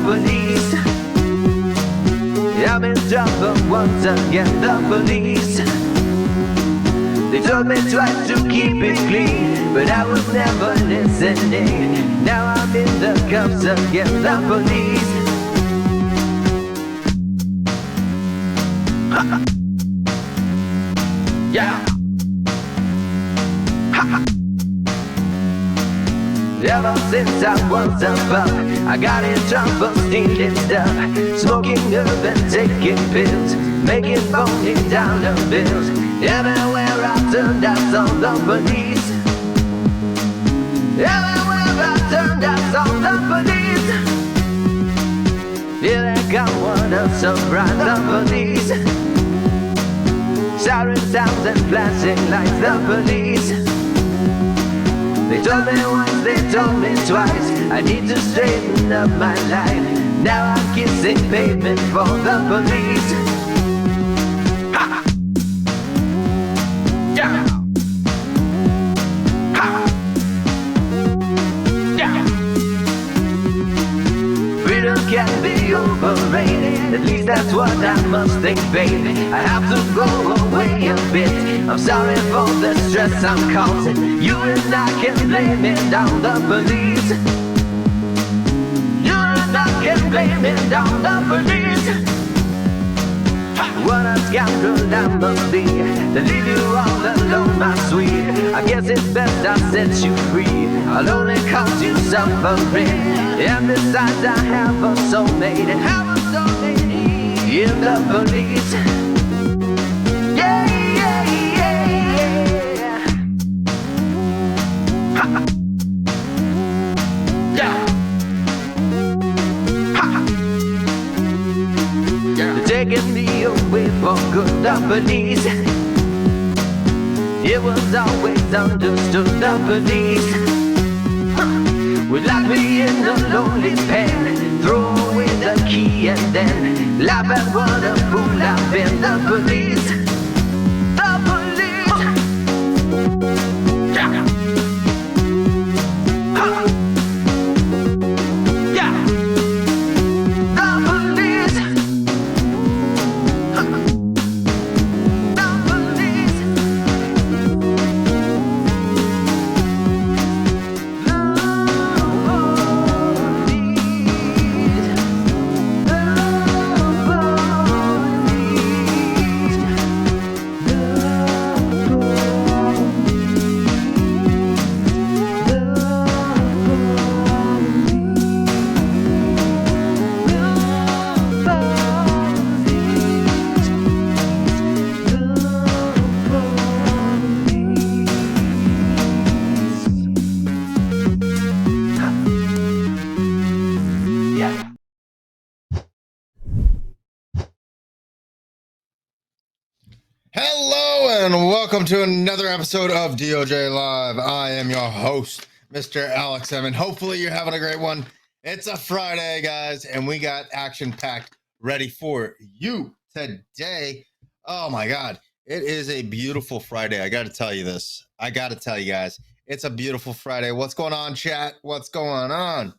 police. I'm in trouble once again, the police. They told me twice to keep it clean, but I was never listening. Now I'm in the cuffs again, the police. Yeah. Ever since I was a buck, I got in trouble stealing stuff, smoking herb and taking pills, making phony dollar bills. Everywhere I turned I saw the police. Everywhere I turned I saw the police. Here they come, what a surprise, the police. Siren sounds and flashing lights, the police. They told me once, they told me twice, I need to straighten up my life. Now I'm kissing pavement for the police. Ha! Yeah! Ha! Yeah! Freedom can be overrated, at least that's what I must think, baby. I have to go away a bit. I'm sorry for the stress I'm causing. You and I can blame it on the police. You and I can blame it on the police. What a scoundrel I must be to leave you all alone, my sweet. I guess it's best I set you free. I'll only cause you suffering. And besides I have a soulmate, and have a soulmate in the police. Yeah, yeah, yeah, yeah. Ha. Yeah. Ha. Yeah. They're taking me away for good, the police. It was always understood, the police would lock me in a lonely pen, throw away the key and then laugh at what a fool I've been. The police, the police. Yeah. Huh. Yeah. The police. Huh. The police. Hello and welcome to another episode of DoJ Live. I am your host, Mr. Alex Evan. Hopefully you're having a great one. It's a Friday, guys, and we got action-packed ready for you today. Oh my God, it is a beautiful Friday. I got to tell you this. I got to tell you guys, it's a beautiful Friday. What's going on, chat? What's going on?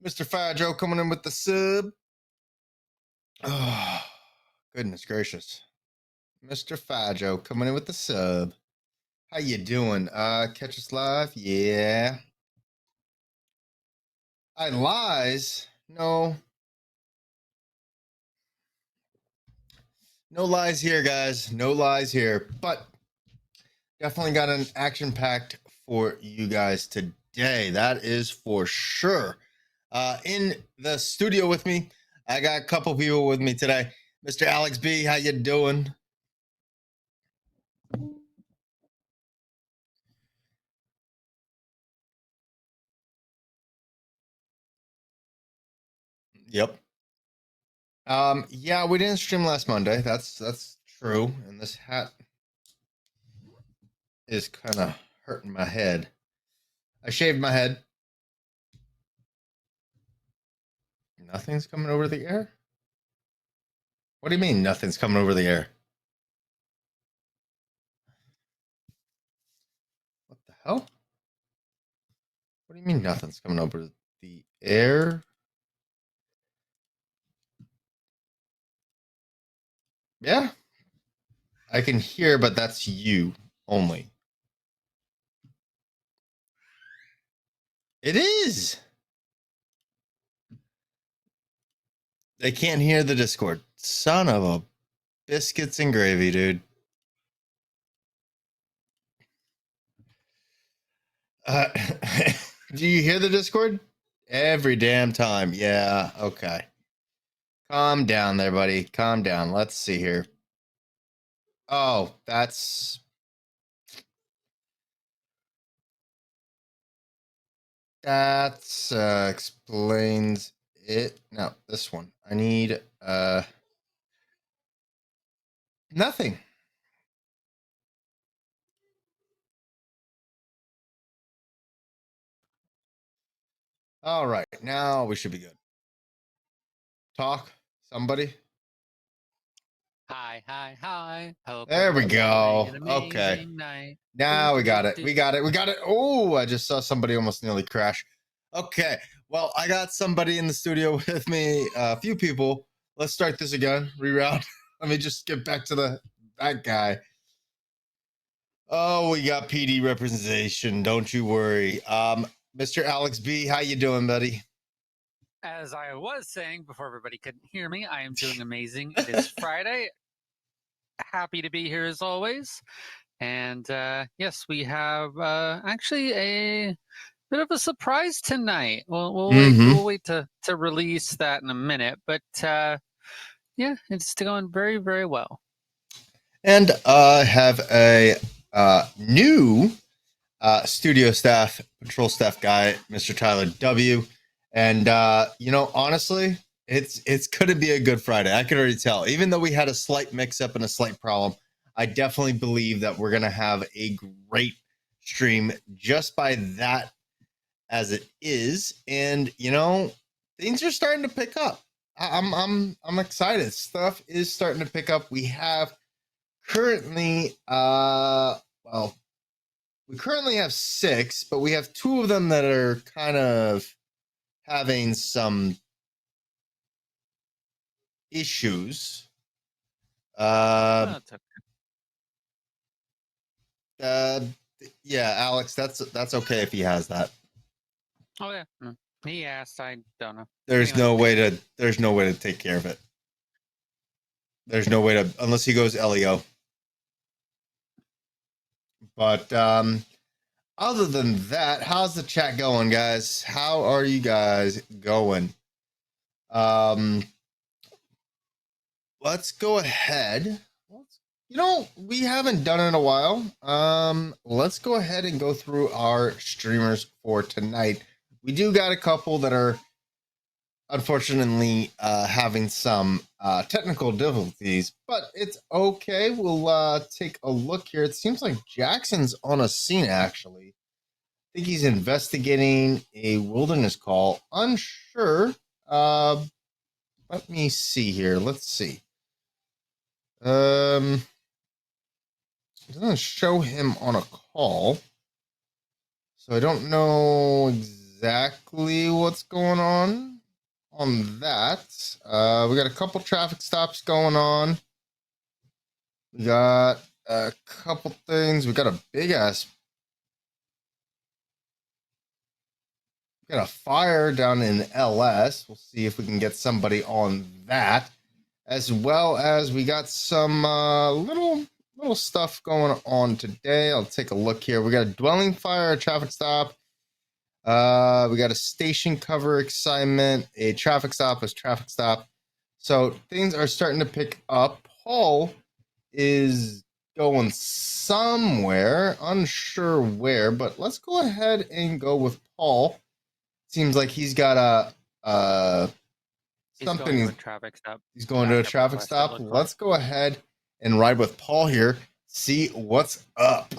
Mr. Fire Joe coming in with the sub. Oh, goodness gracious. Mr. Fajo coming in with the sub. How you doing? Catch us live? Yeah. Lies? No. No lies here, guys. No lies here. But definitely got an action-packed for you guys today. That is for sure. In the studio with me, I got a couple people with me today. Mr. Alex B, how you doing? Yep. Yeah, we didn't stream last Monday. That's true. And this hat is kind of hurting my head. I shaved my head. Nothing's coming over the air? What do you mean nothing's coming over the air? What the hell? What do you mean nothing's coming over the air? Yeah. I can hear, but that's you only. It is. They can't hear the Discord. Son of a biscuits and gravy, dude. Do you hear the Discord? Every damn time. Yeah, okay. Calm down there, buddy. Calm down. Let's see here. Oh, that's... That explains it. No, this one. I need nothing. All right, now we should be good. Talk, somebody. Hi. Hope There we go. an Okay. amazing night. Now we got it. We got it. Oh, I just saw somebody almost nearly crash. Okay. Well, I got somebody in the studio with me. A few people. Let's start this again. Reroute. Let me just get back to that guy. Oh, we got PD representation. Don't you worry. Mr. Alex B, how you doing, buddy? As I was saying before everybody couldn't hear me, I am doing amazing. It is Friday. Happy to be here as always. And yes, we have actually a bit of a surprise tonight. We'll wait to release that in a minute. But yeah, it's going very, very well. And I have a new studio staff, patrol staff guy, Mr. Tyler W. And honestly, it's gonna be a good Friday. I can already tell. Even though we had a slight mix-up and a slight problem, I definitely believe that we're gonna have a great stream just by that as it is. And things are starting to pick up. I'm excited. Stuff is starting to pick up. We have currently we currently have 6, but we have 2 of them that are kind of having some issues. Yeah, Alex, that's okay if he has that. Oh yeah, he asked. I don't know. There's no way to take care of it. There's no way to, unless he goes LEO. But other than that, how's the chat going, guys? How are you guys going? Let's go ahead. We haven't done it in a while. Let's go ahead and go through our streamers for tonight. We do got a couple that are unfortunately having some technical difficulties, but it's okay. We'll take a look here. It seems like Jackson's on a scene, actually. I think he's investigating a wilderness call. Unsure. Let me see here. Let's see. It doesn't show him on a call, so I don't know exactly what's going on that. We got a couple traffic stops going on. We got a couple things. We got a big ass. We got a fire down in LS. We'll see if we can get somebody on that, as well as we got some little stuff going on today. I'll take a look here. We got a dwelling fire, a traffic stop. We got a station cover assignment, a traffic stop, So things are starting to pick up. Paul is going somewhere, unsure where, but let's go ahead and go with Paul. Seems like he's got something. He's going to a traffic stop. He's going to a traffic stop. Let's go ahead and ride with Paul here. See what's up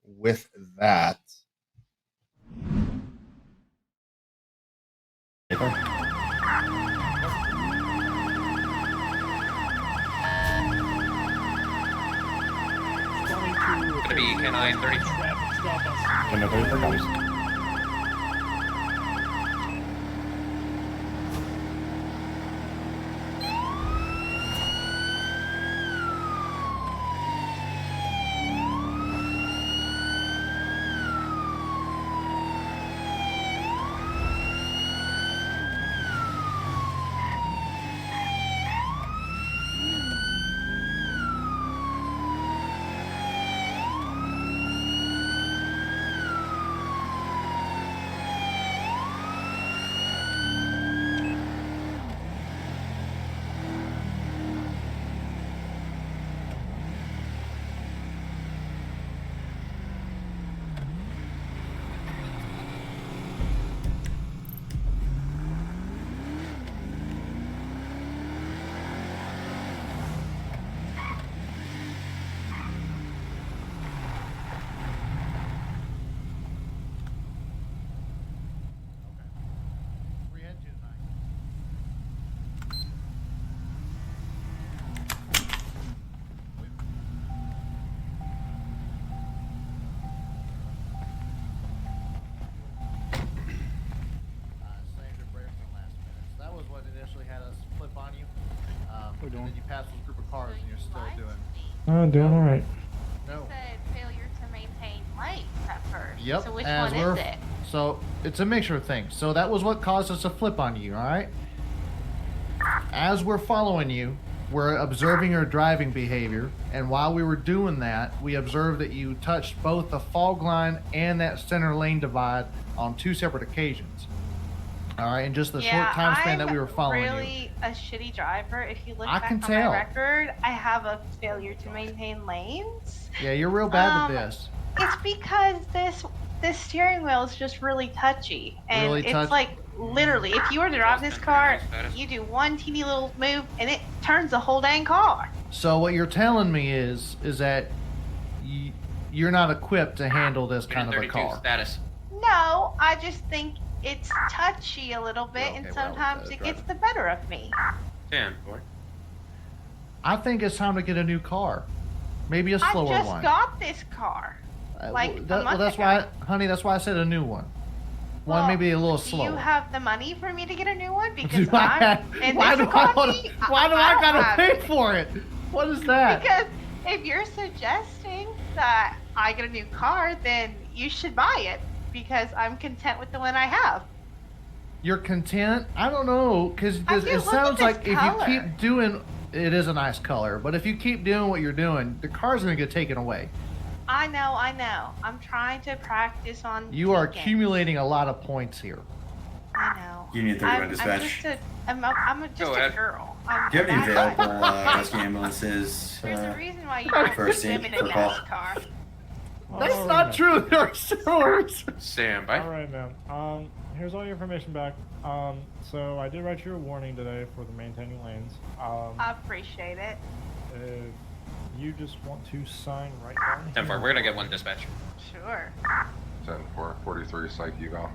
with that. Gonna be E19 30. actually had us flip on you. We're and doing. then you passed this group of cars and you're still doing. I'm doing all right. No. Said failure to maintain lanes at first. Yep. So which as one we're, is it? So it's a mixture of things. So that was what caused us to flip on you, all right? As we're following you, we're observing your driving behavior, and while we were doing that, we observed that you touched both the fog line and that center lane divide on 2 separate occasions. All right, in just the short time span that we were following I'm you. really a shitty driver. If you look I back can on tell. my record, I have a failure to maintain lanes. Yeah, you're real bad at this. It's because this steering wheel is just really touchy, and Really it's touchy? like literally, if you were to drive this car, you do one teeny little move, and it turns the whole dang car. So what you're telling me is that you're not equipped to handle this kind of a car. Status. No, I just think it's touchy a little bit, Okay, and well, sometimes it gets the better of me. 10 4. I think it's time to get a new car. Maybe a slower I just one. got this car. Like a month that's ago. why, honey. That's why I said a new one. One maybe a little do slower. you have the money for me to get a new one? Do Because I why do I don't gotta have pay it. for it? What is that? Because if you're suggesting that I get a new car, then you should buy it because I'm content with the one I have. You're content? I don't know, because I it do, look sounds at like this if you color. keep doing, it is a nice color, but if you keep doing what you're doing, the car's gonna get taken away. I know. I'm trying to practice on. You are taking. accumulating a lot of points here. I know. Union 31 dispatch. I'm just Go a ahead. girl. Do you have any I'm available rescue ambulances? There's a reason why you don't first put aid women in for call. NASCAR. That's All not right, true. There are several reasons. Stand by. All right, ma'am. Here's all your information back. So I did write you a warning today for the maintaining lanes. I appreciate it. If you just want to sign right down 10 4. here. We're gonna get one dispatch. Sure. 10-4, 43 psych eval.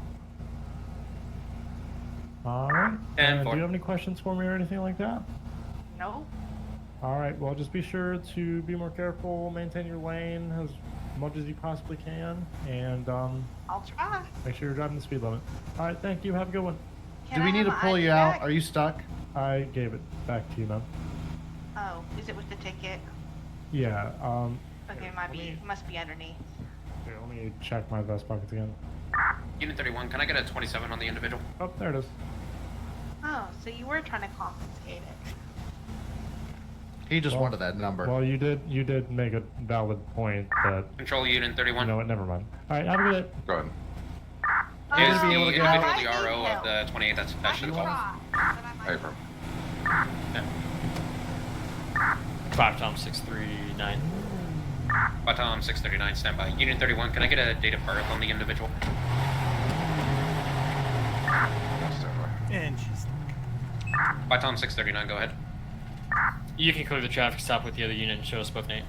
All right. 10-4. Do you have any questions for me or anything like that? Nope. All right. Well, just be sure to be more careful, maintain your lane as much as you possibly can, and I'll try. make sure you're driving the speed limit. All right. Thank you. Have a good one. Can Do we I need to have pull my you ID out? back? Are you stuck? I gave it back to you, ma'am. Oh, is it with the ticket? Yeah. Okay, must be underneath. Here, let me check my vest pockets again. Unit 31, can I get a 27 on the individual? Oh, there it is. Oh, so you were trying to confiscate it. He just Well- wanted that number. Well, you did make a valid point that, Control Unit 31. you know what, never mind. All right, have a good day. Go ahead. Is Oh, the be able to individual go? I the need RO help. of the 28 that's I attached to can the call? try, but I might- Abram. 5 Tom 639. Baton 639, stand by. Unit 31, can I get a date of birth on the individual? Stand by. And she's. Baton 639, go ahead. You can clear the traffic stop with the other unit and show us both Nate.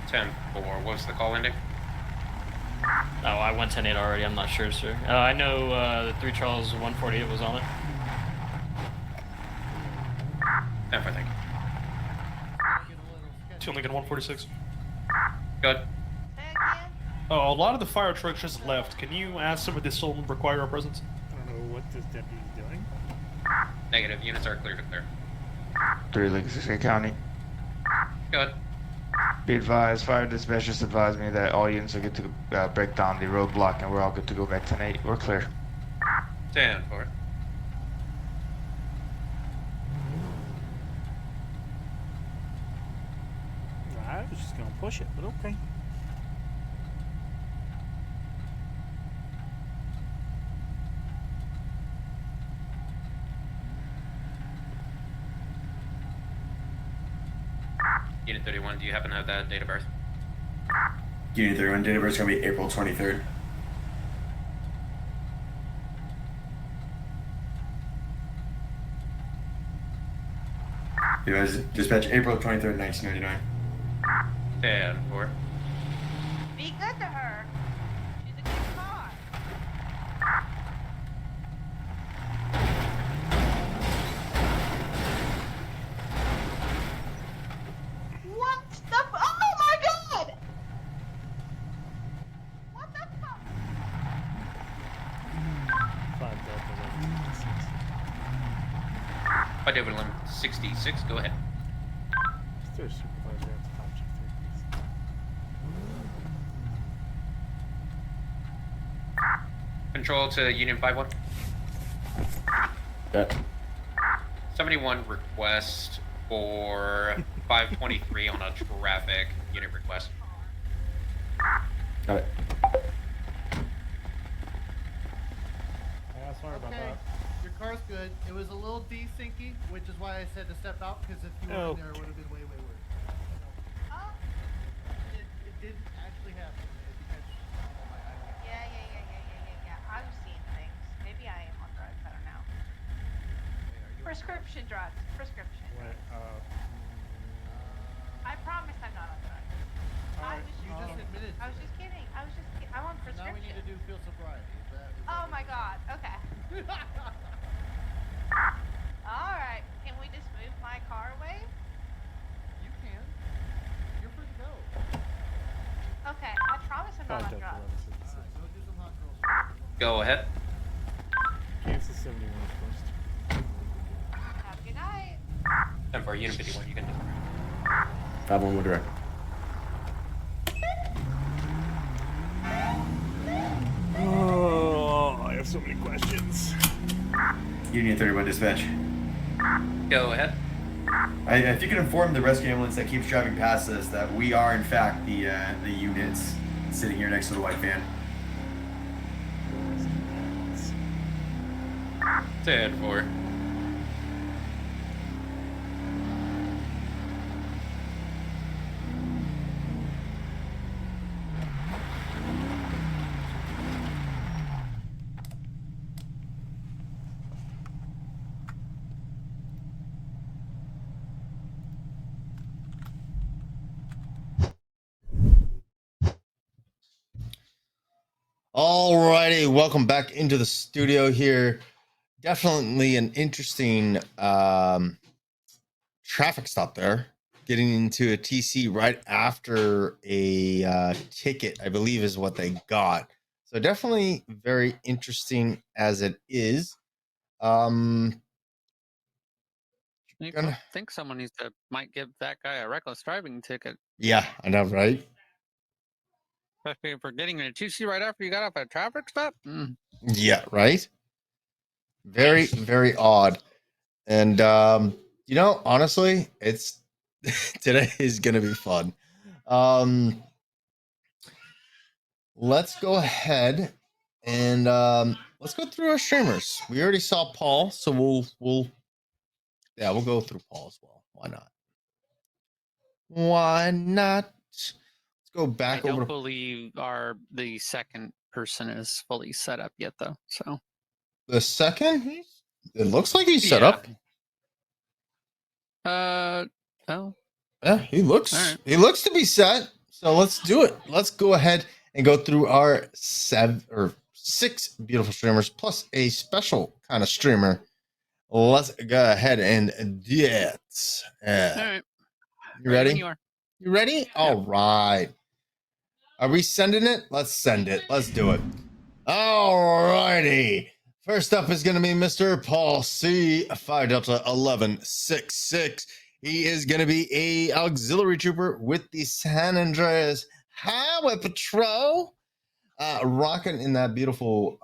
10 4. What was the call ending? Oh, I went 10-8 already. I'm not sure, sir. I know the 3 Charles 148 was on it. 10 4, thank you. It's only got 146. Good. Say again? Oh, a lot of the fire trucks just left. Can you ask them if they still require our presence? I don't know what this deputy's doing. Negative. Units are clear to clear. 3 Lincoln County. Good. Be advised, fire dispatch just advised me that all units are good to break down the roadblock and we're all good to go back tonight. We're clear. 10 4. I was just gonna push it, but okay. Unit 31, do you happen to have that date of birth? Unit 31 date of birth is going to be April 23rd. You guys dispatch April 23rd, 1999. 10 4. Be good to her. She's a good car. What the? Oh my God! What the fuck? Flight over limit 66, go ahead. Is there a supervisor at the top check 3, please? Control to Union 5-1. Yeah. 71 request for 523 on a traffic unit request. Got it. Yeah, sorry about Okay, that. your car's good. It was a little desyncy, which is why I said to step out, because if you were in there, it would have been way, way worse. Oh, It didn't actually happen. It depends on my eye. yeah. I'm seeing things. Maybe I am on drugs. I don't know. Prescription drugs. Prescription. Wait, I promise I'm not on drugs. Alright, You just admitted. I was just kidding. I'm on So now we need prescription. to do field sobriety. Is that Oh my god. Okay. All right. Can we just move my car away? You can. You're free to go. Okay. I promise I'm not on drugs. Alright, go do some hot girl stuff. Go ahead. Cancel 71 first. Have a good night. And for Unit 51, you can do 5-1 will direct. Oh, I have so many questions. Union 31 dispatch. Go ahead. If you can inform the rescue ambulance that keeps driving past us that we are in fact the units sitting here next to the white van. 10-4. Alrighty, welcome back into the studio here. Definitely an interesting traffic stop there. Getting into a TC right after a ticket, I believe, is what they got. So definitely very interesting as it is. I think someone might give that guy a reckless driving ticket, Yeah, I know, right? especially for getting in a TC right after you got off a traffic stop. Yeah, right. Very, very odd. And you know, honestly, it's today is gonna be fun. Let's go ahead and let's go through our streamers. We already saw Paul, so we'll go through Paul as well. Why not? Why not? Let's go back I over don't to believe the second person is fully set up yet, though. So the second. It looks like he's set Yeah. up. Oh, Yeah, he looks All right. he looks to be set. So let's do it. Let's go ahead and go through our 6 beautiful streamers plus a special kind of streamer. Let's go ahead and do it. all right. You ready? When you are. You ready? All right. Are we sending it? Let's send it. Let's do it. All righty. First up is going to be Mr. Paul C. 5 Delta 1166. He is going to be a auxiliary trooper with the San Andreas Highway Patrol, rocking in that beautiful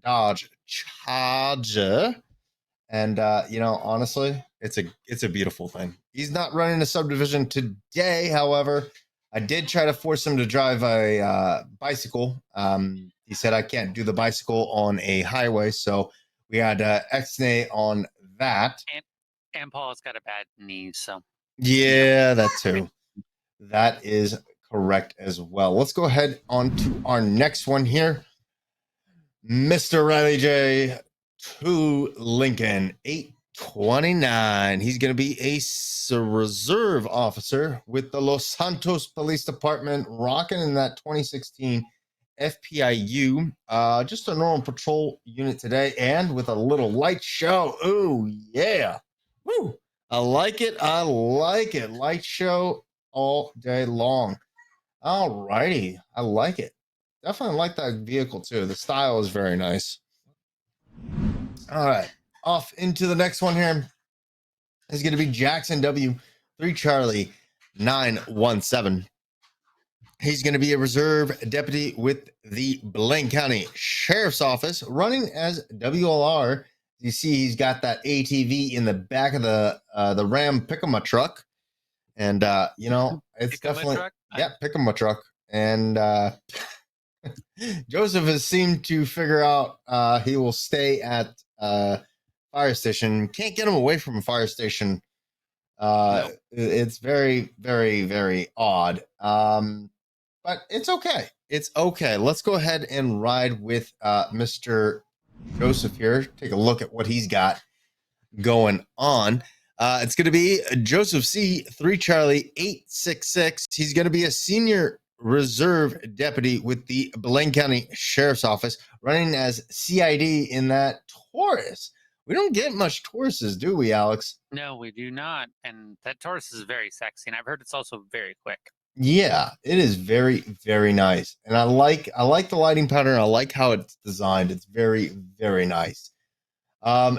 Dodge Charger. And you know, honestly, it's a beautiful thing. He's not running a subdivision today, however. I did try to force him to drive a bicycle. He said I can't do the bicycle on a highway, so we had X-nay on that. And Paul's got a bad knee, so Yeah, that too. That is correct as well. Let's go ahead on to our next one here. Mr. Riley J. 2 Lincoln 829. He's going to be a reserve officer with the Los Santos Police Department, rocking in that 2016 FPIU. Just a normal patrol unit today, and with a little light show. Oh, yeah. Woo. I like it. I like it. Light show all day long. All righty. I like it. Definitely like that vehicle too. The style is very nice. All right. Off into the next one here. is going to be Jackson W. 3 Charlie 917. He's going to be a reserve deputy with the Blaine County Sheriff's Office, running as WLR. You see, he's got that ATV in the back of the Ram Pick-a-ma truck, and you know, it's definitely Pick-a-ma truck. And Joseph has seemed to figure out he will stay at fire station. Can't get him away from a fire station. No. It's very, very, very odd. But it's okay. It's okay. Let's go ahead and ride with Mr. Joseph here. Take a look at what he's got going on. It's going to be Joseph C. 3 Charlie 866. He's going to be a senior reserve deputy with the Blaine County Sheriff's Office, running as CID in that Taurus. We don't get much Tauruses, do we, Alex? No, we do not. And that Taurus is very sexy, and I've heard it's also very quick. Yeah, it is very, very nice. And I like the lighting pattern. I like how it's designed. It's very, very nice.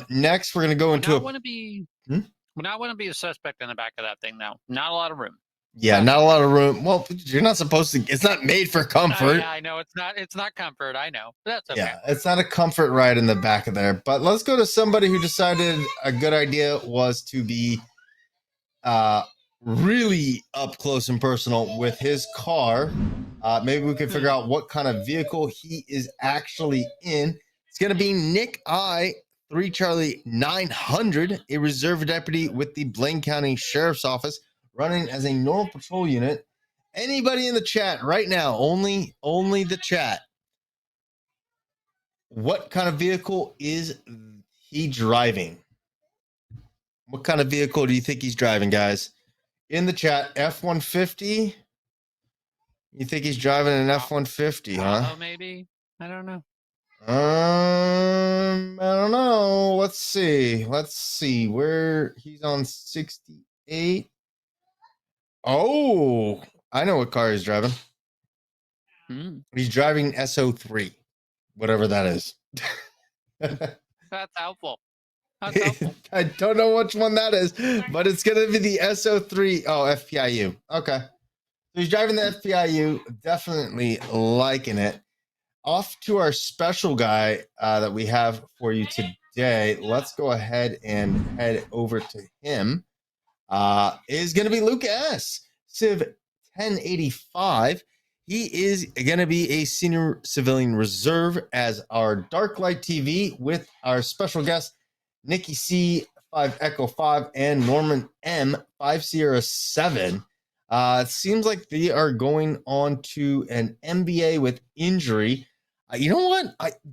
Next, we're going to go into Would not want to be a suspect in the back of that thing, though. Not a lot of room. Yeah, not a lot of room. Well, you're not supposed to. It's not made for comfort. Yeah, I know it's not. It's not comfort. I know. But that's okay. Yeah, it's not a comfort ride in the back of there. But let's go to somebody who decided a good idea was to be really up close and personal with his car. Maybe we can figure out what kind of vehicle he is actually in. It's going to be Nick I. 3 Charlie 900, a reserve deputy with the Blaine County Sheriff's Office, running as a normal patrol unit. Anybody in the chat right now, only the chat. What kind of vehicle is he driving? What kind of vehicle do you think he's driving, guys? In the chat, F-150? You think he's driving an F-150, huh? Oh, maybe. I don't know. I don't know. Let's see where he's on 68. Oh, I know what car he's driving. He's driving SO3, whatever that is. That's helpful. That's helpful. I don't know which one that is, but it's going to be the SO3. Oh, FPIU. Okay. So he's driving the FPIU. Definitely liking it. Off to our special guy that we have for you today. Let's go ahead and head over to him. Is going to be Luke S. Civ 1085. He is going to be a senior civilian reserve as our Dark Light TV with our special guest, Nikki C. 5 Echo 5 and Norman M. 5 Sierra 7. It seems like they are going on to an MBA with injury. You know what?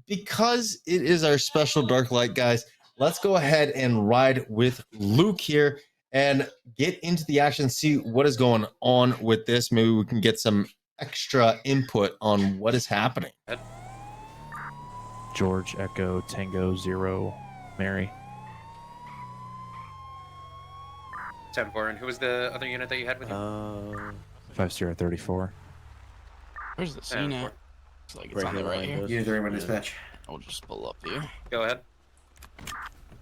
Because it is our special Dark Light, guys, let's go ahead and ride with Luke here and get into the action, see what is going on with this. Maybe we can get some extra input on what is happening. George Echo Tango 0 Mary. 10-4, and who was the other unit that you had with you? 5 Sierra 34. Where's the scene at? It's like it's on the right here. Unit 31 dispatch. I'll just pull up here. Go ahead.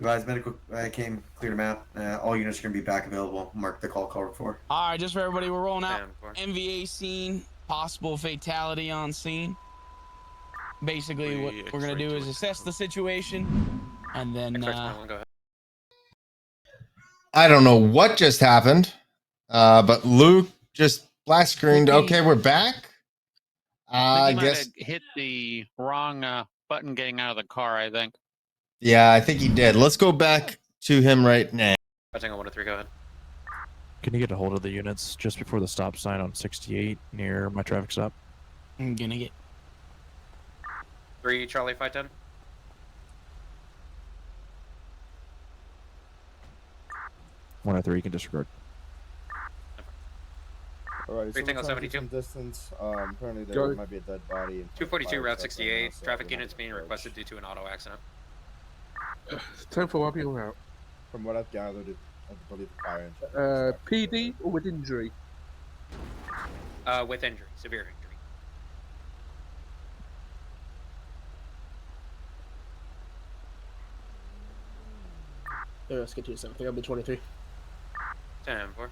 Guys, medical came, cleared them out. All units are going to be back available. Mark the call covered for. All right, just for everybody, we're rolling out. MVA scene, possible fatality on scene. Basically, what we're going to do is assess the situation, and then... Go ahead. I don't know what just happened, but Luke just black screened. Okay, we're back. I guess hit the wrong button getting out of the car, I think. Yeah, I think he did. Let's go back to him right now. Tango 1 to 3, go ahead. Can you get a hold of the units just before the stop sign on 68 near my traffic stop? I'm gonna get 3 Charlie 510. One out there, you can disregard. Alright, so Tango 72. Distance. Apparently there might be a dead body. 242 Route 68. Traffic units being requested due to an auto accident. 10 for 1 people out. From what I've gathered, I believe fire injury. PD or with injury? With injury, severe injury. Let's get to 7. I think I'll be 23. 10-4.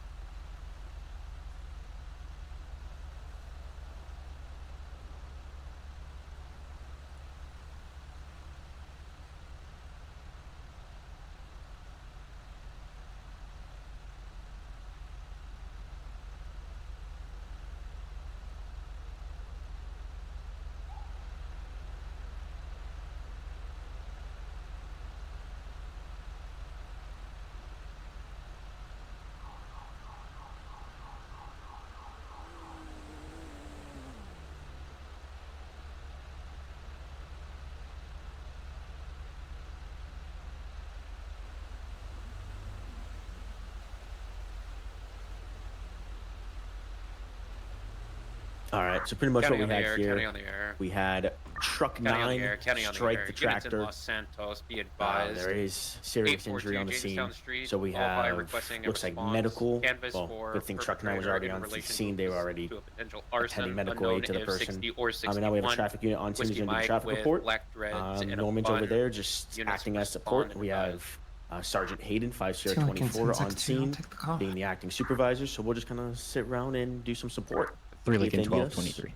All right, so pretty much County what on we the had air, here, county on the air. we had truck County on the 9 air, county on the strike air. the Units in tractor. Los Santos, be advised. There is serious injury on the scene. Jamestown Street, So we all by have, requesting a looks like response. medical. Canvas Well, for good thing truck 9 was already perpetrator in on the relation scene. They were already to a potential arson, attending medical unknown aid to the if person. 60 or And now we have a 61. traffic unit on scene who's Whiskey going to do the Mike traffic with report. black dreads and a Norman's over bun. there just Units acting as respond support. and We advise. have Sergeant Hayden, 5024 on scene, being the acting supervisor. So we'll just kind of sit around and do some support. 3 See if Lincoln they need us. 1223.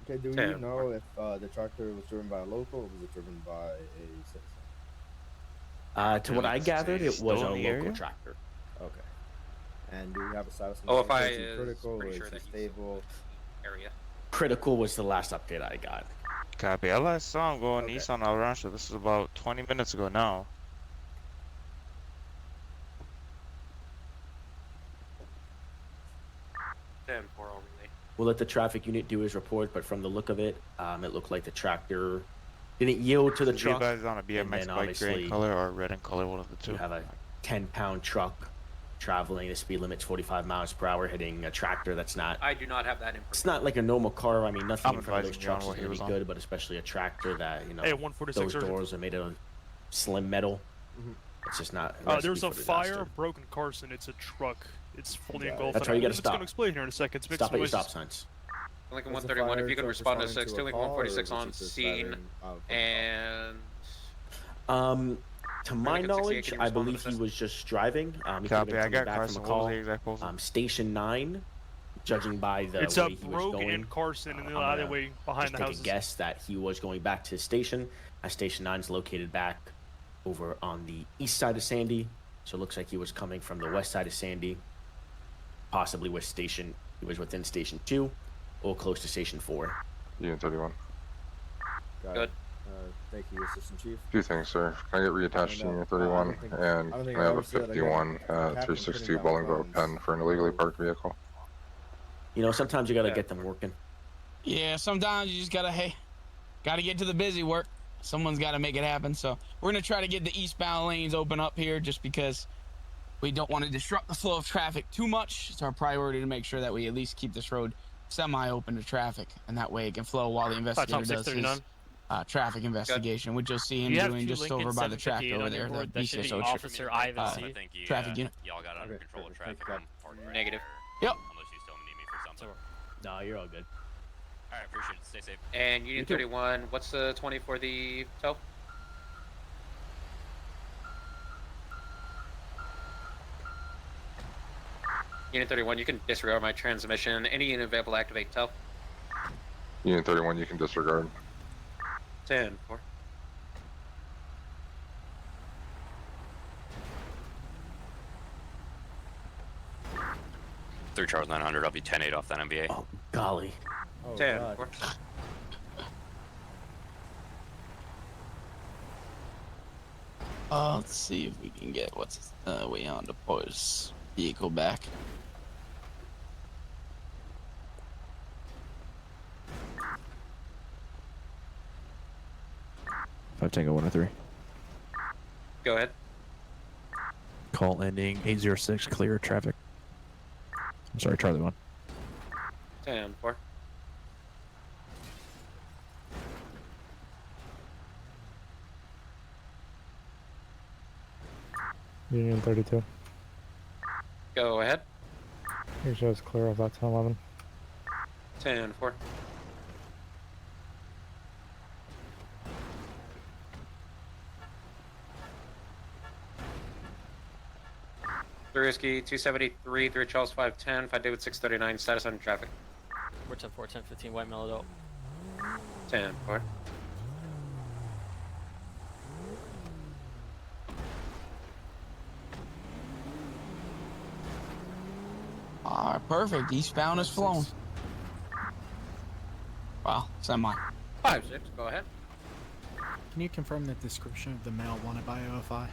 Okay, do you 10. know if the tractor was driven by a local or was it driven by a citizen? To what I gathered, it was a Still in the local area? tractor. Okay. And do we have a status on OFI is he is critical or pretty is sure he that he's stable? area. Critical was the last update I got. Copy. I last saw him going Okay. east on El Rancho. This is about 20 minutes ago now. All relay. We'll let the traffic unit do his report, but from the look of it, it looked like the tractor didn't yield to the So truck. You guys on a and BMX then bike obviously gray in color or red in color, one of the two. You have a 10-pound truck traveling, the speed limit's 45 miles per hour, hitting a tractor that's not. I do not have that information. It's not like a normal car. I mean, nothing I'm in front of those advising John trucks is what he going to was be on. good, but especially a tractor that, you know, Hey, 146, those Sergeant. doors are made of slim metal. It's just not. There's a recipe for fire, disaster. broken Carson. It's a truck. It's fully Yeah, engulfed. that's in why you it. gotta It's stop. gonna explain here in a second. It's making Stop some at your noises. stop signs. Lincoln Was the 131, if fire you could truck respond to responding 6, to a Lincoln call, or 146 was on it just scene, driving out of the and To my Lincoln 68, knowledge, can you I respond to believe he this? was just driving. He could have Copy. been I coming got back Carson. from a What was call. the exact postal? Station 9, judging by the It's way a he was Brogue going, and Carson in the I'm gonna alleyway behind just the take houses. a guess that he was going back to his station. Station 9 is located back over on the east side of Sandy, so it looks like he was coming from the west side of Sandy, possibly with station. He was within Station 2 or close to Station 4. Unit 31. Got Good. it. Thank you, Assistant Chief. Two things, sir. Can I get reattached to Unit 31? And I don't can think I I have a understood. I got 51 Captain 360 putting down Bolingbroke phones. pen for an illegally parked vehicle? You know, sometimes you got to get them working. Yeah, sometimes you just gotta get to the busy work. Someone's got to make it happen. So we're gonna try to get the eastbound lanes open up here, just because we don't want to disrupt the flow of traffic too much. It's our priority to make sure that we at least keep this road semi-open to traffic, and that way it can flow while the investigator does his 639. traffic investigation, which you'll see him You have doing two just Lincoln over by the tractor 758 over on your there, the board. That should be BCSO Officer Ivan C. traffic unit. Y'all got uncontrolled traffic. I'm parked right Negative. there, Yep. Unless you still need me for something. No, you're all good. All right, appreciate it. Stay safe. And Unit 31, what's the 20 for the tow? Unit 31, you can disregard my transmission. Any unit available to activate tow? Unit 31, you can disregard. 10-4. Three Charles 900. I'll be 10-8 off that MVA. Oh, golly. Oh, 10-4. God. Let's see if we can get what's way on to pull his vehicle back. Five Tango 103. Go ahead. Call ending 806. Clear traffic. I'm sorry, Charlie 1. 10-4. Union 32. Go ahead. Make sure it's clear of that 1011. 10-4. 3 Whiskey, 273, 3 Charles 510, 5 David 639, status on traffic. 410, 410, 15 white male adult. 10, 4. All right, perfect. Eastbound is flown. Wow, semi. 5-6, go ahead. Can you confirm the description of the male wanted by OFI?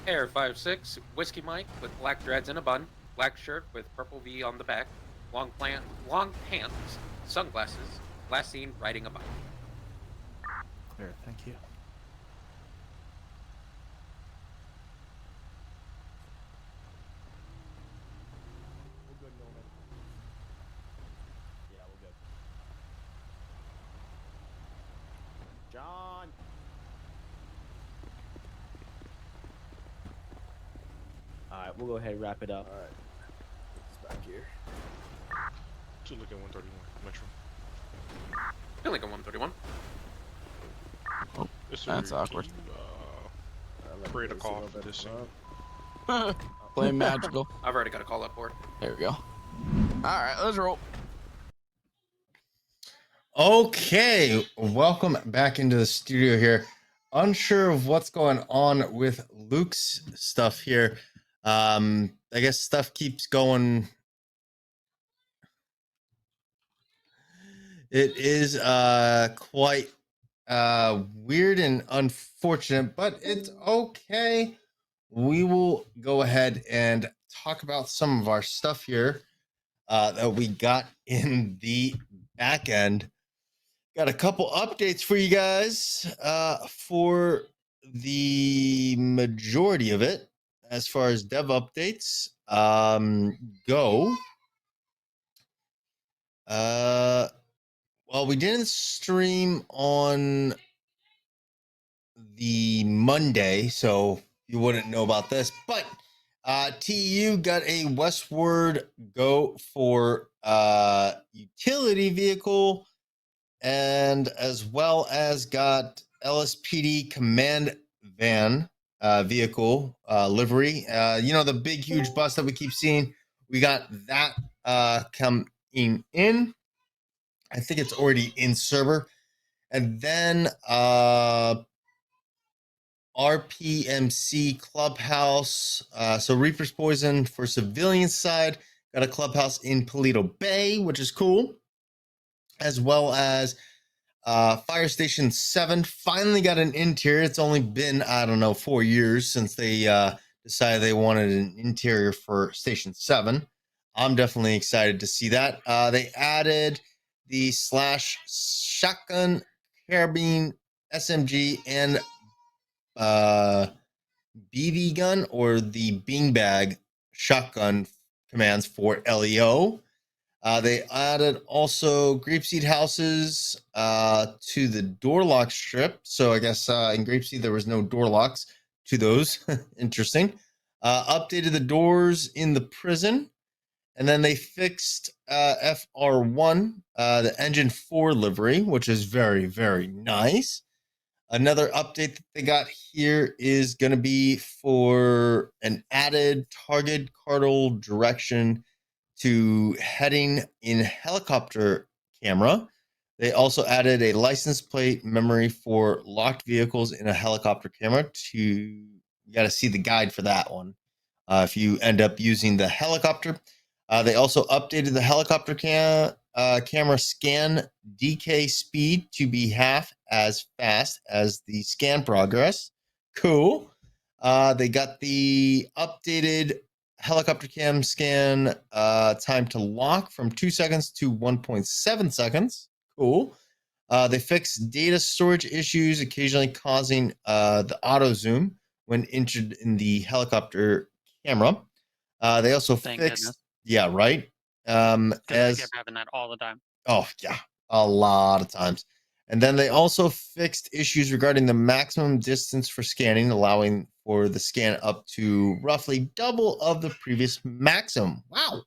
Air 5-6, Whiskey Mike with black dreads in a bun, black shirt with purple V on the back, long pants, sunglasses, last seen riding a bike. Clear, thank you. Yeah, we're good. John. All right, we'll go ahead and wrap it up. All right. It's back here. To look at 131 Metro. Feel like a 131. Yes, That's sir. awkward. Can you, create a call for this scene. Play magical. I've already got a call up for it. There we go. All right, let's roll. Okay, welcome back into the studio here. Unsure of what's going on with Luke's stuff here. I guess stuff keeps going. It is quite weird and unfortunate, but it's okay. We will go ahead and talk about some of our stuff here that we got in the back end. Got a couple updates for you guys for the majority of it as far as dev updates go. Well, we didn't stream on the Monday, so you wouldn't know about this, but TU got a westward go for utility vehicle, and as well as got LSPD command van vehicle livery. You know, the big, huge bus that we keep seeing. We got that coming in. I think it's already in server. And then RPMC Clubhouse. So Reaper's Poison for civilian side. Got a clubhouse in Paleto Bay, which is cool. As well as Fire Station 7 finally got an interior. It's only been, I don't know, 4 years since they decided they wanted an interior for Station 7. I'm definitely excited to see that. They added the slash shotgun, carabine, SMG, and BB gun, or the beanbag shotgun commands for LEO. They added also grapeseed houses to the door lock strip. So I guess in grapeseed there was no door locks to those. Interesting. Updated the doors in the prison. And then they fixed FR1, the engine 4 livery, which is very, very nice. Another update that they got here is going to be for an added target cardinal direction to heading in helicopter camera. They also added a license plate memory for locked vehicles in a helicopter camera. You got to see the guide for that one if you end up using the helicopter. They also updated the helicopter camera scan DK speed to be half as fast as the scan progress. Cool. They got the updated helicopter cam scan time to lock from 2 seconds to 1.7 seconds. Cool. They fixed data storage issues occasionally causing the auto zoom when entered in the helicopter camera. They also Thank fixed goodness. Yeah, right. I As kept having that all the time. Oh, yeah, a lot of times. And then they also fixed issues regarding the maximum distance for scanning, allowing for the scan up to roughly double of the previous maximum. Wow.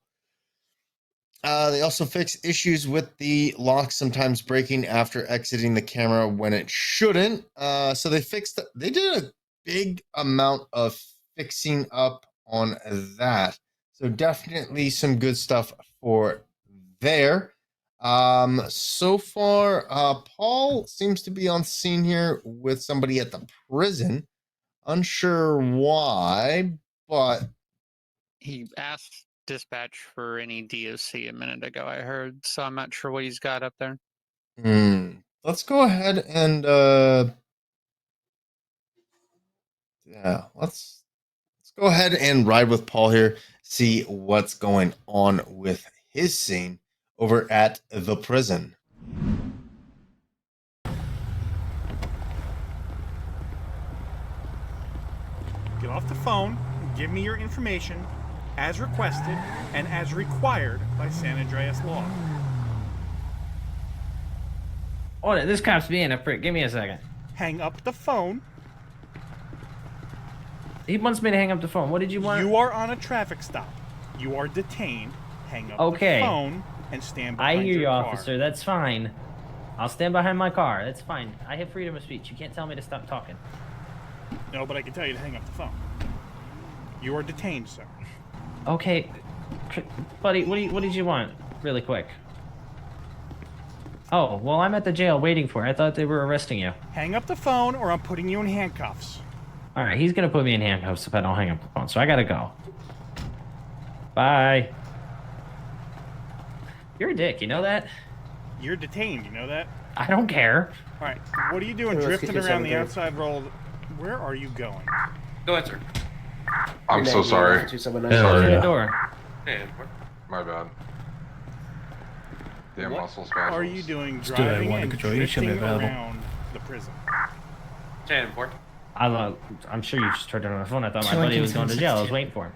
They also fix issues with the lock sometimes breaking after exiting the camera when it shouldn't. So they did a big amount of fixing up on that. So definitely some good stuff for there. So far, Paul seems to be on scene here with somebody at the prison. Unsure why, but He asked dispatch for any DOC a minute ago, I heard, so I'm not sure what he's got up there. Let's go ahead and yeah, let's go ahead and ride with Paul here, see what's going on with his scene over at the prison. Get off the phone, give me your information, as requested and as required by San Andreas law. Oh, this cop's being a prick. Give me a second. Hang up the phone. He wants me to hang up the phone. What did you want? You are on a traffic stop. You are detained. Hang up Okay. the phone and stand behind I hear you, your car. officer. That's fine. I'll stand behind my car. That's fine. I have freedom of speech. You can't tell me to stop talking. No, but I can tell you to hang up the phone. You are detained, sir. Okay, buddy. What did you want? Really quick. Oh, well, I'm at the jail waiting for it. I thought they were arresting you. Hang up the phone or I'm putting you in handcuffs. All right, he's gonna put me in handcuffs if I don't hang up the phone, so I gotta go. Bye. You're a dick, you know that? You're detained, you know that? I don't care. All right, what are you doing drifting around the outside road? Where are you going? Go ahead, sir. I'm so sorry. Open the door. Hey, My bad. Damn What muscle spasms. are you doing do it. driving One and control. You should be drifting available. around the prison? 10-4. I'm sure you just heard it on the phone. I thought my buddy was going to jail. I was waiting for him.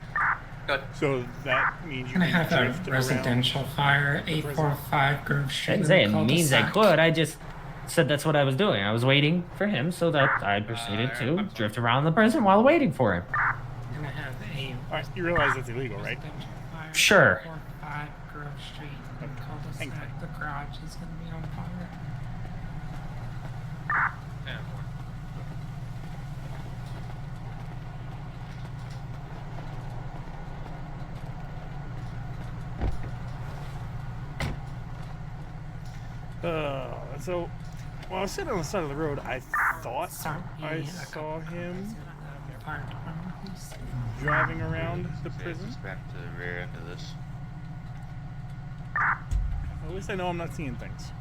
Good. So that means you Can I can have a drift residential fire, 845 Grove I Street? didn't say it means I could. I just said that's what I was doing. I was waiting for him, so that I proceeded to drift around the prison while waiting for him. Can I have a All right, you realize that's illegal, right? residential fire, Sure. 845 Grove Street in cul-de-sac? The garage is going to be on fire. 10-4. So while I was sitting on the side of the road, I thought I Yeah, saw him Fire department, please. driving around the prison. Back to the rear end of this. At least I know I'm not seeing things.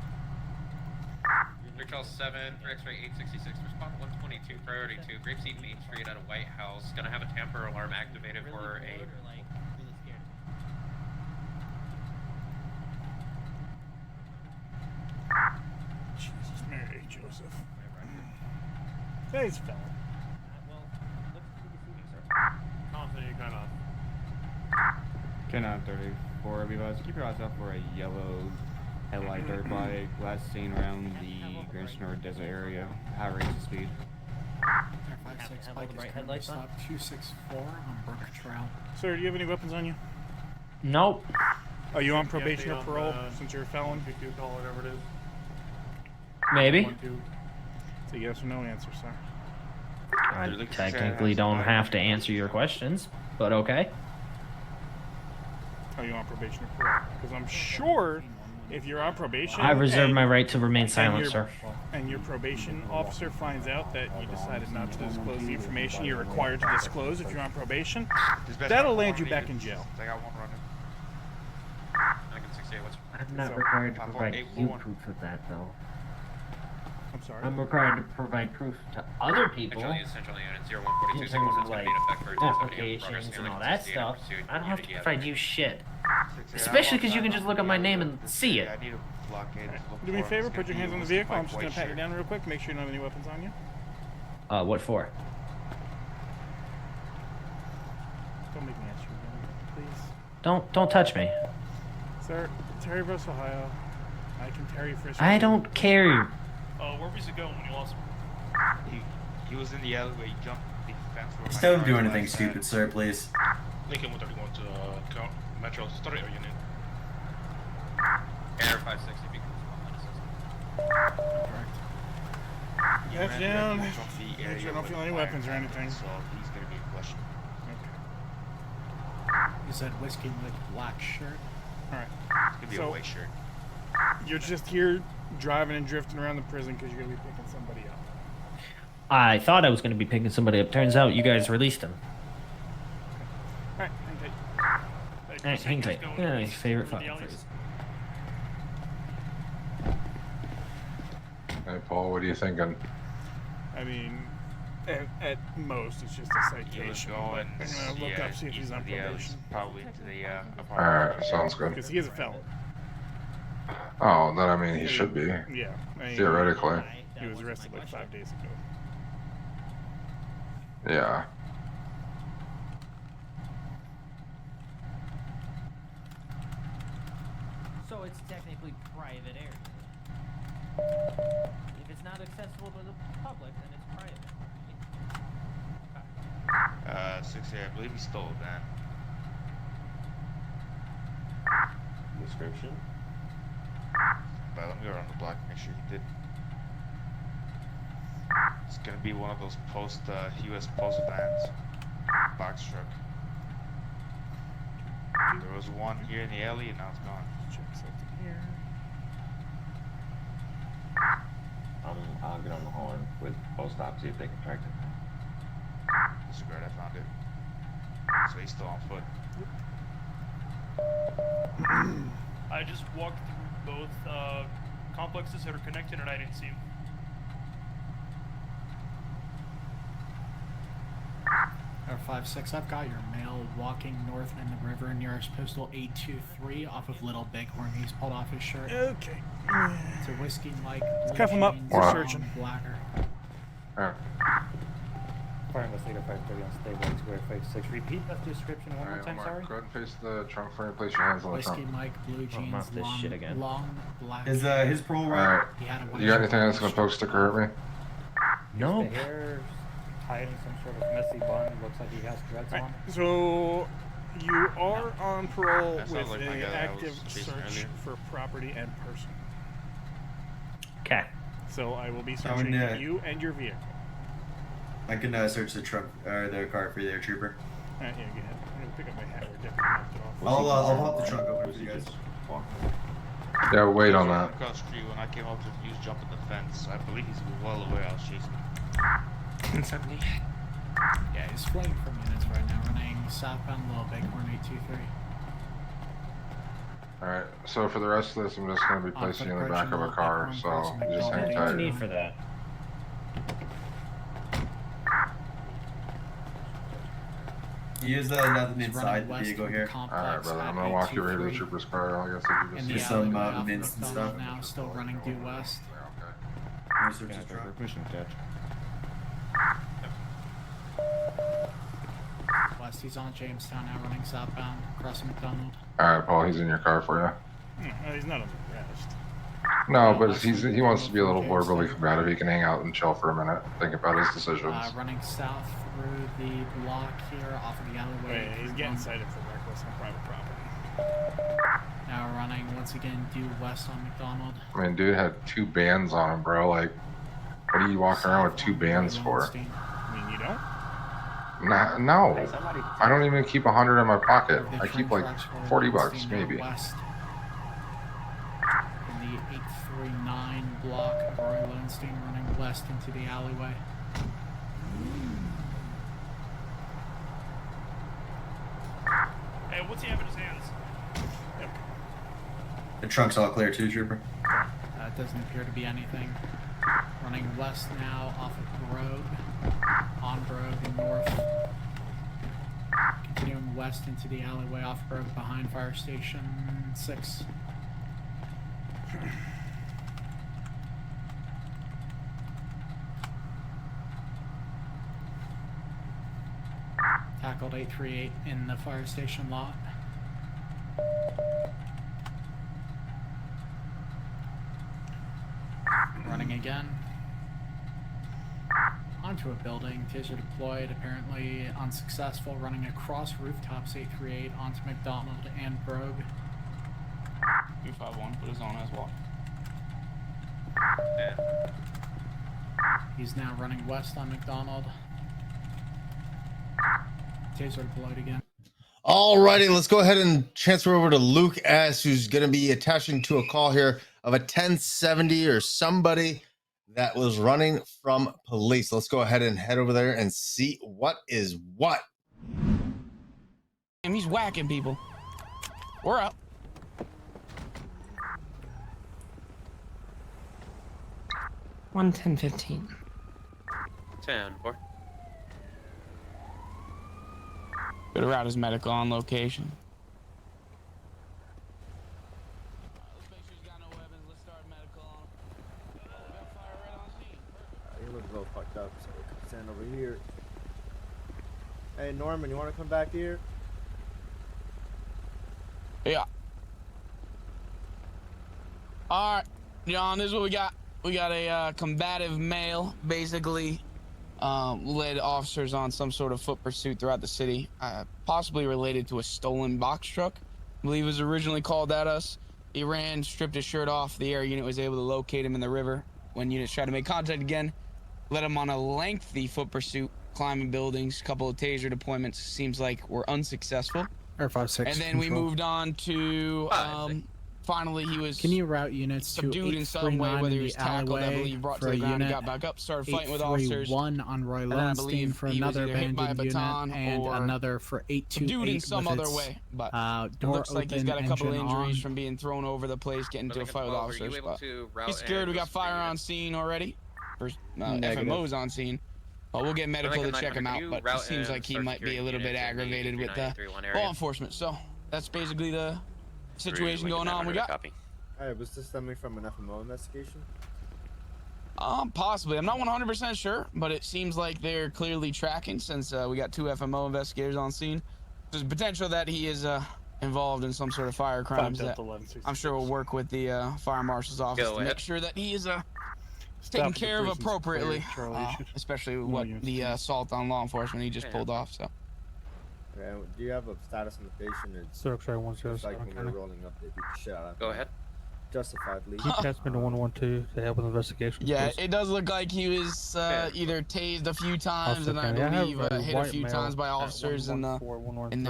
Charles 7 for X-ray 866. Respond 122. Priority 2. Grapeseed Main Street at a White House. Gonna have a tamper alarm activated for a. Jesus, Mary Joseph. Thanks, fella. Can 34 be advised, keep your eyes out for a yellow headlight dirt bike, last seen around the Grand Snore Desert area, high rates of speed. 56 bike is currently stop 264 on Brook Trail. Sir, do you have any weapons on you? Nope. Are you on probation or parole since you're a felon? Whatever it is. Maybe. It's a yes or no answer, sir. I technically don't have to answer your questions, but okay. Are you on probation or parole? Because I'm sure if you're on probation, I reserve and- my right to remain and silent, your- sir. And your probation officer finds out that you decided not to disclose the information you're required to disclose if you're on probation, that'll land you back in jail. I got one running. I can 68. What's I'm not So, required to I'm provide on you 811. proof of that, though. I'm sorry. I'm required to provide proof to other people. Central Unit 0142. In Signal terms is of going like to be in effect for 10:70 applications progress and all nearly that 68 stuff, pursuit I don't have to unity provide you shit. Especially because you can just look up my name and see it. I need a blockade. Do me a favor, put your hands on the vehicle. I'm just going to pat you down real quick, make sure you don't have any weapons on you. What for? Don't make me answer again, please. Don't touch me. Sir, Terry Russ, Ohio. I can Terry Frisk. I don't care. Where was he going when you lost him? He was in the alleyway. He jumped the fence. where Just my don't car do was anything last stupid, sir, please. Lincoln 131 to Metro. Story unit. Air 560 beacon Heads down. Make sure I don't feel any weapons or anything. So he's gonna be a question. You said whiskey with black shirt. Alright. It's gonna be So- a white shirt. You're just here driving and drifting around the prison because you're gonna be picking somebody up. I thought I was going to be picking somebody up. Turns out you guys released him. Alright, hang tight. Alright, hang tight. Yeah, his favorite fucking phrase. Hey, Paul, what are you thinking? I mean, at most, it's just a citation. Go But and I'm gonna look up, see if he's on probation. Probably to the apartment. Alright, sounds good. Because he is a felon. Oh, then I mean, he should be. Yeah. I mean, Theoretically. He was arrested like 5 days ago. Yeah. So it's technically private area. If it's not accessible to the public, then it's private. 60, I believe he stole a van. Description. But let me go around the block and make sure he did. It's gonna be one of those U.S. Post vans. Box truck. There was one here in the alley and now it's gone. Check something here. I'll get on the horn with post op, see if they can track it. Disregard, I found it. So he's still on foot. I just walked through both complexes that are connected and I didn't see him. Or 5-6, I've got your mail walking north in the river nearest postal 823 off of Little Bighorn. He's pulled off his shirt. Okay. It's a whiskey Mike. Let's cuff him up. We're searching. Blacker. Fire investigator 530 on stable square 56. Repeat that description one more Alright, time, Mark, sorry. go ahead and face the trunk for me. Place your hands on the Whiskey trunk. Mike, blue jeans, off this long, shit again. long black. Is his parole right? Alright. He had a white You got shirt anything on that's his gonna poke, stick, or hurt me? No. The hair tied in some sort of messy bun. Looks like he has dreads on. So, you are on parole That with sounds like my an guy that I active was chasing search earlier. for property and person. Okay. So I will be I searching would, you and your vehicle. I can search the truck or the car for you there, trooper. Alright, yeah, go ahead. I'm gonna pick up my hat. We're definitely knocked it off. I'll pop the trunk open for you guys. Yeah, wait on that. Across the street when I came up to he was jumping the fence. I believe he's well aware I was chasing him. Instantly. Yeah, he's fleeing from units right now, running southbound Little Bighorn 823. Alright, so for the rest of this, I'm just gonna be placing you in the back of a car, so you just hang What do you tight. need for that? He is nothing He's inside running the west vehicle from here. complex Alright, brother, I'm at gonna walk you over to the 823. trooper's car. I guess if you In just the Just some, alleyway off mints and McDonald stuff. now, still running due west. Let me search Yeah, his trunk. permission attached. West, he's on Jamestown now, running southbound, crossing McDonald. Alright, Paul, he's in your car for you. No, he's not under arrest. No, but he wants to be a little verbally combative. He can hang out and chill for a minute, think about his decisions. Running south through the block here, off of the alleyway. Wait, he's getting cited for reckless on private property. Now running once again due west on McDonald. I mean, dude had 2 bands on him, bro. Like, what are you walking around with 2 bands for? I mean, you don't? Nah, no. I don't even keep 100 in my pocket. I keep like 40 bucks, maybe. West. In the 839 block of Roy Lowenstein, running west into the alleyway. Hey, what's he have in his hands? The trunk's all clear too, trooper. Doesn't appear to be anything. Running west now off of Brogue. On Brogue and north. Continuing west into the alleyway off Brogue behind Fire Station 6. Tackled 838 in the fire station lot. Running again. Onto a building, taser deployed, apparently unsuccessful, running across rooftops 838 onto McDonald and Brogue. 351 put his on as well. He's now running west on McDonald. Taser deployed again. Alrighty, let's go ahead and transfer over to Luke S, who's going to be attaching to a call here of a 1070 or somebody that was running from police. Let's go ahead and head over there and see what is what. And he's whacking people. We're up. 110-15. 10-4. Good route is medical on location. He looks a little fucked up, so we can stand over here. Hey Norman, you want to come back here? Yeah. All right, John, this is what we got. We got a combative male, basically led officers on some sort of foot pursuit throughout the city, possibly related to a stolen box truck. I believe it was originally called at us. He ran, stripped his shirt off. The air unit was able to locate him in the river. When units tried to make contact again, led him on a lengthy foot pursuit, climbing buildings, a couple of taser deployments. Seems like were unsuccessful. Or 5-6. And then we moved on to finally he was. Can you route units subdued to in some way, whether he was tackled, I alleyway believe, brought to for the ground, and unit got back up, started fighting with officers. 831 on Roy And then I Lowenstein believe for he was another either hit by a abandoned baton unit, and or another for 828 subdued in some with other its, way. But it door looks like he's got a open, couple engine injuries on. from being thrown over the place, getting into a fight with 12, are officers. you able But to route he's scared. and We got go fire speed? on scene already. Negative. FMO's on scene. But we'll get medical to Lincoln check him 900, out. can you But it route seems and like he start might be a securing little bit units in the aggravated with the 2931 area? law enforcement. So that's basically the situation Lincoln going on. We 900, got. copy. Alright, was this stemming from an FMO investigation? Possibly. I'm not 100% sure, but it seems like they're clearly tracking since we got 2 FMO investigators on scene. There's potential that he is involved in some sort of fire crimes that I'm sure will work with the fire marshal's office to make sure that he is taken care of appropriately, especially what the assault on law enforcement he just pulled off. So. Okay, do you have a status on the patient? It's Sir, X-ray 107. like when we're rolling up, they beat the shit out of him. Go ahead. Justifiably. Can you pass me to 112 to help with investigation? Yeah, please? it does look like he was either tased a few times and I believe hit a few times by officers in the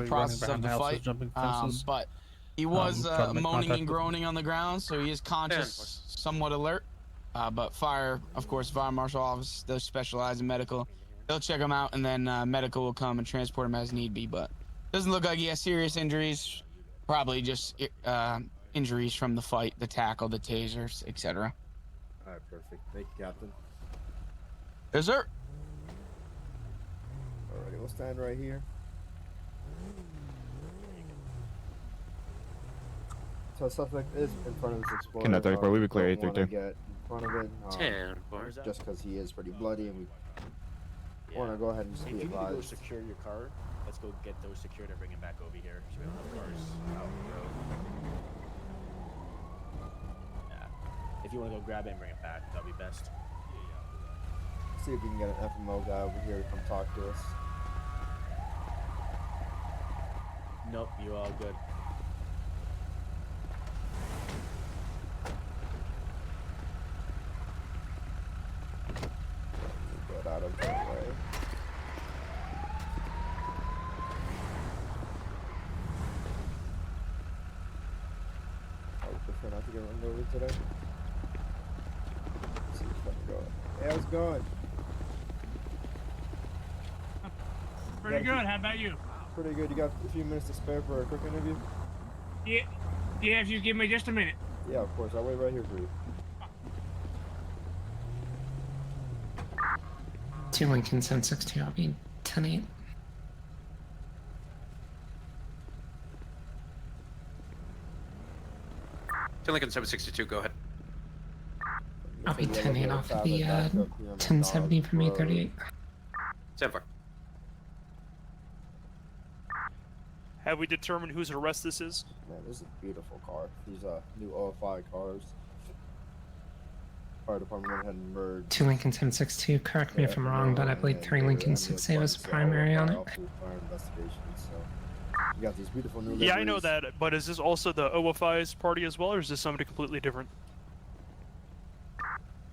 process of the fight. But he was moaning and groaning on the ground, so he is conscious, somewhat alert. But fire marshal office does specialize in medical. They'll check him out, and then medical will come and transport him as need be. But doesn't look like he has serious injuries. Probably just injuries from the fight, the tackle, the tasers, etc. Alright, perfect. Thank you, Captain. Yes, sir. Alrighty, we'll stand right here. So suspect is in front of this explorer. Can that 34, we would clear Don't wanna 832. get in front of it. 10, just because he is pretty bloody, and we want to go ahead and just If be you need to go advised. secure your car, let's go get those secured and bring them back over here. So we don't have cars out on the road. Yeah. If you want to go grab it and bring it back, that'll be best. See if we can get an FMO guy over here to come talk to us. Nope, you're all good. Get out of the way. I would prefer not to get run over today. Let's see if I can go. Hey, how's it going? Pretty good. How about you? Pretty good. You got a few minutes to spare for a quick interview? Yeah, if you give me just a minute. Yeah, of course. I'll wait right here for you. 2 Lincoln 762. I'll be 10-8. To Lincoln 762, go ahead. I'll be 10-8 off of the 1070 from 838. 10-4. Have we determined whose arrest this is? Man, this is a beautiful car. These new OFI cars. Fire department went ahead and merged. 2 Lincoln 762. Correct me if I'm wrong, but I believe 3 Lincoln 6A was the primary on it. Fire investigation, so We got these beautiful new Yeah, I know liveries. that, but is this also the OFI's party as well, or is this somebody completely different?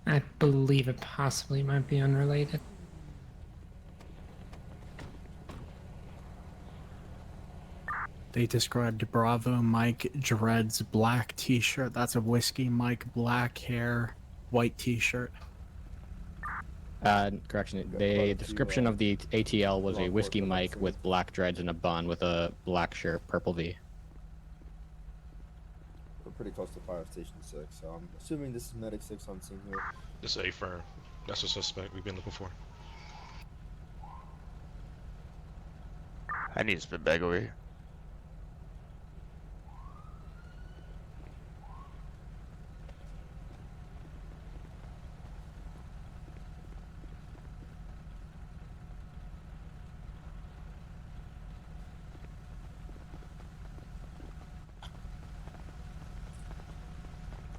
I believe it possibly might be unrelated. They described Bravo Mike Dreads black t-shirt. That's a Whiskey Mike black hair, white t-shirt. Correction. The description of the ATL was a Whiskey Mike with black dreads and a bun with a black shirt, purple V. We're pretty close to Fire Station 6, so I'm assuming this is Medic 6 on scene here. This is a firm. That's a suspect we've been looking for. I need a spit bag over here.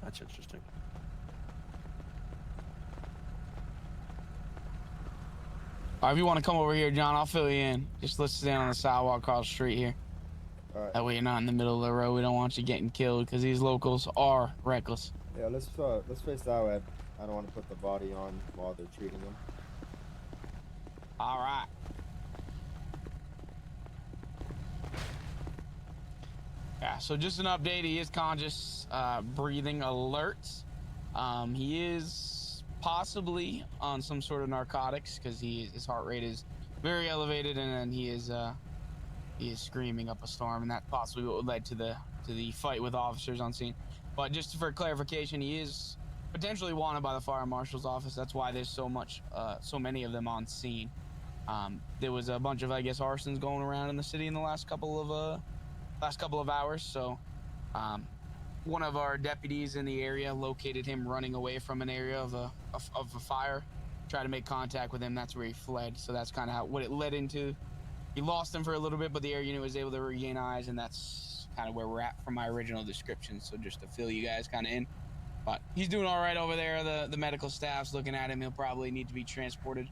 That's interesting. All right, if you want to come over here, John, I'll fill you in. Just let's stand on the sidewalk across the street here. Alright. That way you're not in the middle of the road. We don't want you getting killed because these locals are reckless. Yeah, let's face that way. I don't want to put the body on while they're treating him. All right. Yeah, so just an update. He is conscious, breathing alerts. He is possibly on some sort of narcotics because his heart rate is very elevated, and then he is screaming up a storm, and that possibly what led to the fight with officers on scene. But just for clarification, he is potentially wanted by the fire marshal's office. That's why there's so many of them on scene. There was a bunch of, I guess, arsons going around in the city in the last couple of hours. So one of our deputies in the area located him running away from an area of a fire, tried to make contact with him. That's where he fled. So that's kind of what it led into. He lost him for a little bit, but the air unit was able to regain eyes, and that's kind of where we're at from my original description. So just to fill you guys kind of in, but he's doing all right over there. The medical staff's looking at him. He'll probably need to be transported,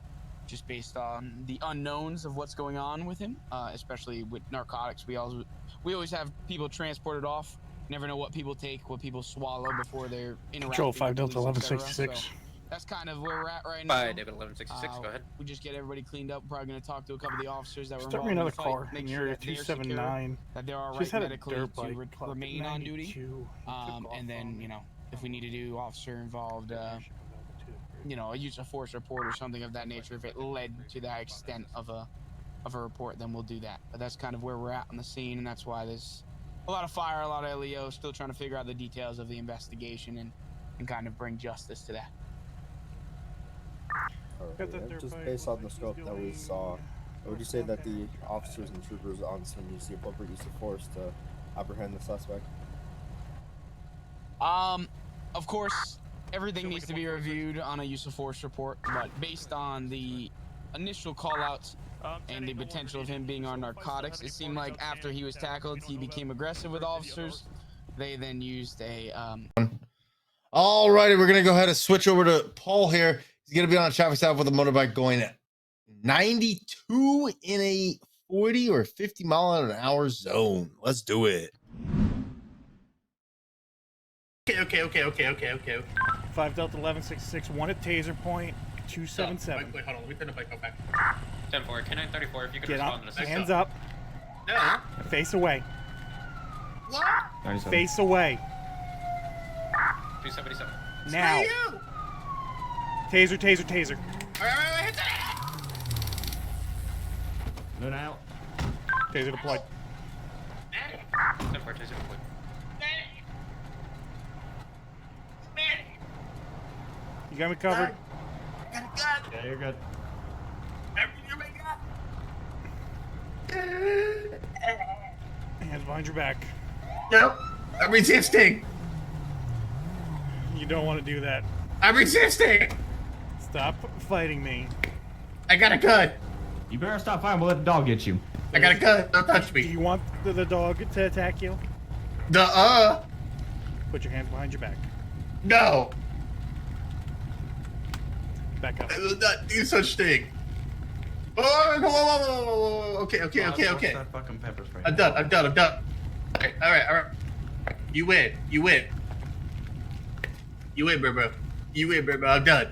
just based on the unknowns of what's going on with him, especially with narcotics. We always have people transported off. Never know what people take, what people swallow before they're interacting. Control 5 with Delta police, et cetera. 1166. So that's kind of where we're at right now. 5 David 1166. Go ahead. We just get everybody cleaned up. We're probably going to talk to a couple of the officers that were Start involved me in another the fight. car Make in sure area that they're 279. secure, that they're all Just right had a medically dirt to bike clocked remain on duty. 92. And then, you know, if we need to do officer involved, you know, a use of force report or something of that nature, if it led to that extent of a report, then we'll do that. But that's kind of where we're at on the scene, and that's why there's a lot of fire, a lot of LEO, still trying to figure out the details of the investigation and kind of bring justice to that. Alright, just based on the scope that we saw, would you say that the officers and troopers on scene used the appropriate use of force to apprehend the suspect? Of course, everything needs to be reviewed on a use of force report, but based on the initial call-outs and the potential of him being on narcotics, it seemed like after he was tackled, he became aggressive with officers. They then used a All righty, we're gonna go ahead and switch over to Paul here. He's gonna be on a traffic stop with a motorbike going 92 in a 40 or 50 mile an hour zone. Let's do it. Okay. 5 Delta 1166, one at Taser Point, 277. Wait, hold on. Let me turn the bike go back. 10-4, K934, if you could Get respond up, to the hands up. No. Face away. What? 97. Face away. 277. Now. Taser. Alright, No, now. Taser deployed. 10-4, Taser deployed. You got me covered. Yeah, you're good. Hands behind your back. No, I'm resisting. You don't want to do that. I'm resisting. Stop fighting me. I got a gun. You better stop fighting. We'll let the dog get you. I got a gun. Don't touch me. Do you want the dog to attack you? Nuh-uh. Put your hands behind your back. No. Back up. I will not do such thing. Oh, okay. What's that fucking pepper spray? I'm done. All right. You win, bro. I'm done.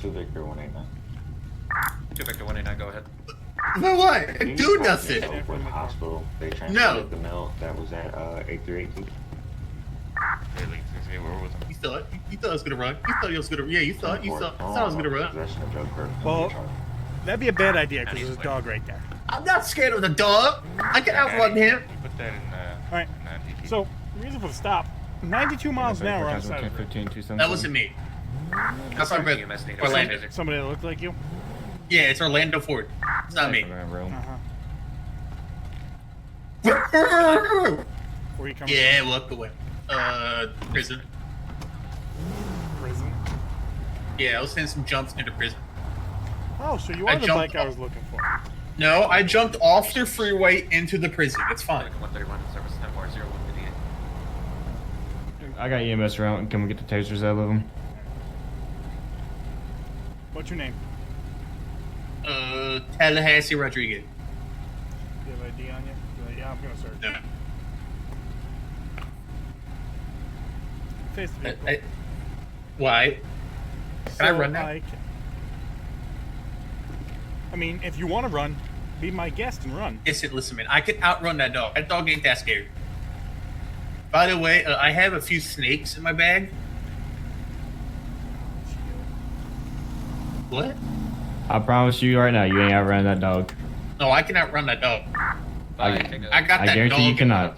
2 Victor 189. 2 Victor 189, go ahead. No, what? I do nothing. With hospital, they No. transferred the mail that was at 8382. You thought I was gonna run. You thought I was gonna. Yeah, you thought I was gonna run. Well, that'd be a bad idea because there's a dog right there. I'm not scared of the dog. I can outrun him. Put that in. All right. So the reason for the stop: 92 miles an hour on the side of the road. That wasn't me. That's our brother. Orlando. Somebody that looked like you. Yeah, it's Orlando Ford. It's not me. Where you coming Yeah, from? walk away. Prison. Prison? Yeah, I was hitting some jumps into prison. Oh, so you are the bike I was looking for. No, I jumped off the freeway into the prison. It's fine. 131, service 10-4-0-158. I got EMS around. Can we get the tasers out of them? What's your name? Tallahassee Rodriguez. Do you have ID on you? Yeah, I'm gonna search. No. Face the vehicle. Why? Can I run now? I mean, if you want to run, be my guest and run. Listen, man. I can outrun that dog. That dog ain't that scary. By the way, I have a few snakes in my bag. What? I promise you right now, you ain't outrunning that dog. No, I can outrun that dog. I got that I guarantee dog. you cannot.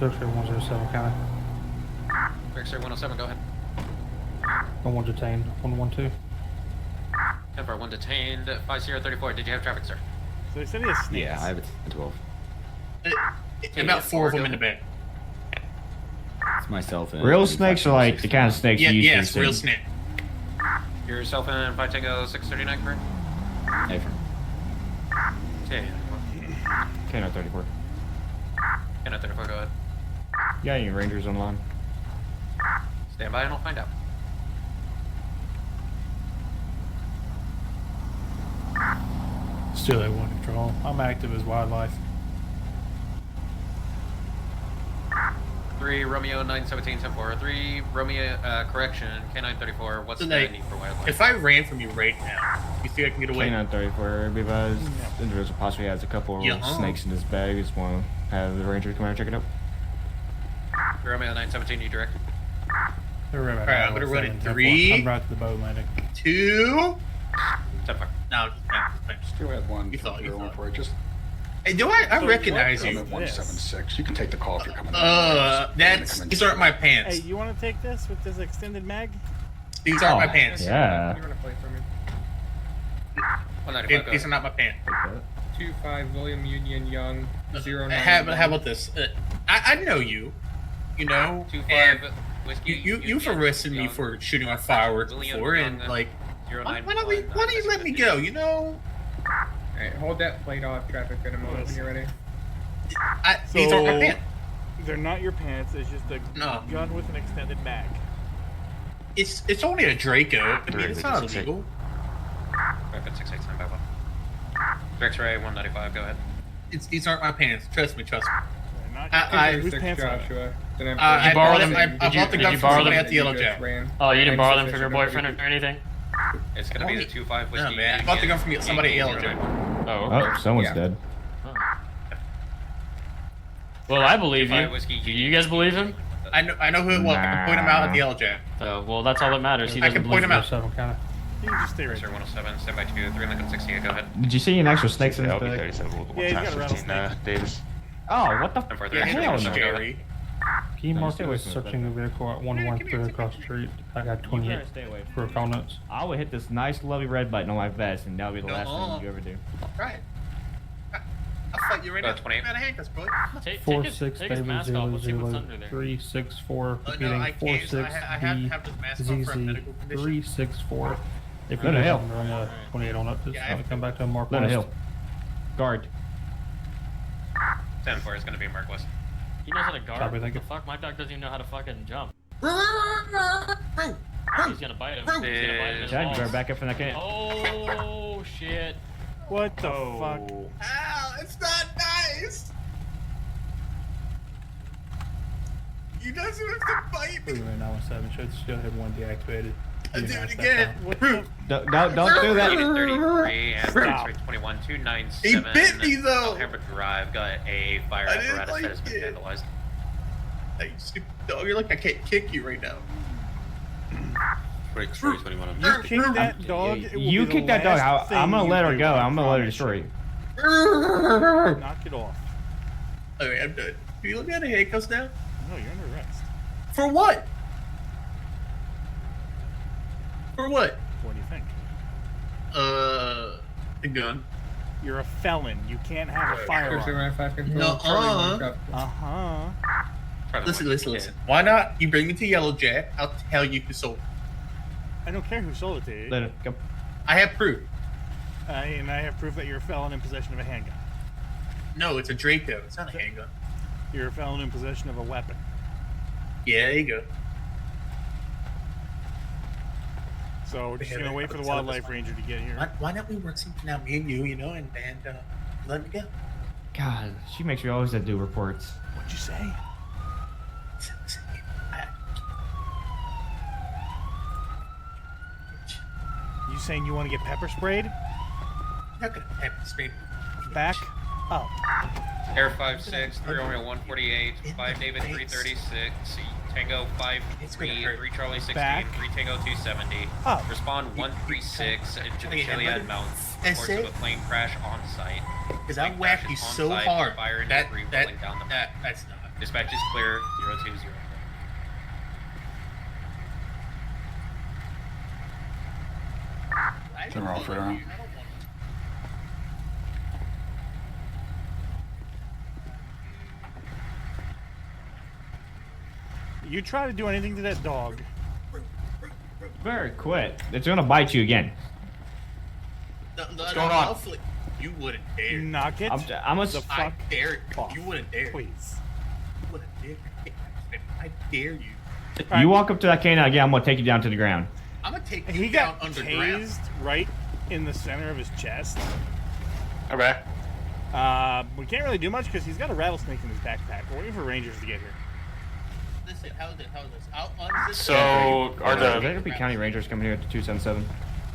X-ray 107 County. X-ray 107, go ahead. 1 detained. 112. 10-4-1 detained. 5034. Did you have traffic, sir? So they said he has snakes. Yeah, I have a 12. About 4 of them in the bag. It's myself. Real snakes are like the kind of snakes you usually yes, see. real snake. Yourself in 5 Tango 639, correct? Affirm. Okay. K9 34. K9 34, go ahead. You got any rangers online? Stand by and I'll find out. Still A1 control. I'm active as wildlife. 3 Romeo 917 10-4. 3 Romeo correction K9 34. What's the need for wildlife? If I ran from you right now, you think I can get away? K9 34. Be advised, the individual possibly has a couple snakes in his bag. Just want to have the ranger come out and check it out. Romeo 917, you direct. Alright, I'm gonna run it 3. I'm right to the boat landing. 2. 10-4. No, Still have one. You thought. For it. Just. Hey, do I recognize you? 176. You can take the call if you're coming. These aren't my pants. Hey, you want to take this with this extended mag? These aren't my pants. Yeah. You want to play for me? These are not my pants. 25 William Union Young 09. How about this? I know you. You know, 25 whiskey. You've arrested me for shooting on fireworks before, and like, why don't you let me go? You know. Alright, hold that plate off, traffic at a moment when you're ready. These aren't my pants. They're not your pants. It's just a gun with an extended mag. It's only a Draco. I mean, it's not illegal. Rapid 689 by 1. X-ray 195. Go ahead. These aren't my pants. Trust me. Whose pants are Joshua. I bought them. I bought the gun from somebody at the Yellow Jack. Oh, you didn't borrow them from your boyfriend or anything? It's gonna be the 25 whiskey. No, man. I bought the gun from somebody at Yellow Jack. Oh, someone's dead. Well, I believe you. Whiskey, Do you guys believe him? I know who it was. I can point him out at the Yellow Jack. Oh, well, that's all that matters. He I doesn't can point him out. You can just stay right there. 107, stand by 2, 3 Lincoln 68. Go ahead. Did you see any actual snakes in his LB bag? 37 Yeah, he's got a rattlesnake. Davis. Oh, what the? Yeah, hell no. scary. Can you mark it with searching the vehicle at 113 across the street? I got 28 for opponents. I would hit this nice lovely red button on my vest, and that would be the last thing you ever do. Right. I'll fight you right now. 28. Out of handcuffs, bro. 46 364 repeating 46 BZZ 364. If you hell. run a 28 on it, just come back to a mark No, west. hill. Guard. 10-4 is gonna be Mark West. He knows how to guard. Copy, What thank the you. fuck? My dog doesn't even know how to fucking jump. He's gonna bite him. He's gonna bite him in his Chad, balls. grab back up from that can. Oh shit! What the fuck? Ow, it's not nice. You guys have to bite me. Proven 917 should still have one deactivated. I'll do it again. Don't do that. 33 and Stop. 21 297. He bit me though. Hamburg Drive got a fire I didn't apparatus like that has been it. vandalized. Hey, you stupid dog. You're like I can't kick you right now. Break 21. You kick that dog. it will You be kick the that dog. last thing I'm gonna you let her do, go. I I'm gonna let her promise destroy you. you. Knock it off. Alright, I'm done. Can you let me out of handcuffs now? No, you're under arrest. For what? For what? What do you think? The gun. You're a felon. You can't have a firearm. Uh-huh. Listen. Why not? You bring me to Yellow Jack. I'll tell you who sold it. I don't care who sold it to you. Let it go. I have proof. And I have proof that you're a felon in possession of a handgun. No, it's a Draco. It's not a handgun. You're a felon in possession of a weapon. Yeah, there you go. So we're just gonna wait for the wildlife ranger to get here. Why don't we work something out, me and you, and let me go. God, she makes me always have to do reports. What'd you say? You saying you want to get pepper sprayed? I'm not gonna pepper spray. Back up. Air 56, 3 Romeo 148, 5 David 336, Tango 53, 3 Charlie 16, Back 3 Tango 270. up. Respond 136 to the Chiliad Mountain. Reports of a plane crash on site. Because I Plane whacked crash you is on so site, hard. Fire and That debris rolling down the mountain. that's not. Dispatch is clear, 020. Turn off right now. You try to do anything to that dog. Very quit. It's gonna bite you again. What's going on? You wouldn't dare. Knock it. I'm a. The I fuck dare you. off. You wouldn't dare. Please. You wouldn't dare. I dare you. You walk up to that canine again, I'm gonna take you down to the ground. I'm gonna take He you down got underground. tased right in the center of his chest. Okay. We can't really do much because he's got a rattlesnake in his backpack. We're waiting for rangers to get here. Listen, how is this? I'll unzip So, are the DoJRP County Rangers coming here at the 277?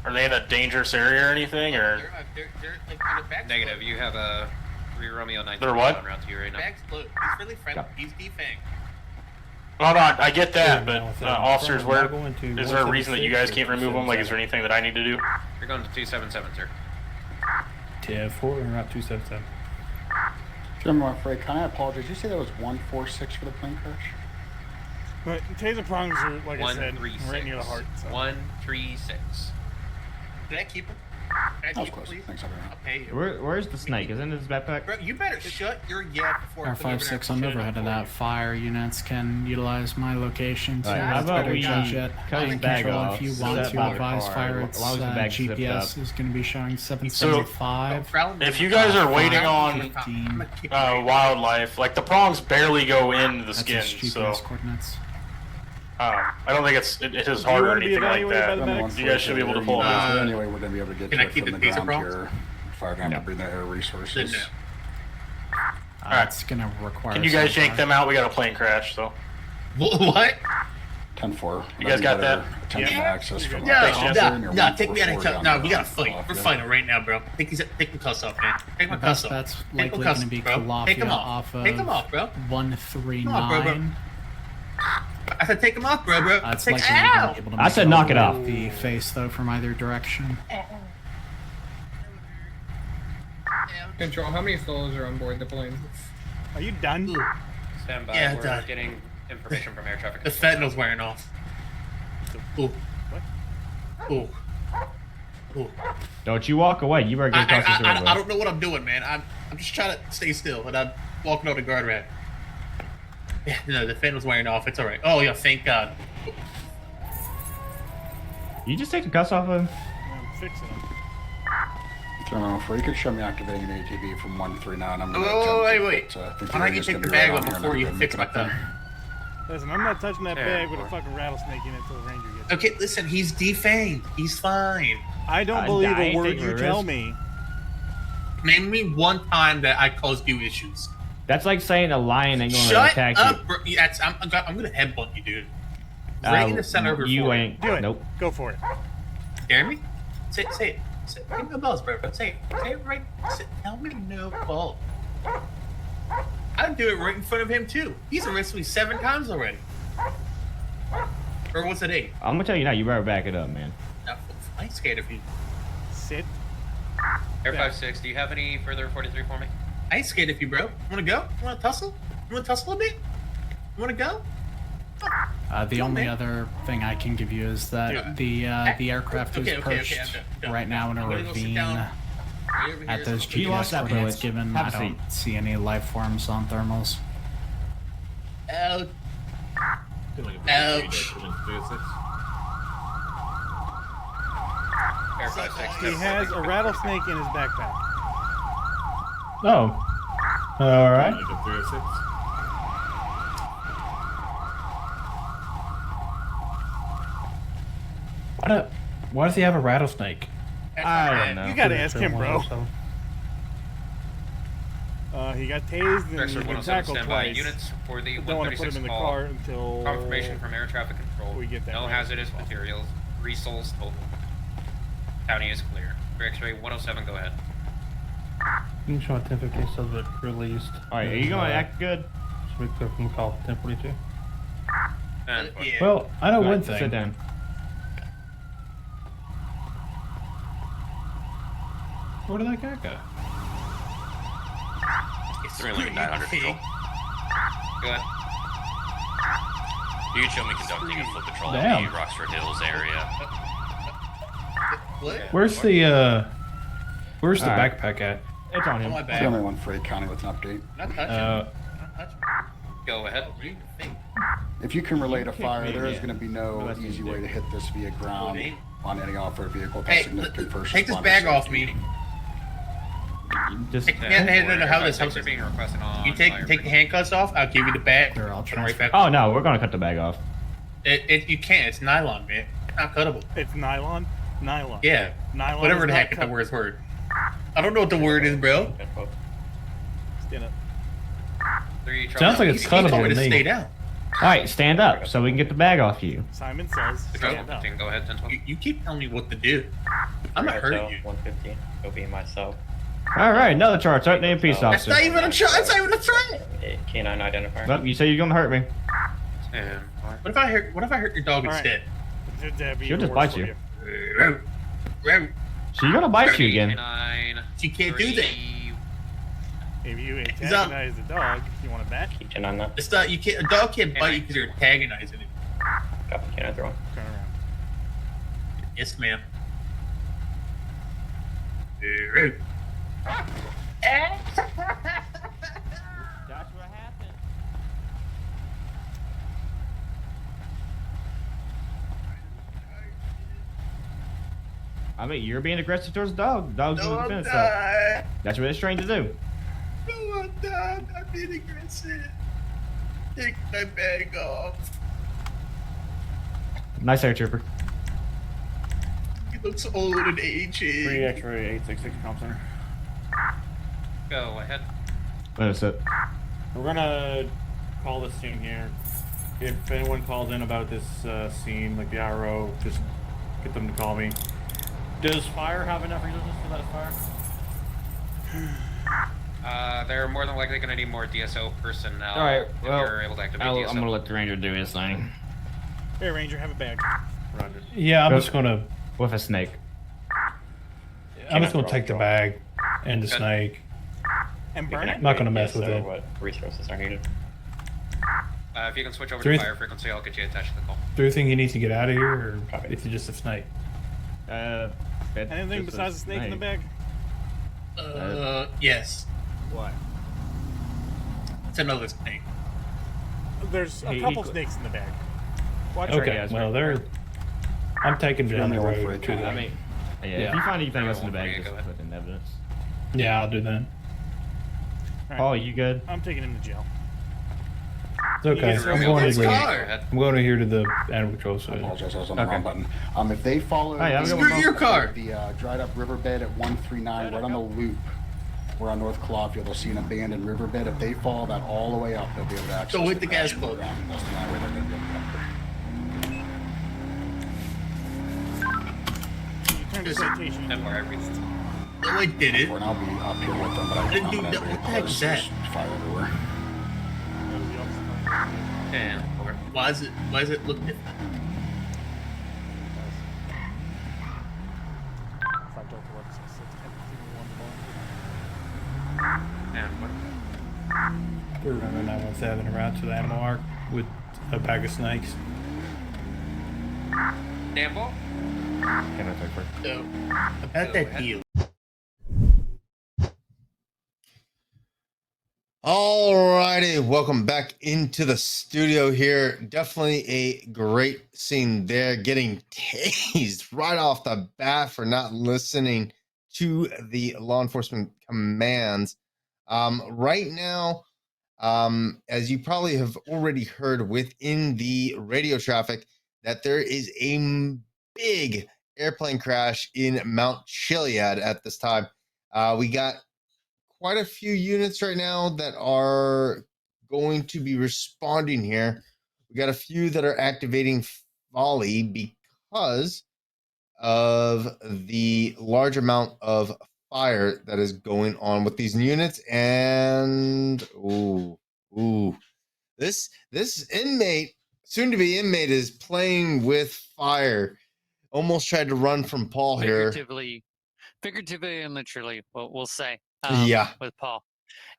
Are they in a dangerous area or anything, or? They're like their back's Negative, you have a 3 Romeo 19 They're what? on route to you right now. Back's closed. He's really friendly. He's defanged. Oh no, I get that, but Yeah, officers, I'm where going to is there a reason that you guys can't remove them? Like, is there 176. anything that I need to do? You're going to 277, sir. TF4 and Route 277. General Frey, can I apologize? Did you say that was 146 for the plane crash? But taser prongs are, like I said, 136. right near the heart. So. 136. Did I keep him? That was close. Thanks, everyone. I'll pay you. Where's the snake? Is it in his backpack? Bro, you better shut your yap before I put you in R56 there. on overhead of that. Fire units can utilize my location to How about better we judge it. cut his In bag control off, if you set want it to by the advise car, fire. as Its long as the bag's zipped GPS up. is going to be showing 775. If you guys are waiting on wildlife, like the prongs barely go into the That's skin, its GPS so coordinates. I don't think it is Do you hard or wanna be anything like evaluated by that. the medics? You guys should be able to pull them out. Anyway, we're going to be able to get Can to I it keep from the the taser ground broncs? here. Fire going to bring the air resources. No. It's going to require. Can you guys some yank fire. them out? We got a plane crash, so. What? 10-4. You guys got that? Attempting access from No, take me out of town. No, we gotta fight. fight. We're fighting right now, bro. Take my cuffs off, man. Take my cuffs off. That's Take likely my going cuffs, to be bro. Take Calafia them off of Take them off, bro. 139. I said take them off, bro. That's Take, likely ow! going to be able to I make said it knock it over off. the face though from either direction. Control, how many solos are on board the plane? Are you done? Stand by. Yeah, We're done. getting information from air traffic. The fentanyl's wearing off. Ooh. What? Ooh. Ooh. Don't you walk away. You better get across this roadway. I don't know what I'm doing, man. I'm just trying to stay still, and I'm walking over the guard rail. Yeah, no, the fentanyl's wearing off. It's all right. Oh yeah, thank God. You just take the cuffs off of him? I'm fixing them. General Frey, you could show me activating an ATV from 139. I'm going to Wait. Why don't you take the bag off before you fix my thumb? Listen, I'm not touching that bag with a fucking rattlesnake in it until the ranger gets it. Okay, listen, he's defanged. He's fine. I don't believe a word you tell me. Name me one time that I caused you issues. That's like saying a lion ain't gonna Shut attack up, you. bro. Yeah, I'm gonna headbutt you, dude. Right in the center of your You forehead. ain't. Do it. Nope. Go for it. Hear me? Say it. Say it. Ring the bells, bro. Say it. Say it right. Tell me no fault. I'd do it right in front of him, too. He's arrested me 7 times already. Or was it 8? I'm gonna tell you now. You better back it up, man. No, I ain't scared of you. Sit. Air 5-6, do you have any further 43 for me? I ain't scared of you, bro. Wanna go? Wanna tussle? You wanna tussle a bit? You wanna go? The only other thing I can give you is that the aircraft is perched right now in a ravine at those GPS coordinates given. I don't see any life forms on thermals. Ouch. Ouch. Air 5-6. He has a rattlesnake in his backpack. Oh. All right. Why does he have a rattlesnake? I don't know. You gotta ask him, bro. He got tased and Director he's been 107 tackled standby. twice. Units for the Don't want to put 136 him in the call. car until Confirmation from air traffic control. we get that No right. hazardous materials. 3 souls total. County is clear. For X-ray 107, go ahead. You can show a 1050 so that released. Alright, are you gonna act good? Should we clear from the call 1042? And Well, I know one Alright, thing. Sit down. Where did that guy go? It's really 900 control. Go ahead. You can show me conducting a foot patrol Damn. in the Roxford Hills area. Where's the Alright. backpack at? It's on him. my The bad. only one for A County with an update. Not touching. Uh, Not touching. Go ahead. Read the thing. If you can relate a fire, me, there is yeah. going to be no Well, that's easy what you way do. to hit this via ground on any off-road vehicle. Hey, Significant first take this responder bag off safety. me. Just No, how this? Are being requested on You take the handcuffs off. I'll give you the bag. They're all Put 'em right back. Oh no, we're gonna cut the bag off. You can't. It's nylon, man. It's not cuttable. It's nylon? Nylon. Yeah. Nylon Whatever is the not heck the cut- word. I don't know what the word is, bro. Stand up. 3 Sounds like it's He told cuttable me to to me. stay down. Alright, stand up so we can get the bag off you. Simon says. Stand up. Go ahead, 10-12. You keep telling me what to do. I'm not hurting you. 115. Go be myself. Alright, another charge. Start name peace That's officer. not even a try. That's not even a try. Canine identifier. Nope, you say you're gonna hurt me. What if I hurt your dog All right. instead? That'd be She'll just worse bite for you. She She's gonna bite you again. 9, can't do that. If you antagonize the dog, you want it back? Keep chin on that. It's not. You can't. A dog can't bite you because you're antagonizing it. Copy, can I throw? Turn around. Yes, ma'am. That's what happened. I mean, you're being aggressive towards the dog. Dog's No, gonna I'm defend not. itself. That's what it's trained to do. No, I'm not. I'm being aggressive. Take my bag off. Nice air trooper. He looks old and aging. 3 X-ray 866 comp center. Go ahead. What is it? We're gonna call this scene here. If anyone calls in about this scene, like the IRO, just get them to call me. Does fire have enough resistance for that fire? They're more than likely going to need more DSO personnel. Alright, if well, you're able to activate I'm DSO. gonna let the ranger do his thing. Hey, Ranger, have a bag. Roger. Yeah, I'm just gonna. With a snake. I'm just gonna take the bag and the snake. And burn it? I'm not gonna mess with it. What resources are needed? If you can switch over Three- to fire frequency, I'll get you attached to the call. Do you think he needs to get out of here, or is it just a snake? Anything besides the snake in the bag? Yes. What? It's another snake. There's a couple snakes in the bag. Watch Okay, out. well, they're. I'm taking down the road to I them. mean, yeah, if you find anything else in the bag, just put in evidence. Yeah, I'll do that. All right. Oh, you good? I'm taking him to jail. It's okay. I'm going to here to the animal control I side. apologize, I was on the wrong button. If they follow your car. the dried up riverbed at 139, right on the loop, we're on North Clawfield, they'll see an abandoned riverbed. If they follow that all the way up, they'll be able to access. Go hit the gas pump. That's the only way they're going to be able to You turned a citation. No, I did it. And I'll be up here with them, but I didn't do that. What the heck is that? Fire everywhere. Damn. Why does it look different? We're running 917 around to the animal arc with a bag of snakes. Dambo? Can I take first? So, about that deal. Alrighty, welcome back into the studio here. Definitely a great scene there, getting tased right off the bat for not listening to the law enforcement commands. Right now, as you probably have already heard within the radio traffic, that there is a big airplane crash in Mount Chiliad at this time. We got quite a few units right now that are going to be responding here. We got a few that are activating volley because of the large amount of fire that is going on with these units. And this inmate, soon to be inmate, is playing with fire. Almost tried to run from Paul here. Figuratively and literally, we'll say. Yeah. With Paul.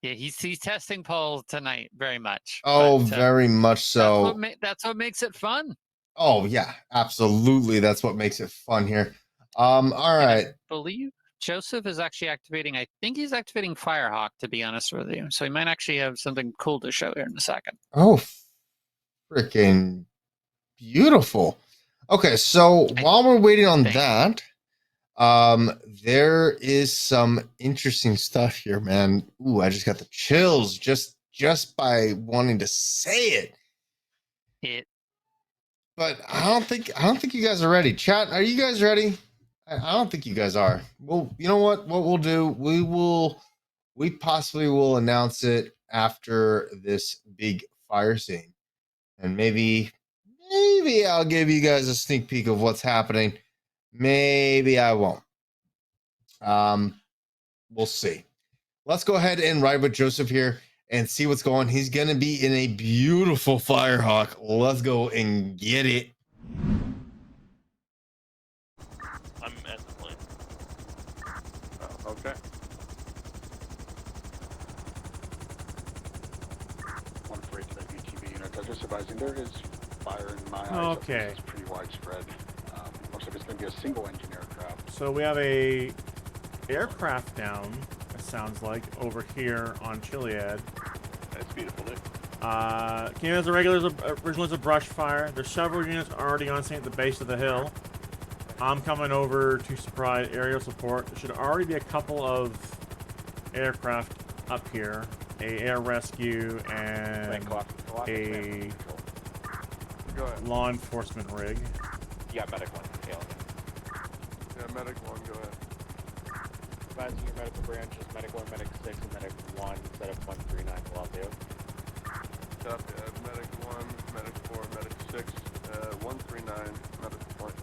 Yeah, he's testing Paul tonight very much. Oh, very much so. That's what makes it fun. Oh, yeah, absolutely. That's what makes it fun here. All right. I believe Joseph is actually activating, I think he's activating Firehawk, to be honest with you. So he might actually have something cool to show here in a second. Oh, freaking beautiful. Okay, so while we're waiting on that, there is some interesting stuff here, man. Ooh, I just got the chills just by wanting to say it. But I don't think you guys are ready. Chat, are you guys ready? I don't think you guys are. Well, you know what we'll do? We possibly will announce it after this big fire scene. And maybe I'll give you guys a sneak peek of what's happening. Maybe I won't. We'll see. Let's go ahead and ride with Joseph here and see what's going on. He's going to be in a beautiful Firehawk. Let's go and get it. I'm at the plane. Okay. 1-3 to the UTV unit. I'm just advising there is fire in my eyes. Okay. It's pretty widespread. Looks like it's going to be a single engine aircraft. So we have a aircraft down, it sounds like, over here on Chiliad. That's beautiful, dude. Came as a regular, originally as a brush fire. There's several units already on scene at the base of the hill. I'm coming over to supply aerial support. There should already be a couple of aircraft up here. A air rescue and a law enforcement rig. Yeah, medic one. Yeah, medic one, go ahead. Advising your medical branches, medic 1, medic 6, and medic 1, set up 139 Philadelphia. Copy, medic 1, medic 4, medic 6, 139, medic point.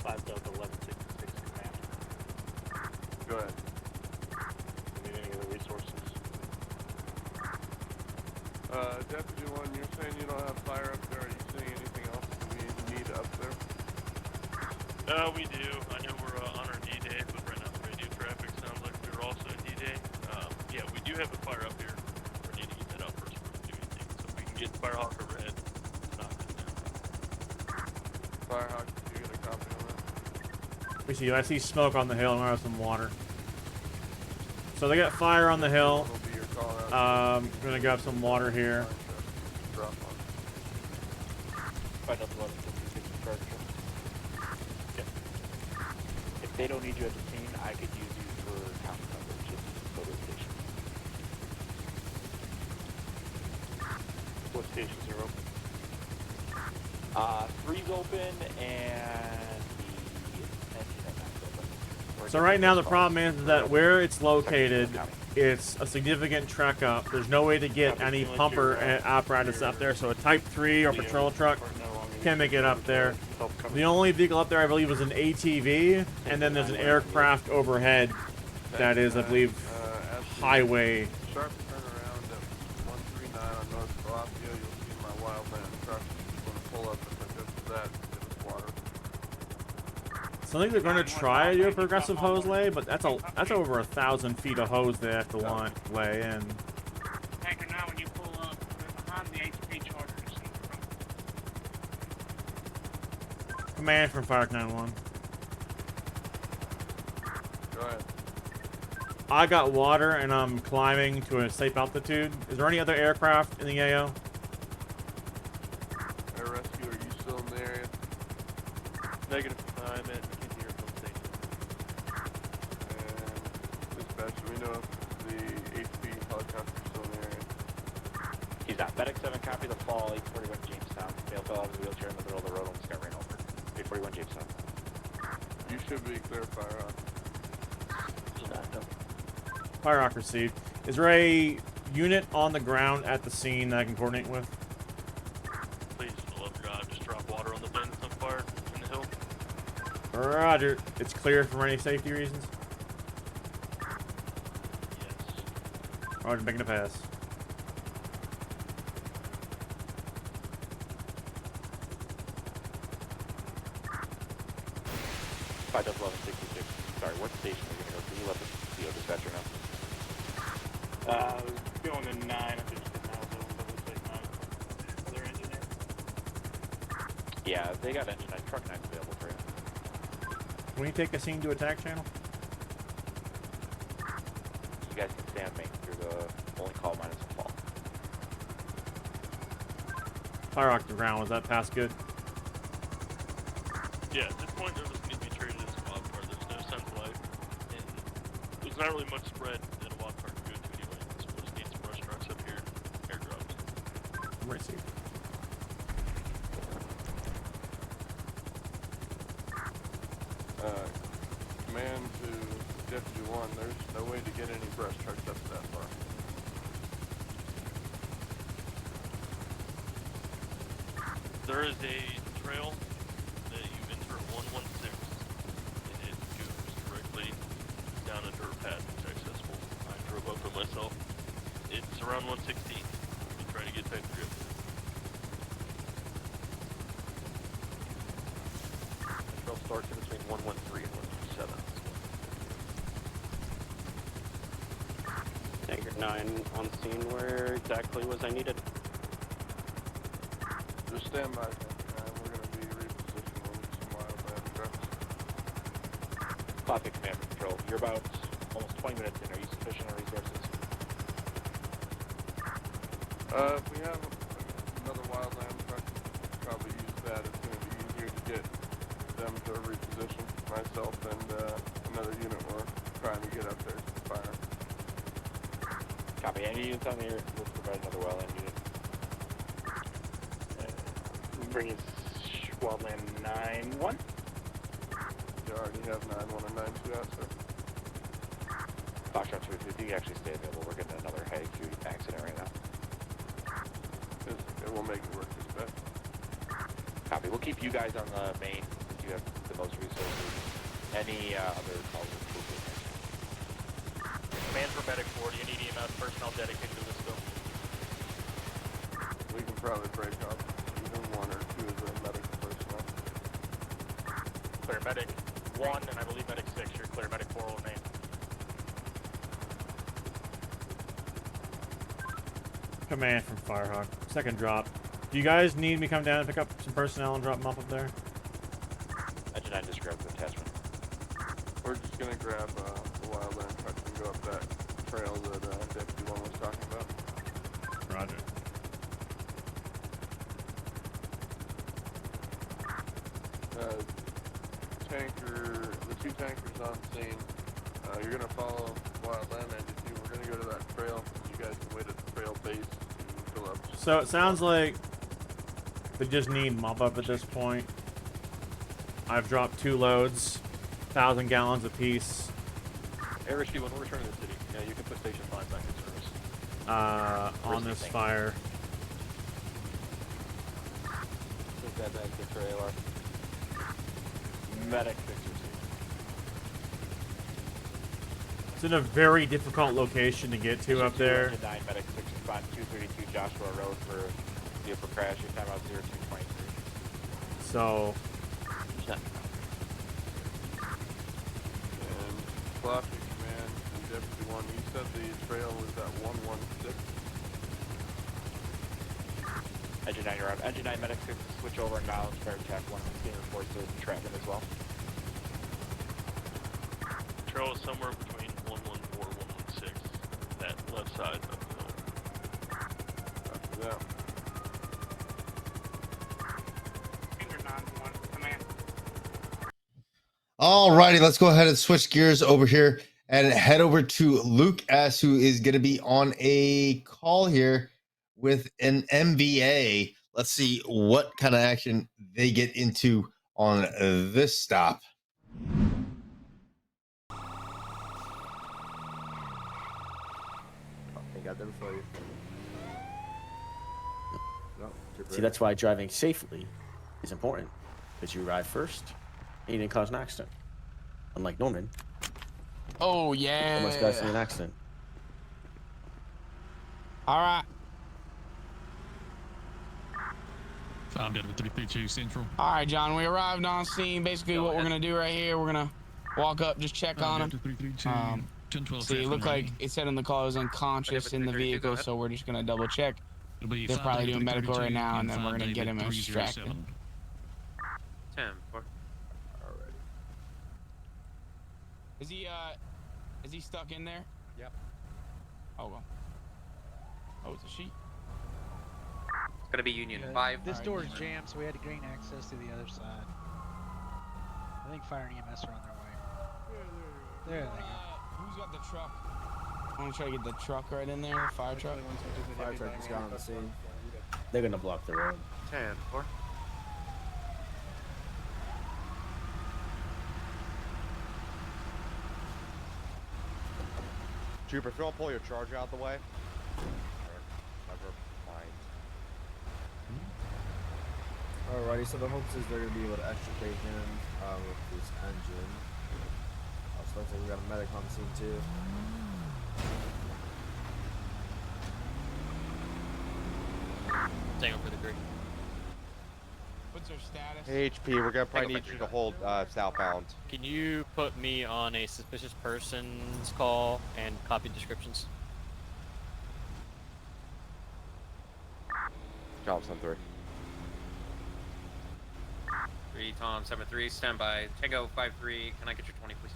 5 Delta 1166 command. Go ahead. Do you need any other resources? Deputy 1, you're saying you don't have fire up there. Are you seeing anything else we need up there? We do. I know we're on our D-Day, but right now the radio traffic sounds like we're also at D-Day. Yeah, we do have a fire up here. We need to get that out first before we do anything. So if we can get Firehawk overhead, knock it down. Firehawk, did you get a copy on that? I see smoke on the hill and I have some water. So they got fire on the hill. I'm gonna grab some water here. If they don't need you at the scene, I could use you for counter coverage at the photo station. Station 0. 3's open and the engine and that's open. So right now the problem is that where it's located, it's a significant trek up. There's no way to get any pumper apparatus up there, so a Type 3 or patrol truck can't make it up there. The only vehicle up there, I believe, is an ATV, and then there's an aircraft overhead that is, I believe, highway. Sharp turnaround at 139 on North Columbia. You'll see my wildland truck. Going to pull up and pick up that. Give us water. So I think they're going to try to do a progressive hose lay, but that's over 1,000 feet of hose they have to lay in. Tanker, now when you pull up, we're behind the HP chargers. Command from Fire 91. Go ahead. I got water and I'm climbing to a safe altitude. Is there any other aircraft in the AO? Air rescue, are you still in the area? Negative. I'm at McKinney Airfield Station. And dispatch, we know if the HP helicopter is still in the area. He's not. Medic 7, copy the fall, 841 Jamestown. Male fell out of his wheelchair in the middle of the road, almost got ran over. 841 Jamestown. You should be clear, fire on. Fire Rock received. Is there a unit on the ground at the scene that I can coordinate with? Please, I love drive. Just drop water on the bin that's on fire in the hill. Roger. It's clear for any safety reasons? Yes. Roger, making a pass. Five 1166. Sorry, what station are you going to go to? Can you let the CO dispatcher know? Going to 9. I think it's now zone, but it's like 9. Other engineer? Yeah, they got engine 9. Truck 9's available for you. Can we take a scene to attack channel? You guys can stay on main through the only call minus a fall. Fire Rock to ground. Was that pass good? Yeah, at this point, there doesn't need to be treated as a wild card. There's no sense of life. And there's not really much spread that a wild card can go to anyway. So we'll just need some brush trucks up here, airdrops. Receive. Command to Deputy 1, there's no way to get any brush trucks up that far. There is a trail that you enter at 116, and it goes directly down a dirt path that's accessible. I drove up it myself. It's around 116. We try to get Type 3 up there. The trail starts in between 113 and 127. Tanker 9 on scene. Where exactly was I needed? Just stand by, we're going to be repositioning some wildland trucks. Copy, Command Control. You're about almost 20 minutes in. Are you sufficient on resources? If we have another wildland truck, probably use that. It's going to be easier to get them to reposition. Myself and another unit we're trying to get up there to fire. Copy. Any units on the air? We'll provide another wildland unit. Bring us wildland 9-1. You already have 9-1 and 9-2 out, sir. Foxtrot 250, you actually stay available. We're getting another heavy-duty accident right now. It will make it work this best. Copy. We'll keep you guys on the main since you have the most resources. Any other calls will be attention. Command for Medic 4, do you need EMS personnel dedicated to this film? We can probably break up either 1 or 2 of the medical personnel. Clear Medic 1, and I believe Medic 6. You're clear. Medic 4 will remain. Command from Firehawk. Second drop. Do you guys need me to come down and pick up some personnel and drop them off up there? Engine 9 just grabbed the attachment. We're just going to grab the wildland truck and go up that trail that Deputy 1 was talking about. Roger. The 2 tankers on scene. You're going to follow wildland 92. We're going to go to that trail. You guys can wait at the trail base to vehicle up. So it sounds like they just need mop up at this point. I've dropped 2 loads, 1,000 gallons apiece. Airspeed, when we're returning to the city, yeah, you can put station lines back in service. On this fire. Take that back to trailer. Medic fixers. It's in a very difficult location to get to up there. 9 medic fixers, spot 232 Joshua Road for vehicle crash. Your time out 0223. So. And Classic Command and Deputy 1, you said the trail was at 116. Engine 9, you're out. Engine 9 medic fixers, switch over and now fire attack 116 reports to Trenton as well. Trail is somewhere between 114 and 116. That left side of the hill. After that. Alrighty, let's go ahead and switch gears over here and head over to Luke S, who is going to be on a call here with an MVA. Let's see what kind of action they get into on this stop. I got them for you. No, See, that's why driving safely is important, because you arrive first and you didn't cause an accident. Unlike Norman. Oh, yeah. Almost got in an accident. All right. I'm dead with 332 Central. All right, John, we arrived on scene. Basically, what we're going to do right here, we're going to walk up, just check on him. See, it looked like it said in the call he was unconscious in the vehicle, so we're just going to double check. They're probably doing medical right now, and then we're going to get him extracted. 10, 4. Is he stuck in there? Yep. Oh, well. Oh, it's a sheet. It's gonna be Union 5. This door is jammed, so we had to gain access to the other side. I think fire and EMS are on their way. There they go. Who's got the truck? I want to try to get the truck right in there, the fire truck. Fire truck just got on the scene. They're going to block the road. 10, 4. Trooper, if you want to pull your charger out the way. Never mind. Alrighty, so the hopes is they're going to be able to extricate him with this engine. Also, looks like we got a medic on the scene too. Tango for the green. What's their status? Hey, HP, we're going to probably need you to hold southbound. Can you put me on a suspicious person's call and copy descriptions? Job 3. 3 Tom 7-3, stand by. Tango 5-3. Can I get your 20, please?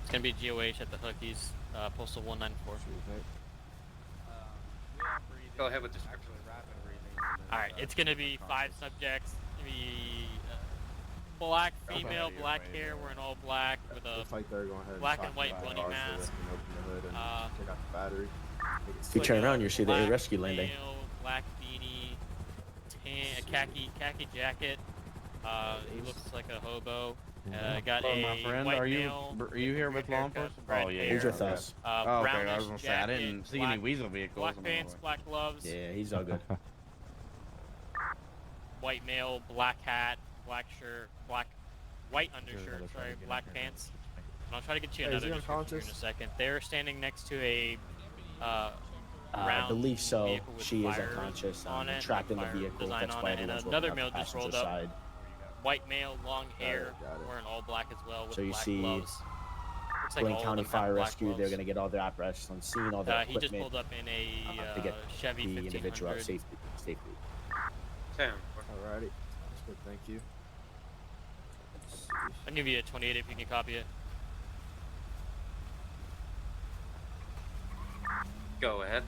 It's gonna be GOH at the Hookies, postal 194. Go ahead with description. Alright, it's gonna be 5 subjects. Be black female, black hair, wearing all black with a black and white bunny mask. Check out the battery. If you turn around, you'll see the air rescue landing. Male, black beanie, tan, khaki jacket. He looks like a hobo. Got Hello, a my friend. white Are male, you here with law enforcement? Oh yeah. Who's with us? Oh, okay. I brownish was gonna say I didn't jacket, see any weasel vehicles. black pants, black gloves. Yeah, he's all good. White male, black hat, black shirt, white undershirt, sorry, black pants. And I'll try to get you Hey, is another he description here in a unconscious? second. They're standing next to a I round believe so. vehicle with She is fire unconscious. on it, Trapped in the fire vehicle. design That's on why it, and everyone's another working on male the just rolled passenger up. side. White male, long hair, got it. wearing all black as well with So you black see gloves. Looks like Blaine all of County them have Fire black Rescue. They're gloves. going to get all their apparatus on scene, all their He just equipment pulled up in a to get Chevy the individual out 1500. safely. 10. Alrighty. That's good, thank you. I'll give you a 28 if you can copy it. Go ahead.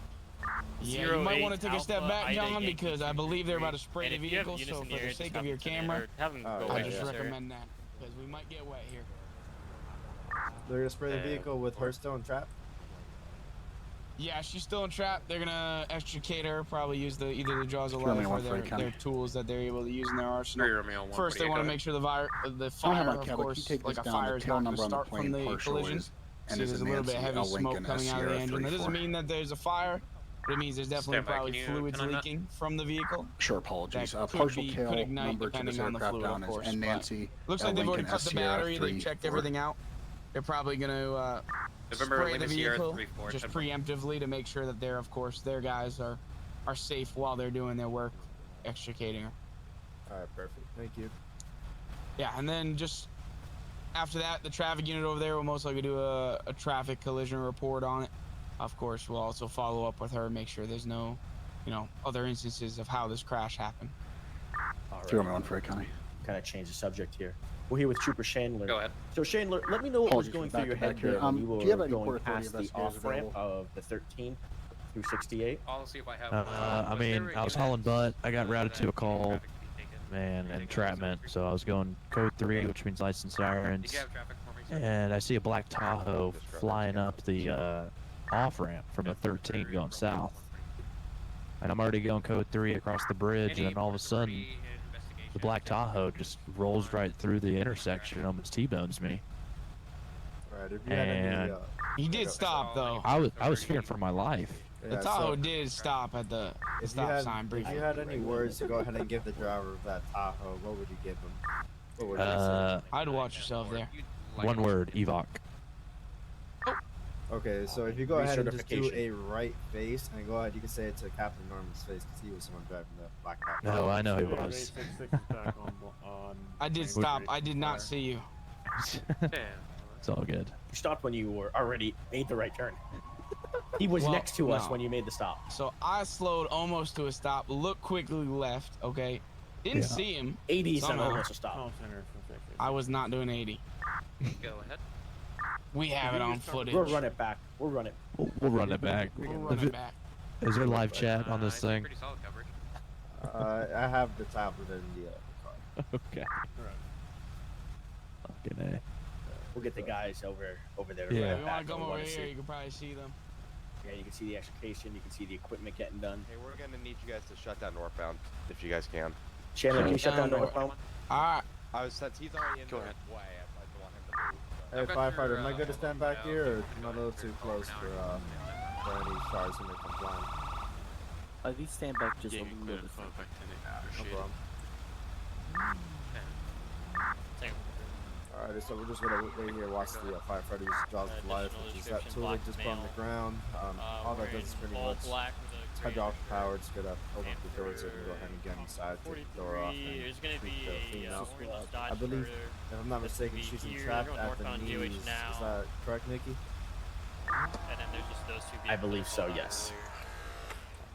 Yeah, you might want to take a step Alpha back, Ida John, Yankee because I believe they're about to spray And the if you have vehicle, so unison for here, the just sake have of your them send it camera, or have them go I away just this area. recommend that, because we might get wet here. They're gonna spray the vehicle with Hearthstone trap. Yeah, she's still in trap. They're gonna extricate her. Probably use either the jaws of life or their tools that they're able to use in their arsenal. First, they want to make sure the fire, of course, like a fire is not going to start from the collision. See, there's a little bit of heavy smoke coming out of the engine. That doesn't mean that there's a fire, but it means there's definitely probably fluids leaking from the vehicle. Sure, apologies. That Partial tail could ignite number to this depending on the aircraft fluid, down of course. is N Nancy. Looks like they've already cut the battery. They've checked everything out. They're probably going to spray the vehicle just preemptively to make sure that they're, of course, their guys are safe while they're doing their work, extricating her. All right, perfect. Thank you. Yeah, and then just after that, the traffic unit over there will most likely do a traffic collision report on it. Of course, we'll also follow up with her, make sure there's no, other instances of how this crash happened. Throw me on for it, Connie. Kind of change the subject here. We're here with Trooper Chandler. Go ahead. So Chandler, let me know what was going through your head here when you were going past the off-ramp of the 13 through 68. I'll see if I have. I mean, I was hauling butt. I got routed to a call, man, entrapment. So I was going code 3, which means license sirens. And I see a black Tahoe flying up the off-ramp from a 13 going south. And I'm already going code 3 across the bridge, and then all of a sudden, the black Tahoe just rolls right through the intersection and almost T-bones me. Right, if you had any, he did stop though. I was fearing for my life. The Tahoe did stop at the stop sign briefly. If you had any words to go ahead and give the driver of that Tahoe, what would you give him? What would you say? I'd watch yourself there. One word, Evoc. Okay, so if you go ahead and just do a right face, and go ahead, you can say it to Captain Norman's face, because he was the one driving the black cat. No, I know he was. I did stop. I did not see you. It's all good. You stopped when you were already made the right turn. He was next to us when you made the stop. So I slowed almost to a stop, looked quickly left, okay? Didn't see him. 80 is somehow. almost a stop. I was not doing 80. Go ahead. We have it on footage. We'll run it back. We'll run it. We'll run it back. Is there live chat on this thing? Pretty solid coverage. I have the tablet in the car. Okay. Fucking A. We'll get the guys over there. Yeah. If you want to come over here, you can probably see them. Yeah, you can see the extrication. You can see the equipment getting done. Hey, we're gonna need you guys to shut down northbound if you guys can. Chandler, can you shut down northbound? Alright. Since he's already in the way, I don't want him to move. Hey, firefighter, am I good to stand back here, or am I a little too close for any cars when they come flying? You stand back just a little bit. No problem. Alright, so we're just gonna wait here, watch the firefighters jaws of life, which is that tool they just put on the ground. All that does is pretty much hydraulic powered, it's gonna open up the door so we can go ahead and get inside, take the door off, and There's gonna be a I believe, if I'm not mistaken, she's entrapped at the knees. Is that correct, Nikki? And then there's just those two vehicles. I believe so, yes.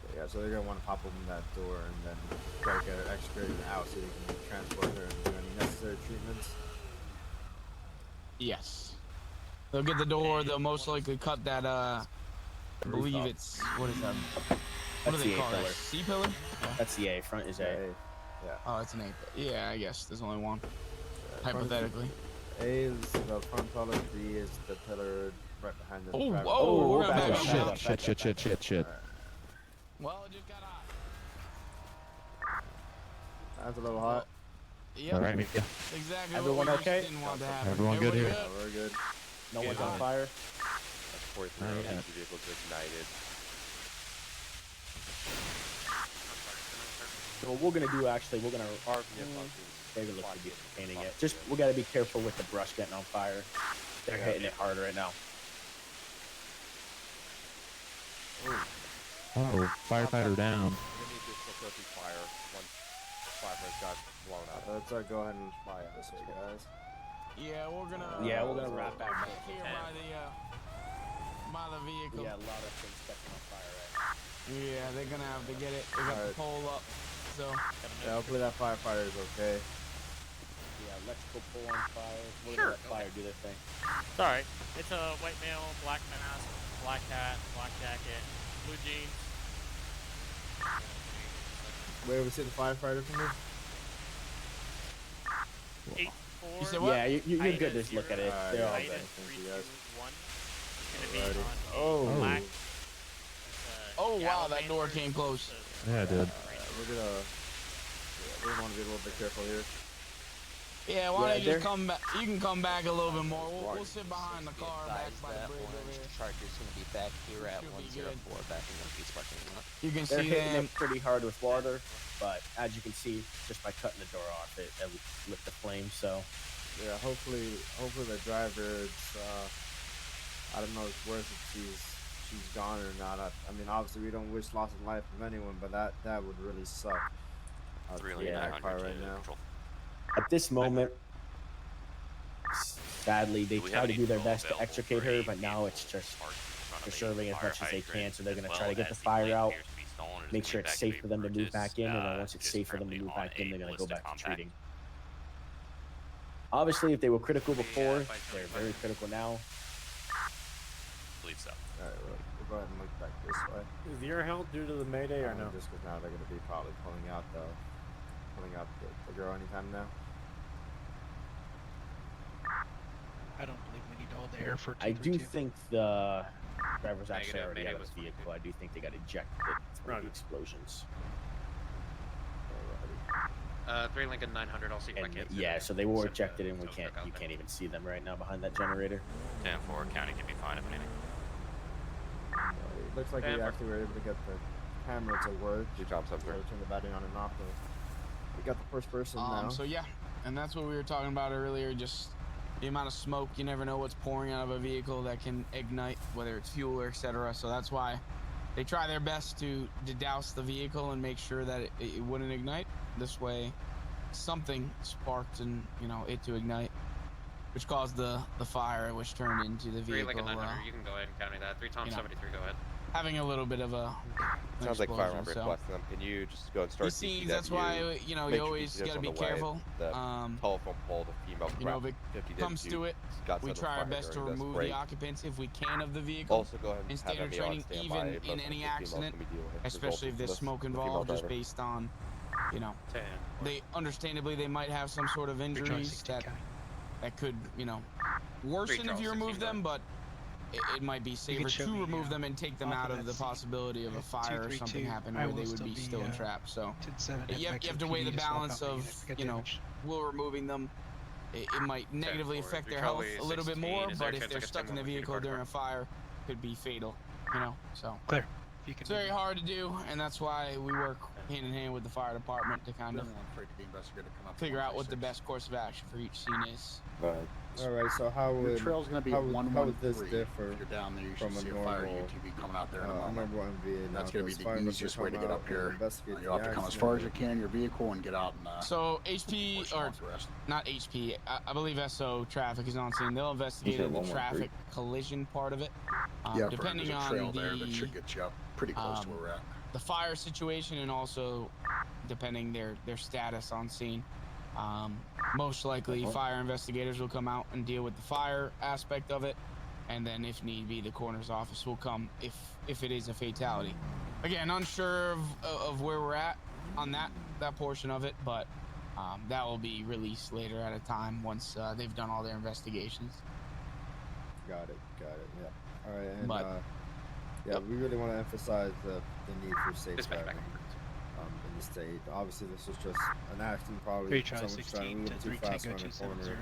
Okay, yeah, so they're gonna want to pop open that door and then try to get her extricated out so they can transport her and do any necessary treatments. Yes. They'll get the door. They'll most likely cut that, I believe it's, what is that? What do they call it? C-pillar? Yeah. That's the A. Front is A. Yeah. Oh, it's an A. Yeah, I guess. There's only one. Hypothetically. A is the front pillar, B is the pillar right behind the Oh, whoa! We're gonna back up. Shit. Well, it just got hot. That's a little hot. Yep. All right, yeah. Exactly. Everyone what we okay? Didn't want to happen. Everyone good here? Yeah, we're good. No one's on fire. That's 43 vehicles ignited. So what we're gonna do actually, we're gonna take a look at painting it. Just we gotta be careful with the brush getting on fire. They're hitting it hard right now. Oh, firefighter down. We're gonna need to still through fire once firefighters got blown up. Let's go ahead and fly out this way, guys. Yeah, we're gonna wrap back here by the vehicle. Yeah, a lot of things catching on fire right now. Yeah, they're gonna have to get it. They got the pole up, so. Yeah, hopefully that firefighter is okay. Yeah, electrical pole on fire. We're Sure. gonna let fire do their thing. Sorry, it's a white male, black mask, black hat, black jacket, blue jeans. Where we see the firefighter from here? 8-4. You said what? Yeah, you're good to look at it. They're all good. Thank you, guys. Gonna be on a black Oh wow, that door came close. Yeah, it did. We want to be a little bit careful here. Yeah, why don't you just come back? You can come back a little bit more. We'll sit behind the car back by the bridge over here. Charger's gonna be back here at 104 back in the East parking lot. You can see them pretty hard with water, but as you can see, just by cutting the door off, it lit the flame. So yeah, hopefully the driver, I don't know where she's gone or not. I mean, obviously we don't wish loss of life of anyone, but that would really suck. Yeah, right now. At this moment, sadly, they try to do their best to extricate her, but now it's just preserving as much as they can. So they're going to try to get the fire out, make sure it's safe for them to move back in, and then once it's safe for them to move back in, they're going to go back to treating. Obviously, if they were critical before, they're very critical now. I believe so. Alright, we'll go ahead and look back this way. Is the air held due to the Mayday or no? Just because now they're going to be probably pulling out the girl anytime now. I don't believe we need to hold the air for. I do think the driver's actually already out of the vehicle. I do think they got ejected through the explosions. 3 Lincoln 900. I'll see if I can. Yeah, so they were ejected, and you can't even see them right now behind that generator. 10-4, county can be fine if anything. It looks like we actually were able to get the camera to work. Good job, sub. Turn the battery on and off. We got the first person now. So yeah, and that's what we were talking about earlier. Just the amount of smoke. You never know what's pouring out of a vehicle that can ignite, whether it's fuel or etc. So that's why they try their best to douse the vehicle and make sure that it wouldn't ignite. This way, something sparked and it to ignite, which caused the fire, which turned into the vehicle. 3 Lincoln 900. You can go ahead and county that. 3 Tom 73. Go ahead. Having a little bit of a sounds like fire member requesting them. Can you just go and start? See, that's why you always got to be careful. The telephone pole, the female. If it comes to it, we try our best to remove the occupants if we can of the vehicle. Also, go ahead and in standard training, even in any accident, especially if there's smoke involved, just based on, they understandably they might have some sort of injuries that could, worsen if you remove them, but it might be safer to remove them and take them out of the possibility of a fire or something happen where they would be still entrapped. So you have to weigh the balance of, will removing them, it might negatively affect their health a little bit more, but if they're stuck in the vehicle during a fire, it could be fatal, so. Clear. It's very hard to do, and that's why we work hand in hand with the fire department to kind of figure out what the best course of action for each scene is. All right. So how would trail's going to be how would this differ if you're down there, you from should a see a fire normal UTV coming out there in a moment. normal MVA? That's going to be the easiest way to get up here. You'll have to come as far as you can in your vehicle and get out and. So HP or not HP, I believe SO traffic is on scene. They'll investigate the traffic collision part of it. Depending on trail there that should get you up pretty close to where we're at. The fire situation and also depending their status on scene. Most likely fire investigators will come out and deal with the fire aspect of it, and then if need be the coroner's office will come if it is a fatality. Again, unsure of where we're at on that portion of it, but that will be released later at a time once they've done all their investigations. Got it. Yeah. All right. And we really want to emphasize the need for safe driving in the state. Obviously, this was just an accident. Probably someone's trying to move too fast around a corner,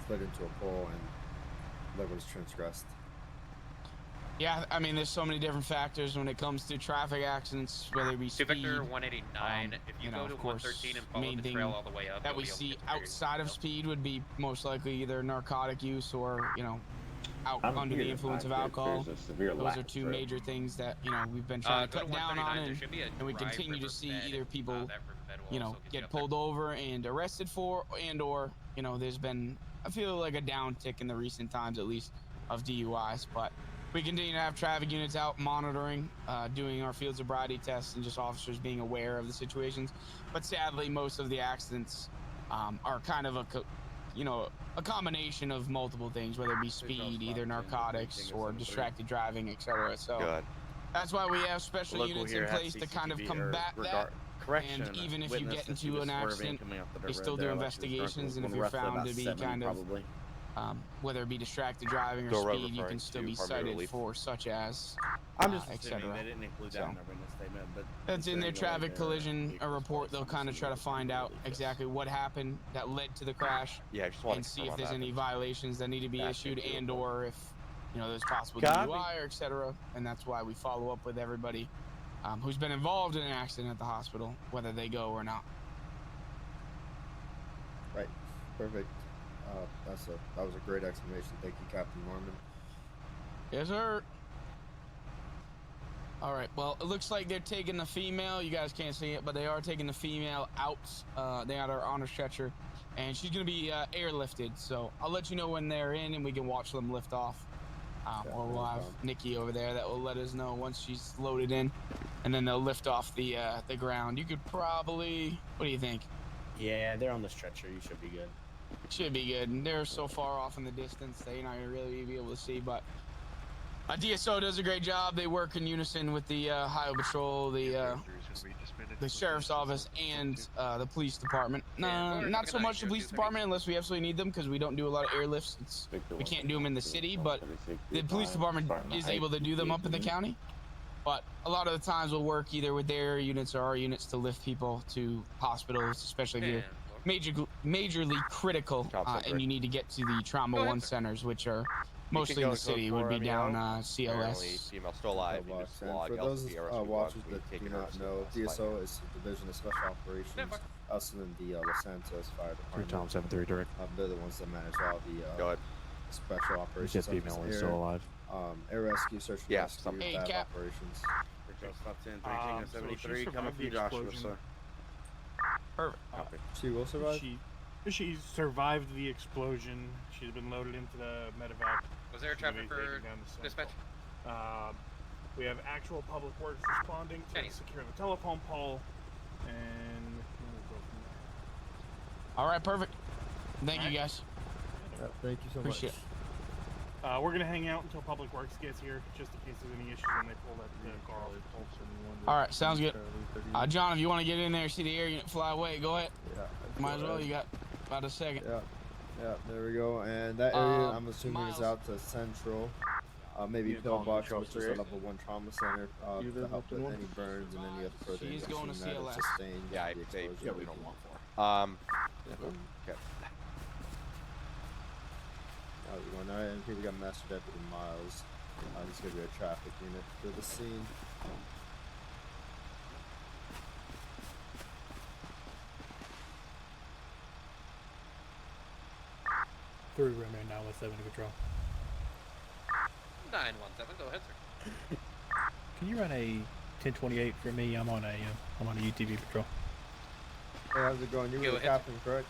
slid into a pole, and leg was transgressed. Yeah, I mean, there's so many different factors when it comes to traffic accidents, whether it be speed. Victor 189. If you go to 113 and follow the trail all the way up, that we see outside of speed would be most likely either narcotic use or out under the influence of alcohol. Those are two major things that we've been trying to cut down on, and we continue to see either people get pulled over and arrested for, or there's been, I feel like, a downtick in the recent times at least of DUIs. But we continue to have traffic units out monitoring, doing our field sobriety tests, and just officers being aware of the situations. But sadly, most of the accidents are kind of a combination of multiple things, whether it be speed, either narcotics or distracted driving, etc. So that's why we have special units in place to kind of combat that. And even if you get into an accident, they still do investigations, and if you're found to be kind of whether it be distracted driving or Door speed, you can still be cited for such as, I'm just etc. assuming they didn't include that in their witness statement, but That's in their traffic collision report. They'll kind of try to find out exactly what happened that led to the crash. Yeah, I just want and to see if there's any violations that need to be issued, and report. or if there's possible Copy. DUI or etc. And that's why we follow up with everybody who's been involved in an accident at the hospital, whether they go or not. Right. Perfect. That was a great explanation. Thank you, Captain Norman. Yes, sir. All right. Well, it looks like they're taking the female. You guys can't see it, but they are taking the female out. They had her on a stretcher, and she's gonna be airlifted. So I'll let you know when they're in, and we can watch them lift off. Or we'll have Nikki over there that will let us know once she's loaded in, and then they'll lift off the ground. You could probably. What do you think? Yeah, they're on the stretcher. You should be good. Should be good. And they're so far off in the distance that you're not gonna really be able to see, but. DSO does a great job. They work in unison with the Highway Patrol, the Sheriff's Office, and the Police Department. Not so much the Police Department unless we absolutely need them, because we don't do a lot of airlifts. We can't do them in the city, but the Police Department is able to do them up in the county. But a lot of the times we'll work either with their units or our units to lift people to hospitals, especially if you're majorly critical and you need to get to the Trauma 1 centers, which are mostly in the city, would be down COS. Female still alive. For those watchers that do not know, DSO is the Division of Special Operations, us in the Los Santos Fire Department. 3 Tom 7-3 direct. They're the ones that manage all the special operations. Female is still alive. Air rescue, search and rescue, Hey, dive Cap. operations. Stop 10, 3 70, coming for you, Joshua, sir. Perfect. She will survive? She survived the explosion. She's been loaded into the medevac. Was there a traffic for dispatch? We have actual public works responding to secure the telephone pole, and we'll go from there. All right, perfect. Thank you, guys. Thank you so Appreciate much. We're gonna hang out until public works gets here, just in case there's any issues when they pull that car off. All right, sounds good. John, if you want to get in there, see the air unit fly away, go ahead. Yeah. Might as well. You got about a second. Yeah, there we go. And that area, I'm assuming, is out to Central. Maybe Pillbox, which is a level 1 trauma center, to help with any burns and any other further She's going to injuries that CLS. are sustained. Yeah, by the explosion. yeah, we don't want for. Okay. We're going right in here. We got Master Deputy Miles. He's going to be a traffic unit for the scene. Three remain 917 to control. 917, go ahead, sir. Can you run a 1028 for me? I'm on a UTV patrol. Hey, how's it going? You were the captain, correct?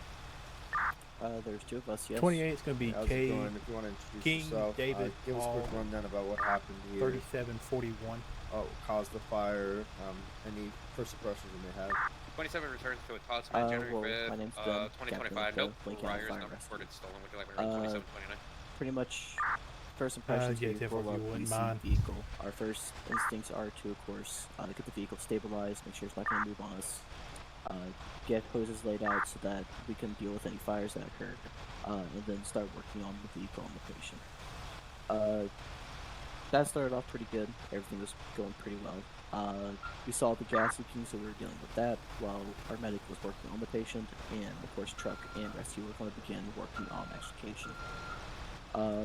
There's 2 of us, yes. 28 is going to be How's K. it going? If you want to introduce King, yourself, David, give us a quick Paul, rundown about what happened here. 3741. Oh, caused the fire. Any first impressions you may have? 27 returns to a toss on January well, 5th, my name's Ben, 2025. Captain Nope, of Ryer's Fire not Rescue. reported stolen. Would you like me to run 2729? Pretty much, first impressions yeah, when we pull if you up, we wouldn't see mind. the vehicle. Our first instincts are to, of course, get the vehicle stabilized, make sure it's not going to move on us, get hoses laid out so that we can deal with any fires that occur, and then start working on the vehicle and the patient. That started off pretty good. Everything was going pretty well. We saw the gas leaking, so we were dealing with that while our medic was working on the patient, and of course truck and rescue were going to begin working on extrication.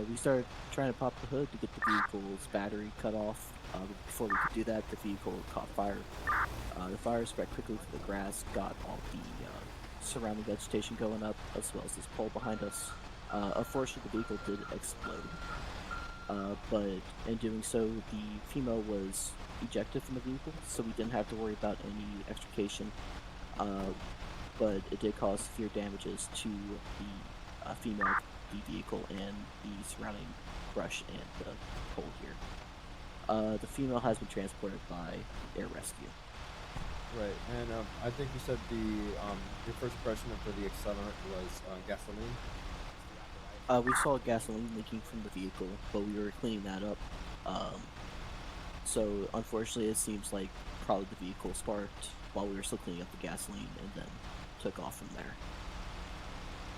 We started trying to pop the hood to get the vehicle's battery cut off. Before we could do that, the vehicle caught fire. The fire spread quickly through the grass, got all the surrounding vegetation going up, as well as this pole behind us. Unfortunately, the vehicle did explode. But in doing so, the female was ejected from the vehicle, so we didn't have to worry about any extrication. But it did cause severe damages to the female, the vehicle, and the surrounding brush and the pole here. The female has been transported by air rescue. Right, and I think you said your first impression for the accelerant was gasoline. We saw gasoline leaking from the vehicle, but we were cleaning that up. So unfortunately, it seems like probably the vehicle sparked while we were still cleaning up the gasoline, and then took off from there.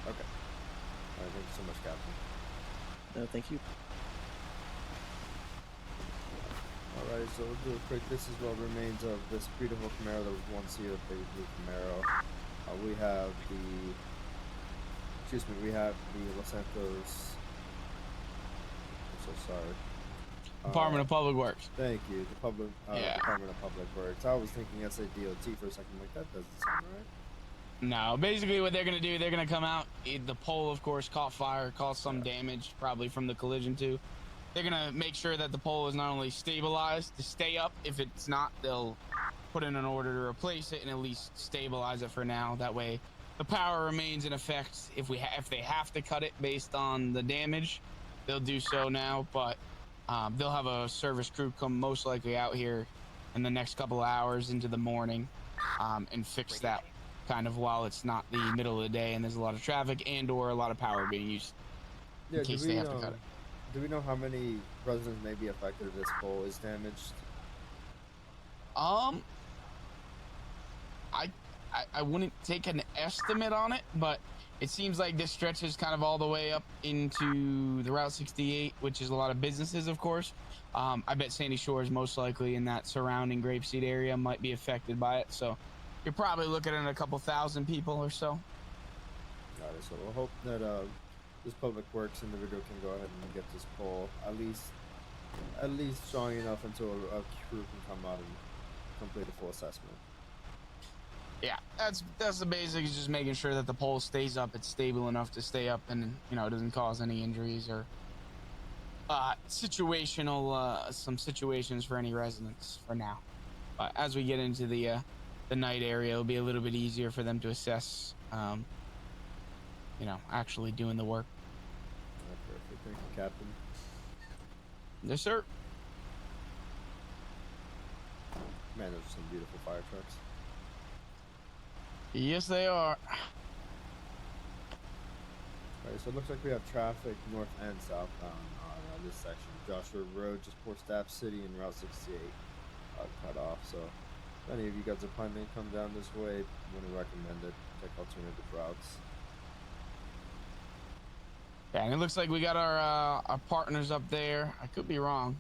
Okay. Thank you so much, Captain. No, thank you. Alright, so we'll do a quick. This is what remains of this beautiful Camaro that was once here, the blue Camaro. We have the Los Santos. I'm so sorry. Department of Public Works. Thank you, the Department of Public Works. I was thinking SADOT for a second, like that doesn't sound right. No, basically what they're gonna do, they're gonna come out. The pole, of course, caught fire, caused some damage, probably from the collision too. They're gonna make sure that the pole is not only stabilized to stay up. If it's not, they'll put in an order to replace it and at least stabilize it for now. That way, the power remains in effect. If they have to cut it based on the damage, they'll do so now. But they'll have a service crew come most likely out here in the next couple of hours into the morning and fix that kind of while it's not the middle of the day and there's a lot of traffic and or a lot of power being used in case they have to cut it. Do we know how many residents may be affected if this pole is damaged? I wouldn't take an estimate on it, but it seems like this stretches kind of all the way up into the Route 68, which is a lot of businesses, of course. I bet Sandy Shores most likely in that surrounding Grapeseed area might be affected by it. So you're probably looking at a couple thousand people or so. Got it. So we'll hope that this Public Works individual can go ahead and get this pole at least strong enough until a crew can come out and complete a full assessment. Yeah, that's the basics. Just making sure that the pole stays up, it's stable enough to stay up, and it doesn't cause any injuries or some situations for any residents for now. But as we get into the night area, it'll be a little bit easier for them to assess. Actually doing the work. Perfect. Thank you, Captain. Yes, sir. Man, those are some beautiful fire trucks. Yes, they are. Alright, so it looks like we have traffic north and southbound on this section. Joshua Road, just past Staff City and Route 68 cut off. So if any of you guys are planning to come down this way, I wouldn't recommend it. Check alternative routes. Yeah, and it looks like we got our partners up there. I could be wrong.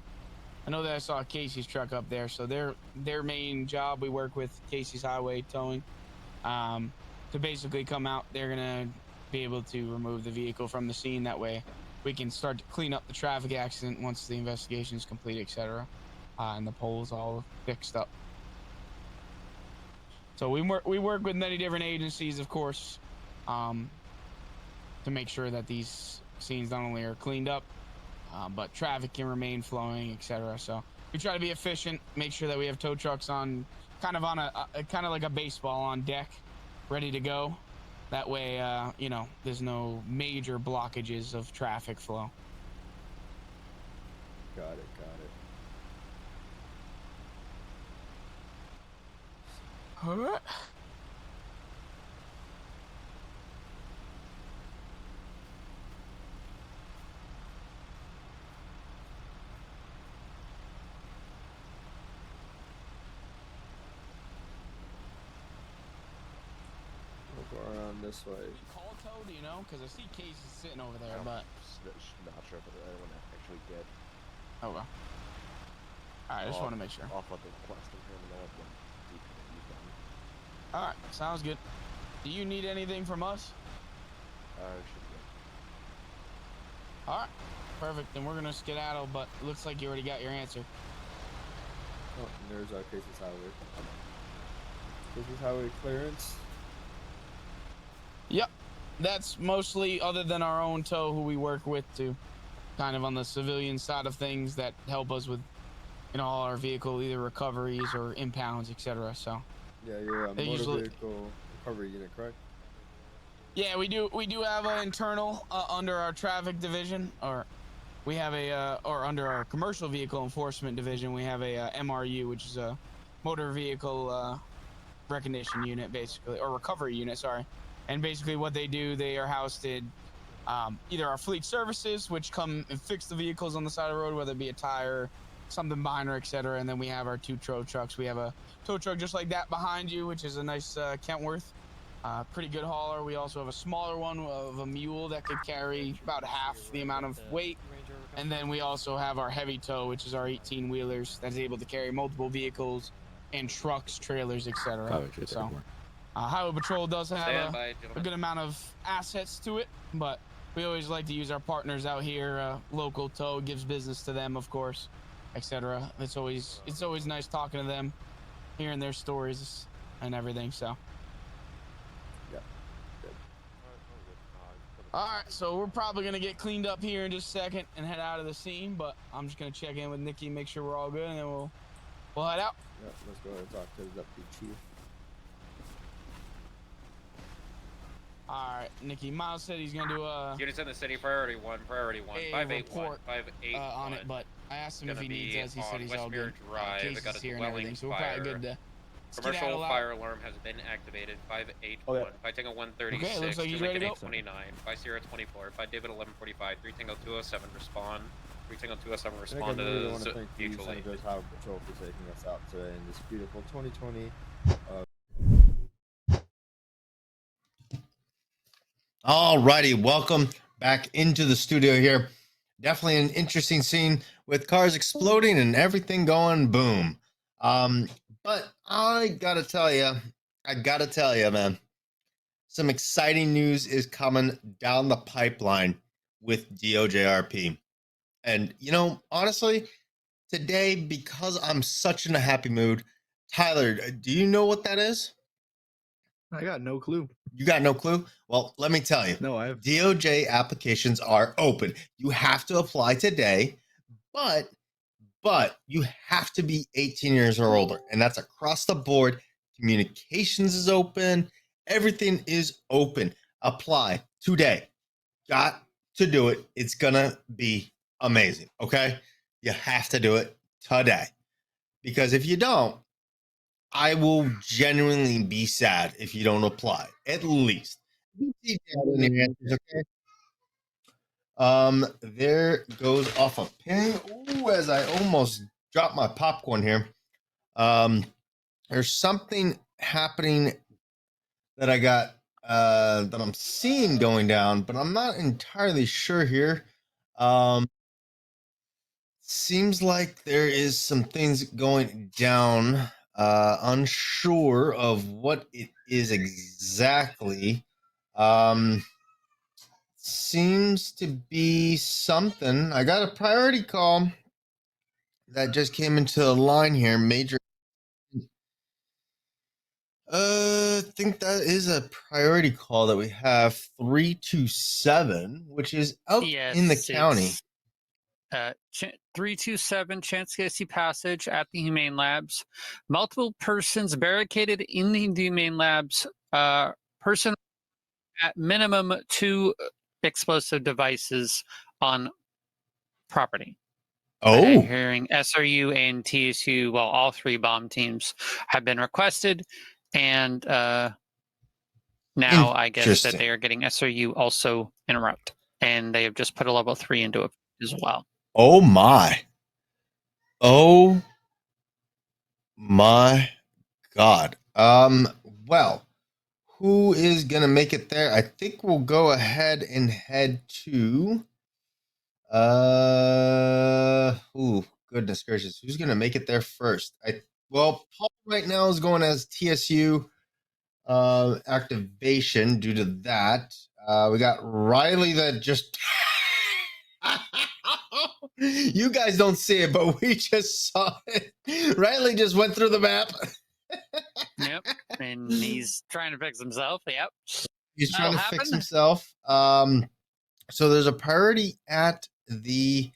I know that I saw Casey's truck up there, so their main job, we work with Casey's Highway Towing. To basically come out, they're gonna be able to remove the vehicle from the scene. That way, we can start to clean up the traffic accident once the investigation is complete, etc. And the pole's all fixed up. So we work with many different agencies, of course, to make sure that these scenes not only are cleaned up, but traffic can remain flowing, etc. So we try to be efficient, make sure that we have tow trucks on kind of like a baseball on deck, ready to go. That way, there's no major blockages of traffic flow. Got it. All right. Go around this way. Call tow, do you know? Because I see Casey sitting over there, but Not sure, but I don't actually get. oh well. All right, I just want to make sure. Off of the request here in a minute when he's done. All right, sounds good. Do you need anything from us? Should be. All right, perfect. Then we're gonna skedaddle, but it looks like you already got your answer. Oh, and there's our Casey's Highway. Casey's Highway clearance. Yep, that's mostly, other than our own tow who we work with to kind of on the civilian side of things that help us with all our vehicle either recoveries or impounds, etc. So yeah, you're a motor vehicle recovery unit, correct? Yeah, we do have an internal under our traffic division, or we have or under our commercial vehicle enforcement division, we have a MRU, which is a motor vehicle recognition unit, basically, or recovery unit, sorry. And basically what they do, they are housed in either our fleet services, which come and fix the vehicles on the side of the road, whether it be a tire, something minor, etc. And then we have our two tow trucks. We have a tow truck just like that behind you, which is a nice Kentworth. Pretty good hauler. We also have a smaller one of a mule that could carry about half the amount of weight. And then we also have our heavy tow, which is our 18 wheelers that's able to carry multiple vehicles and trucks, trailers, etc. So Highway Patrol does have a good amount of assets to it, but we always like to use our partners out here. Local tow gives business to them, of course, etc. It's always nice talking to them, hearing their stories and everything. So. All right, so we're probably gonna get cleaned up here in just a second and head out of the scene, but I'm just gonna check in with Nikki and make sure we're all good, and then we'll head out. Yep, let's go ahead and talk to the deputy chief. All right, Nikki. Miles said he's gonna do a units in the city. Priority 1. 581. 581 on it, but I asked him if he needs us. He said he's all Westmere good. Drive. Cases Got a here and everything, so we're probably good to. Commercial fire alarm has been activated. 581. 5 Tango 136. Okay, looks like he's ready to go. 29. 5 Sierra 24. 5 David 1145. 3 Tango 207 respond. 3 Tango 207 respond to I want to thank you, mutual aid. Senators Highway Patrol, for taking us out today in this beautiful 2020. Alrighty, welcome back into the studio here. Definitely an interesting scene with cars exploding and everything going boom. But I gotta tell you, man, some exciting news is coming down the pipeline with DoJRP. And, honestly, today, because I'm such in a happy mood, Tyler, do you know what that is? I got no clue. You got no clue? Well, let me tell you. No, I have. DOJ applications are open. You have to apply today, but you have to be 18 years or older, and that's across the board. Communications is open. Everything is open. Apply today. Got to do it. It's gonna be amazing. Okay, you have to do it today, because if you don't, I will genuinely be sad if you don't apply. At least. Okay. There goes off a ping. Ooh, as I almost dropped my popcorn here. There's something happening that I got that I'm seeing going down, but I'm not entirely sure here. Seems like there is some things going down. Unsure of what it is exactly. Seems to be something. I got a priority call that just came into the line here. Major. I think that is a priority call that we have. 327, which is out in the county. 327 Chanskasey Passage at the Humane Labs. Multiple persons barricaded in the Humane Labs. Person at minimum 2 explosive devices on property. Oh. Hearing SRU and TSU, well, all 3 bomb teams have been requested, and now I guess that they are getting SRU also in route, and they have just put a level 3 into it as well. Oh my. Oh my God. Well, who is gonna make it there? I think we'll go ahead and head to goodness gracious, who's gonna make it there first? Paul right now is going as TSU activation due to that. We got Riley that just you guys don't see it, but we just saw it. Riley just went through the map. Yep, and he's trying to fix himself. Yep, he's trying to fix himself. So there's a priority at the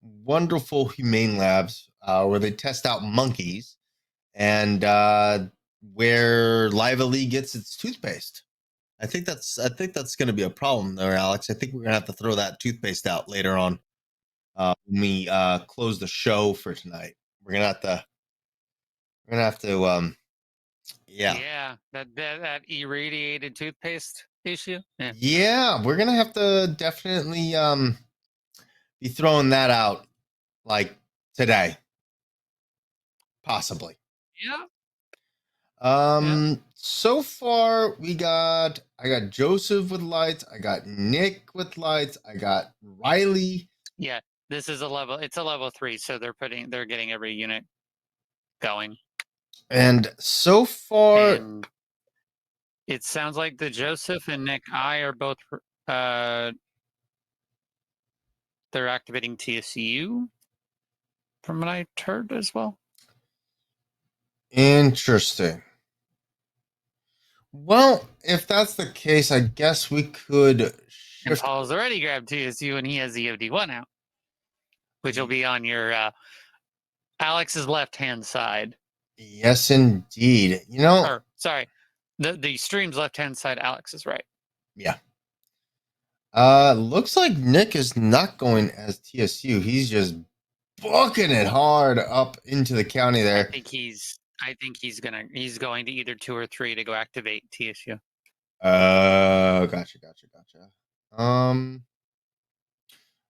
wonderful Humane Labs where they test out monkeys, and where LiveLE gets its toothpaste. I think that's going to be a problem there, Alex. I think we're going to have to throw that toothpaste out later on when we close the show for tonight. We're going to have to yeah, that irradiated toothpaste issue. Yeah, we're going to have to definitely be throwing that out like today. Possibly. Yeah. So far I got Joseph with lights, I got Nick with lights, I got Riley. Yeah, this is it's a level 3, so they're getting every unit going. And so far, and it sounds like the Joseph and Nick I are both they're activating TSU from what I heard as well. Interesting. Well, if that's the case, I guess we could shift. And Paul's already grabbed TSU and he has the OD1 out, which will be on your Alex's left-hand side. Yes, indeed. You know, or, sorry, the stream's left-hand side, Alex is right. Yeah. Looks like Nick is not going as TSU. He's just booking it hard up into the county there. I think he's going to either 2 or 3 to go activate TSU. Gotcha.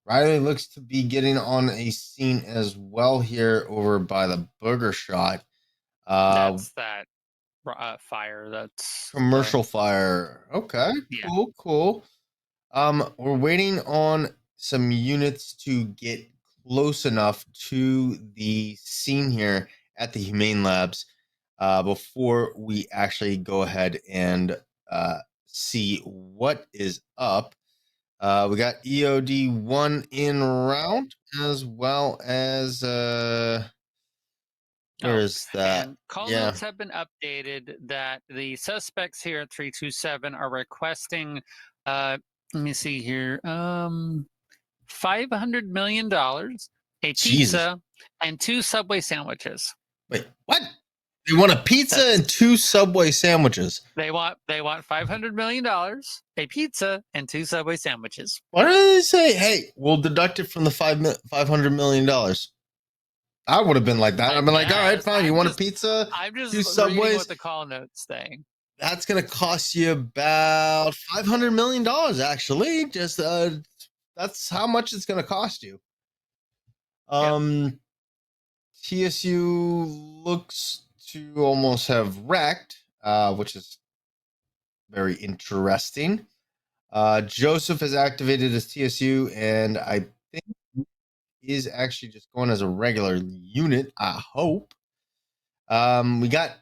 Riley looks to be getting on a scene as well here over by the Booger Shot. That's that fire. That's commercial fire. Okay, yeah. Cool. We're waiting on some units to get close enough to the scene here at the Humane Labs before we actually go ahead and see what is up. We got EOD1 in route, as well as where's that? And call notes have been updated that the suspects here at 327 are requesting let me see here, $500 million, a pizza, and 2 Subway sandwiches. Wait, what? They want a pizza and 2 Subway sandwiches. They want $500 million, a pizza, and 2 Subway sandwiches. Why don't they say, hey, we'll deduct it from the $500 million? I would have been like that. I've been like, all right, fine. You want a pizza? I'm just 2 Subways? reading what the call notes saying. That's going to cost you about $500 million, actually. Just that's how much it's going to cost you. TSU looks to almost have wrecked, which is very interesting. Joseph is activated as TSU, and I think is actually just going as a regular unit, I hope. We got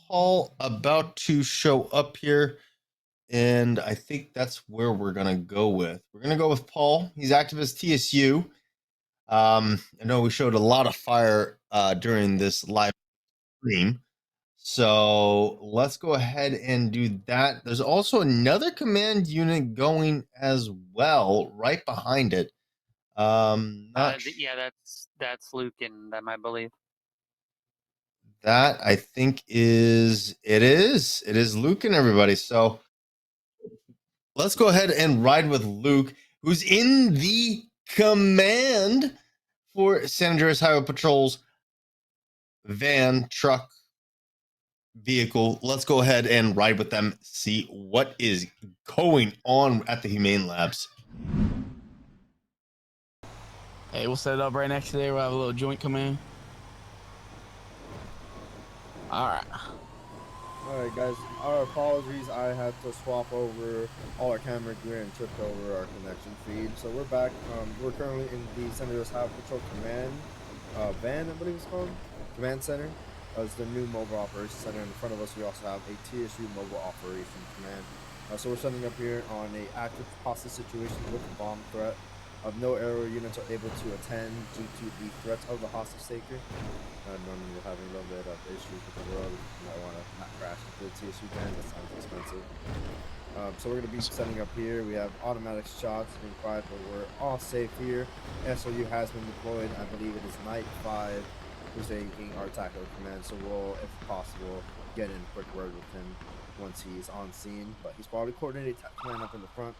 Paul about to show up here, and I think that's where we're going to go with. We're going to go with Paul. He's active as TSU. I know we showed a lot of fire during this live stream, so let's go ahead and do that. There's also another command unit going as well right behind it. Yeah, that's Luke and them, I believe. That I think is Luke and everybody. So let's go ahead and ride with Luke, who's in the command for San Andreas Highway Patrol's van, truck, vehicle. Let's go ahead and ride with them, see what is going on at the Humane Labs. Hey, we'll set it up right next to there. We'll have a little joint come in. Alright, guys, our apologies. I had to swap over all our camera gear and tripped over our connection feed. So we're back. We're currently in the San Andreas Highway Patrol Command van, I believe it's called. Command Center. It's the new Mobile Operations Center. In front of us, we also have a TSU Mobile Operations Command. So we're setting up here on an active hostage situation with a bomb threat. No aerial units are able to attend due to the threats of the hostage taker. Normally we're having a little bit of issues with the road. You might want to not crash into the TSU van. That sounds expensive. So we're going to be setting up here. We have automatic shots being fired, but we're all safe here. SOU has been deployed. I believe it is Night 5 who's taking our tactical command. So we'll, if possible, get in a quick word with him once he's on scene. But he's probably coordinated command up in the front.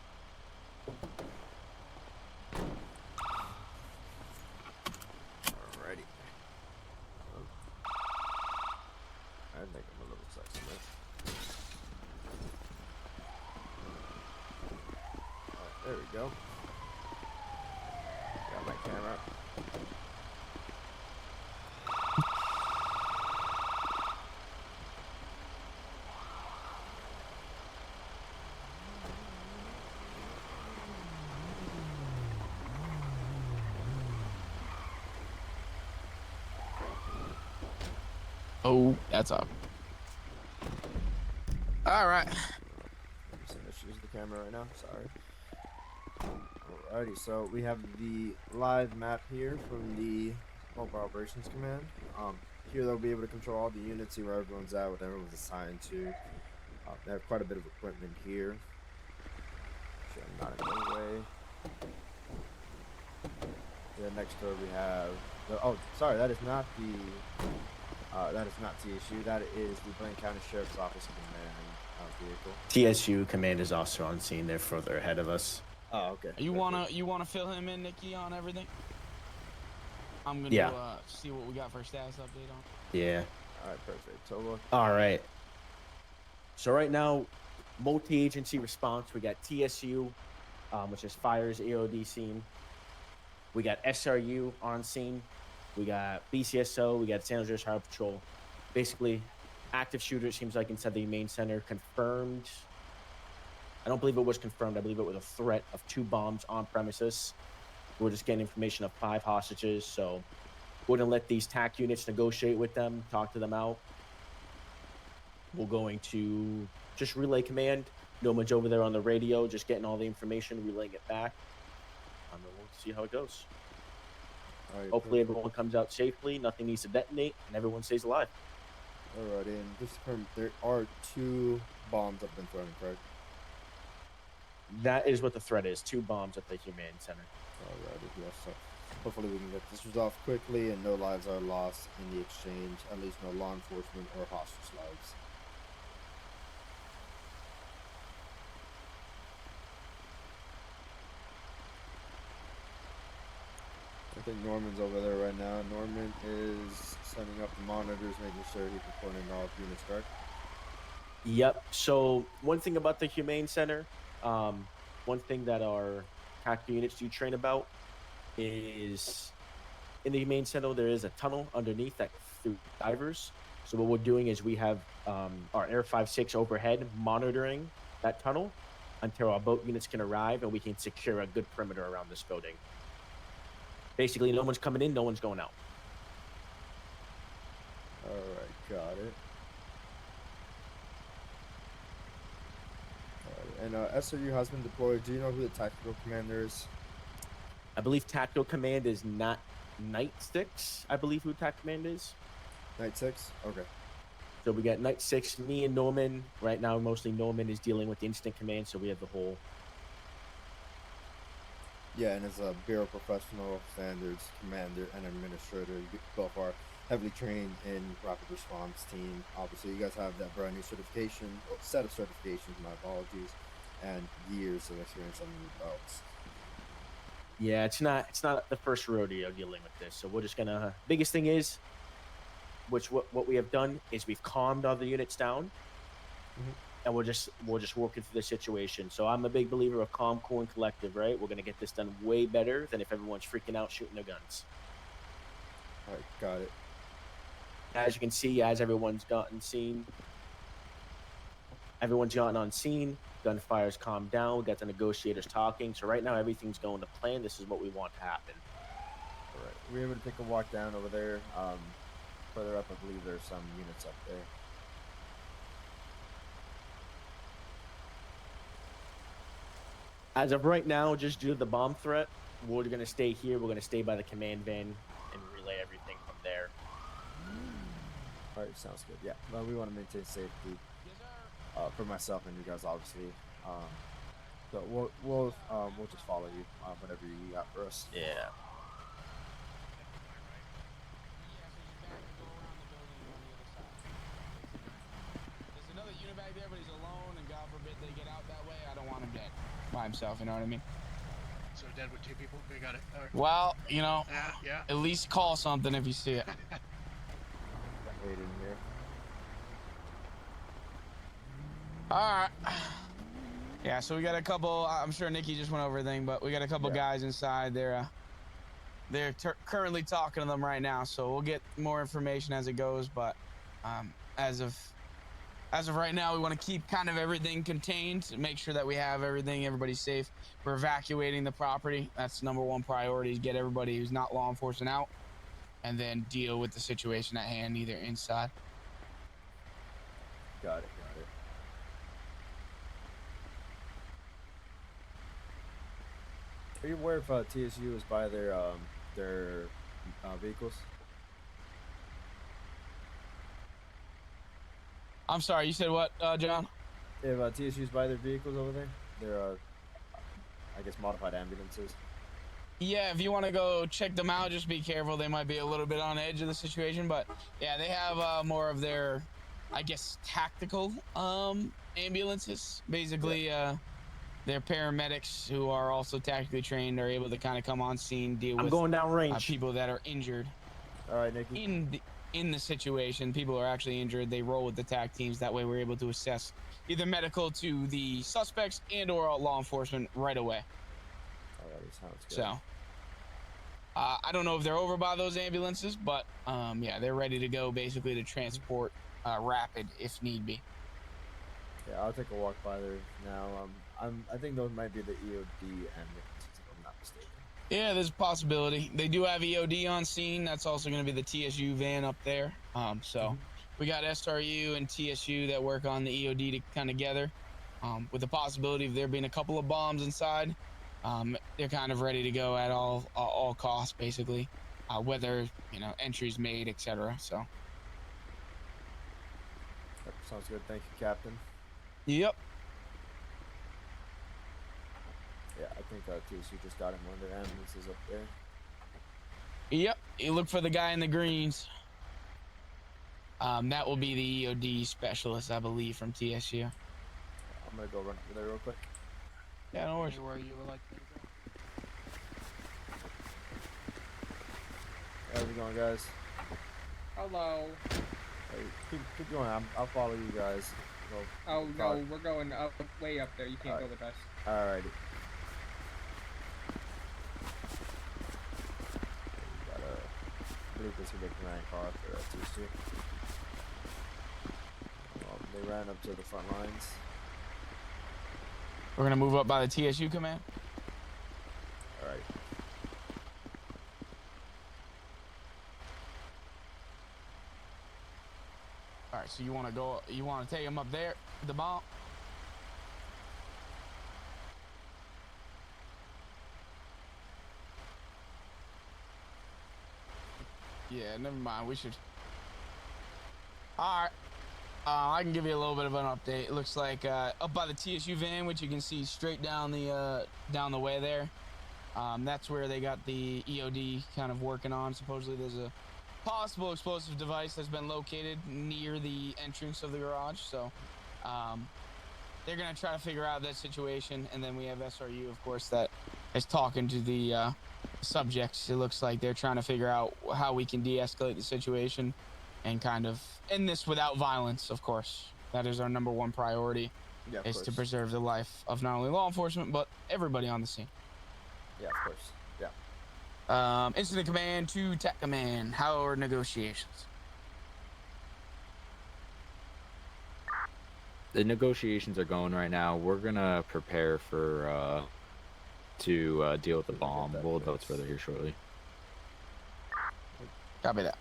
Alrighty. I think I'm a little sexy, man. Alright, there we go. Got my camera. Oh, that's up. All right. Some issues with the camera right now. Sorry. Alrighty, so we have the live map here from the Mobile Operations Command. Here they'll be able to control all the units, see where everyone's at, what everyone's assigned to. They have quite a bit of equipment here. Sure, I'm not in the way. Yeah, next door we have the, oh, sorry, that is not TSU. That is the Blaine County Sheriff's Office Command vehicle. TSU command is also on scene. They're further ahead of us. Oh, okay. You wanna fill him in, Nikki, on everything? I'm gonna see what we got for a status update on. Yeah. All right, perfect. So all right. So right now, multi-agency response. We got TSU, which is Fire's AOD scene. We got SRU on scene. We got BCSO. We got San Jose Highway Patrol. Basically, active shooter, it seems like, inside the main center. Confirmed. I don't believe it was confirmed. I believe it was a threat of 2 bombs on premises. We're just getting information of 5 hostages, so we're going to let these TAC units negotiate with them, talk to them out. We're going to just relay command. Nomad's over there on the radio, just getting all the information, relaying it back. And then we'll see how it goes. Right, hopefully everyone comes out safely, nothing needs to detonate, and everyone stays alive. Alright, and just to confirm, there are 2 bombs that have been thrown, correct? That is what the threat is, 2 bombs at the Humane Center. Alrighty, yes, so hopefully we can get this resolved quickly and no lives are lost in the exchange, at least no law enforcement or hostage lives. I think Norman's over there right now. Norman is setting up the monitors, making sure he can point in all units, correct? Yep. So one thing about the Humane Center, one thing that our tactical units do train about is in the Humane Center, there is a tunnel underneath that through divers. So what we're doing is we have our Air 5-6 overhead monitoring that tunnel until our boat units can arrive and we can secure a good perimeter around this building. Basically, no one's coming in, no one's going out. Alright, got it. And SRU has been deployed. Do you know who the tactical commander is? I believe tactical command is not Night 6. I believe who TAC command is. Night 6? Okay. So we got Night 6, me and Norman. Right now, mostly Norman is dealing with the instant command, so we have the whole. Yeah, and as a Bureau Professional Standards Commander and Administrator, you both are heavily trained in rapid response team. Obviously, you guys have that brand new certification, set of certifications, my apologies, and years of experience under your belts. Yeah, it's not the first rodeo dealing with this, so we're just gonna. Biggest thing is, what we have done is we've calmed all the units down, and we're just working through the situation. So I'm a big believer of calm, cool, and collective. Right, we're gonna get this done way better than if everyone's freaking out, shooting their guns. All right, got it. As you can see, as everyone's gotten on scene, gunfire's calmed down, we got the negotiators talking. So right now, everything's going to plan. This is what we want to happen. All right, we're able to take a walk down over there. Further up, I believe there's some units up there. As of right now, just due to the bomb threat, we're going to stay here. We're going to stay by the command van and relay everything from there. All right, sounds good. Yeah, well, we want to maintain safety for myself and you guys, obviously. So we'll just follow you whatever you got for us. Yeah. There's another unit back there, but he's alone, and God forbid they get out that way. I don't want him dead by himself. You know what I mean? So dead with 2 people. We got it. All right. Well, you know, yeah. At least call something if you see it. Wait in here. All right. Yeah, so we got a couple. I'm sure Nikki just went over everything, but we got a couple guys inside. They're currently talking to them right now, so we'll get more information as it goes. But as of right now, we want to keep kind of everything contained, make sure that we have everything, everybody's safe. We're evacuating the property. That's #1 priority: get everybody who's not law enforcement out, and then deal with the situation at hand, either inside Got it. Got it. Are you aware if TSU is by their vehicles? I'm sorry, you said what, John? If TSU's by their vehicles over there, they're I guess modified ambulances. Yeah, if you want to go check them out, just be careful. They might be a little bit on edge of the situation, but yeah, they have more of their, I guess, tactical ambulances. Basically, they're paramedics who are also tactically trained, are able to kind of come on scene, deal with going down range. People that are injured. All right, Nikki. In the situation, people are actually injured. They roll with the TAC teams. That way, we're able to assess either medical to the suspects and/or law enforcement right away. Alright, sounds good. So, I don't know if they're over by those ambulances, but yeah, they're ready to go basically to transport rapid if need be. Yeah, I'll take a walk by there now. I think those might be the EOD ambulances, if I'm not mistaken. Yeah, there's a possibility. They do have EOD on scene. That's also going to be the TSU van up there. So we got SRU and TSU that work on the EOD to kind of together, with the possibility of there being a couple of bombs inside. They're kind of ready to go at all costs, basically, whether entries made, etc. So. Yep, sounds good. Thank you, Captain. Yep. Yeah, I think TSU just got him one of their ambulances up there. Yep, you look for the guy in the greens. That will be the EOD specialist, I believe, from TSU. I'm gonna go run over there real quick. Yeah, no worries. Where you would like me to go? How's it going, guys? Hello. Hey, keep going. I'll follow you guys. Oh no, we're going up, way up there. You can't go with us. Alrighty. I believe this is the command car for TSU. Well, they ran up to the front lines. We're gonna move up by the TSU command. All right. All right. So you want to go? You want to take him up there? The bomb. Yeah. Never mind. We should. All right. I can give you a little bit of an update. It looks like up by the TSU van, which you can see straight down the way there. That's where they got the EOD kind of working on. Supposedly there's a possible explosive device that's been located near the entrance of the garage. So they're going to try to figure out that situation. And then we have SRU, of course, that is talking to the subjects. It looks like they're trying to figure out how we can de-escalate the situation and kind of end this without violence, of course. That is our number one priority, is to preserve the life of not only law enforcement, but everybody on the scene. Yeah, of course. Yeah. Incident command to TAC command. How are negotiations? The negotiations are going right now. We're gonna prepare for to deal with the bomb. We'll advance further here shortly. Copy that.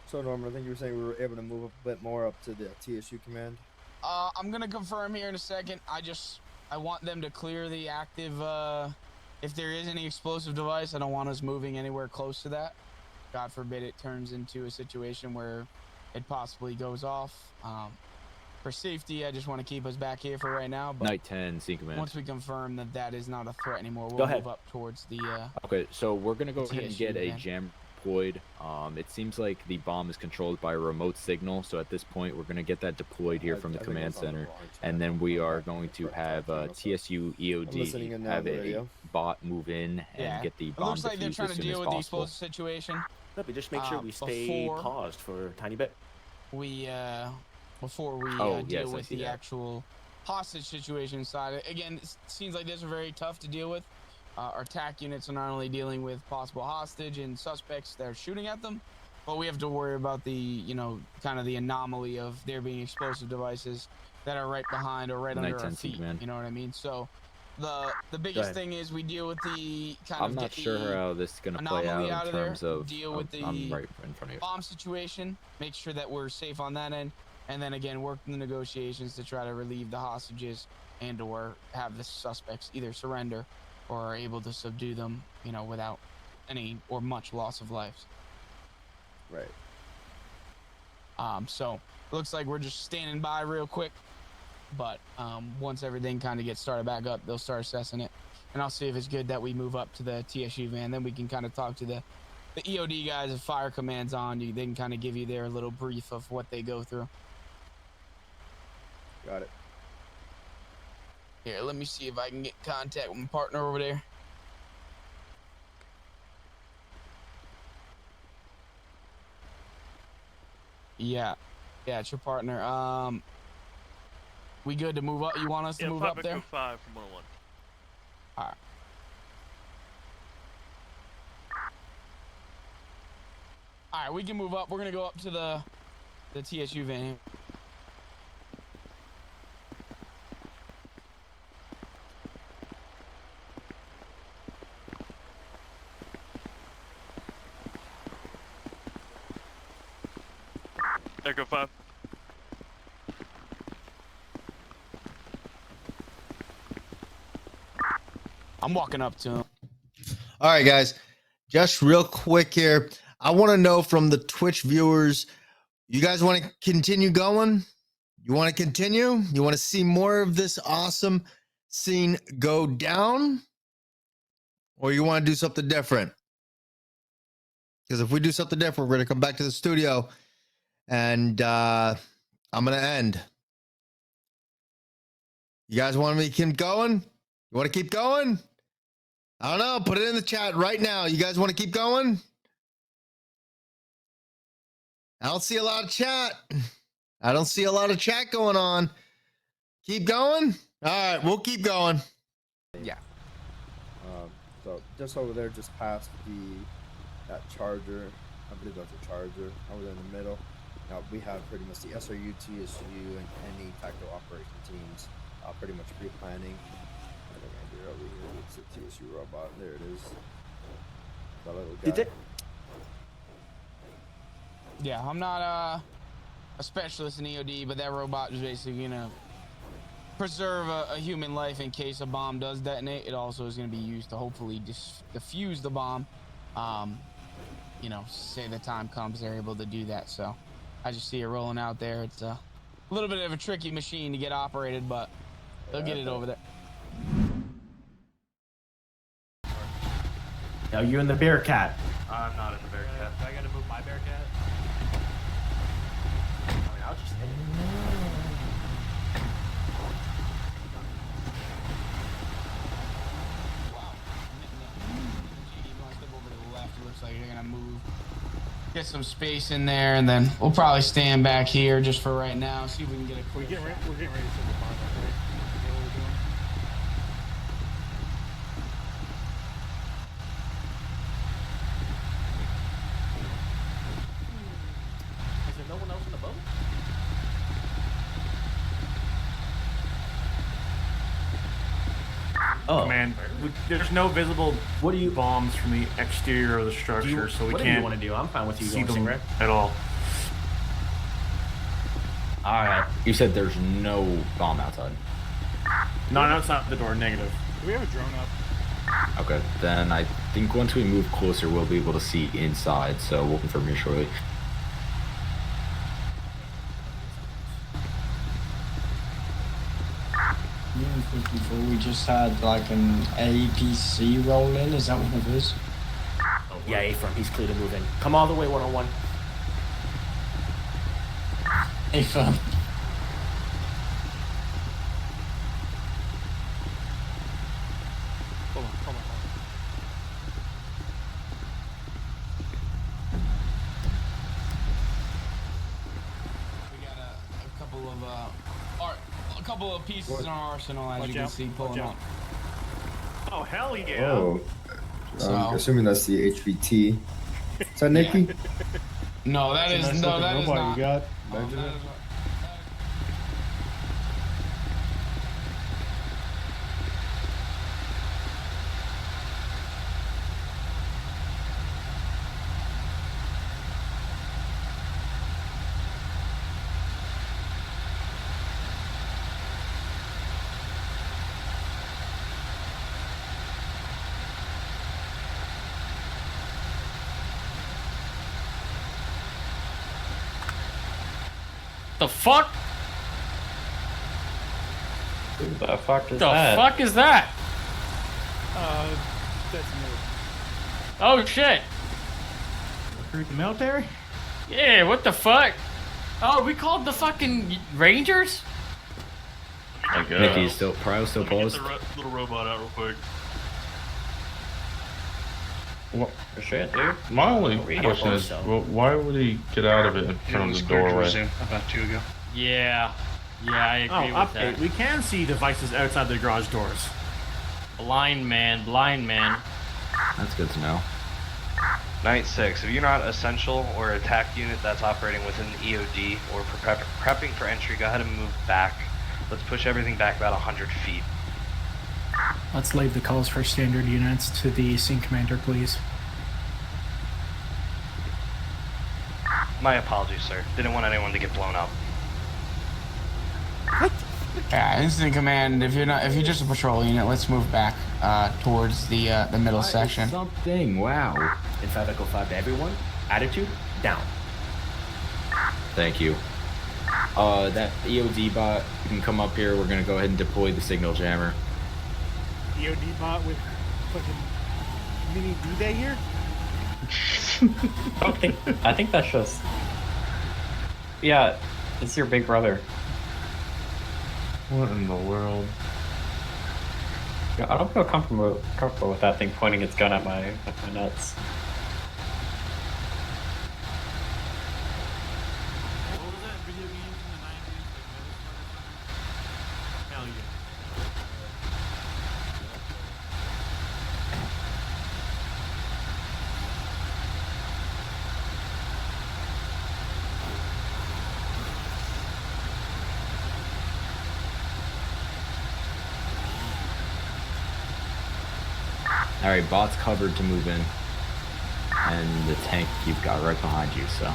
So Norman, I think you were saying we were able to move a bit more up to the TSU command. I'm gonna confirm here in a second. I want them to clear the active. If there is any explosive device, I don't want us moving anywhere close to that. God forbid it turns into a situation where it possibly goes off. For safety, I just want to keep us back here for right now. But Night 10, C command. Once we confirm that that is not a threat anymore, Go we'll ahead. move up towards the. Okay, so we're gonna go ahead and TSU get a van. jam deployed. It seems like the bomb is controlled by a remote signal, so at this point we're gonna get that deployed here from the command center, and then we are going to have TSU EOD have a bot move in and get the It bomb looks like they're defused trying as to soon as deal with the possible. explosive situation. Let me just make sure we stay before paused for a tiny bit. we before we Oh, deal yes, I with see the that. actual hostage situation inside. Again, it seems like this is very tough to deal with. Our TAC units are not only dealing with possible hostage and suspects that are shooting at them, but we have to worry about the, kind of the anomaly of there being explosive devices that are right behind or right Night under our 10 feet. man. You know what I mean? So the biggest thing is we deal with the kind I'm of not sure how this is gonna play out anomaly out in of there, terms of. deal with the I'm right in front of you. bomb situation, make sure that we're safe on that end, and then again work in the negotiations to try to relieve the hostages and or have the suspects either surrender or are able to subdue them, you know, without any or much loss of lives. Right. So looks like we're just standing by real quick, but once everything kind of gets started back up, they'll start assessing it, and I'll see if it's good that we move up to the TSU van. Then we can kind of talk to the EOD guys if fire commands on you. They can kind of give you their little brief of what they go through. Got it. Here, let me see if I can get contact with my partner over there. Yeah, it's your partner. We good to move up? You want us to move up there? 5 from 101. All right. All right, we can move up. We're gonna go up to the TSU van. Echo 5. I'm walking up to him. All right, guys, just real quick here. I want to know from the Twitch viewers, you guys want to continue going? You want to continue? You want to see more of this awesome scene go down? Or you want to do something different? Because if we do something different, we're going to come back to the studio and I'm going to end. You guys want me to keep going? You want to keep going? I don't know. Put it in the chat right now. You guys want to keep going? I don't see a lot of chat. I don't see a lot of chat going on. Keep going? All right, we'll keep going. Yeah. So just over there, just past that charger, I believe that's a charger over there in the middle. Now we have pretty much the SRU, TSU, and any tactical operation teams pretty much pre-planning. Over here, it's a TSU robot. There it is. That little guy. Yeah, I'm not a specialist in EOD, but that robot is basically gonna preserve a human life in case a bomb does detonate. It also is gonna be used to hopefully defuse the bomb. You know, say the time comes, they're able to do that. So I just see it rolling out there. It's a little bit of a tricky machine to get operated, but they'll get it over there. Now you in the Bearcat. I'm not in the Bearcat. I gotta move my Bearcat. I mean, I'll just hit it. Looks like you're gonna move, get some space in there, and then we'll probably stand back here just for right now. See if we can get a quick. We're getting ready to set the bomb up, right? Is that what we're doing? Is there no one else in the boat? Oh man, there's no visible bombs from the exterior of the structure, so we what can't. do you want to do? I'm fine with you see going them at all. All right. You said there's no bomb outside. Not outside the door. Negative. Do we have a drone up? Okay, then I think once we move closer, we'll be able to see inside. So we'll confirm here shortly. Before we just had like an APC roll in, is that one of his? Yeah, A-front, he's clear to move in. Come all the way 101. A-front. Hold on. We got a couple of pieces in our arsenal, as you can see, pulling up. Oh hell yeah! Oh, So- I'm assuming that's the HVT. Is that Nikki? No, that is no, that is not. You got that Benjamin? is not. The fuck? Who the fuck is The that? fuck is that? That's me. Oh shit. Recruit the military? Yeah, what the fuck? Oh, we called the fucking Rangers? Mickey's still, Prio's still paused. Little robot out real quick. What? Shit, dude. My only question is, well, why would he get out of it in front of the doorway? About 2 ago. Yeah. Yeah, I agree with that. We can see devices outside the garage doors. Blind man, blind man. That's good to know. Night 6, if you're not essential or attack unit that's operating within the EOD or prepping for entry, go ahead and move back. Let's push everything back about 100 feet. Let's leave the calls for standard units to the scene commander, please. My apologies, sir. Didn't want anyone to get blown up. Yeah, instant command. If you're just a patrol unit, let's move back towards the middle section. Something. Wow. In 5 Echo 5 to everyone, attitude down. Thank you. That EOD bot, you can come up here. We're gonna go ahead and deploy the signal jammer. EOD bot with fucking mini D-Day here? I think that's just... Yeah, it's your big brother. What in the world? I don't feel comfortable with that thing pointing its gun at my nuts. Hell yeah. Alright, bot's covered to move in. And the tank you've got right behind you, so.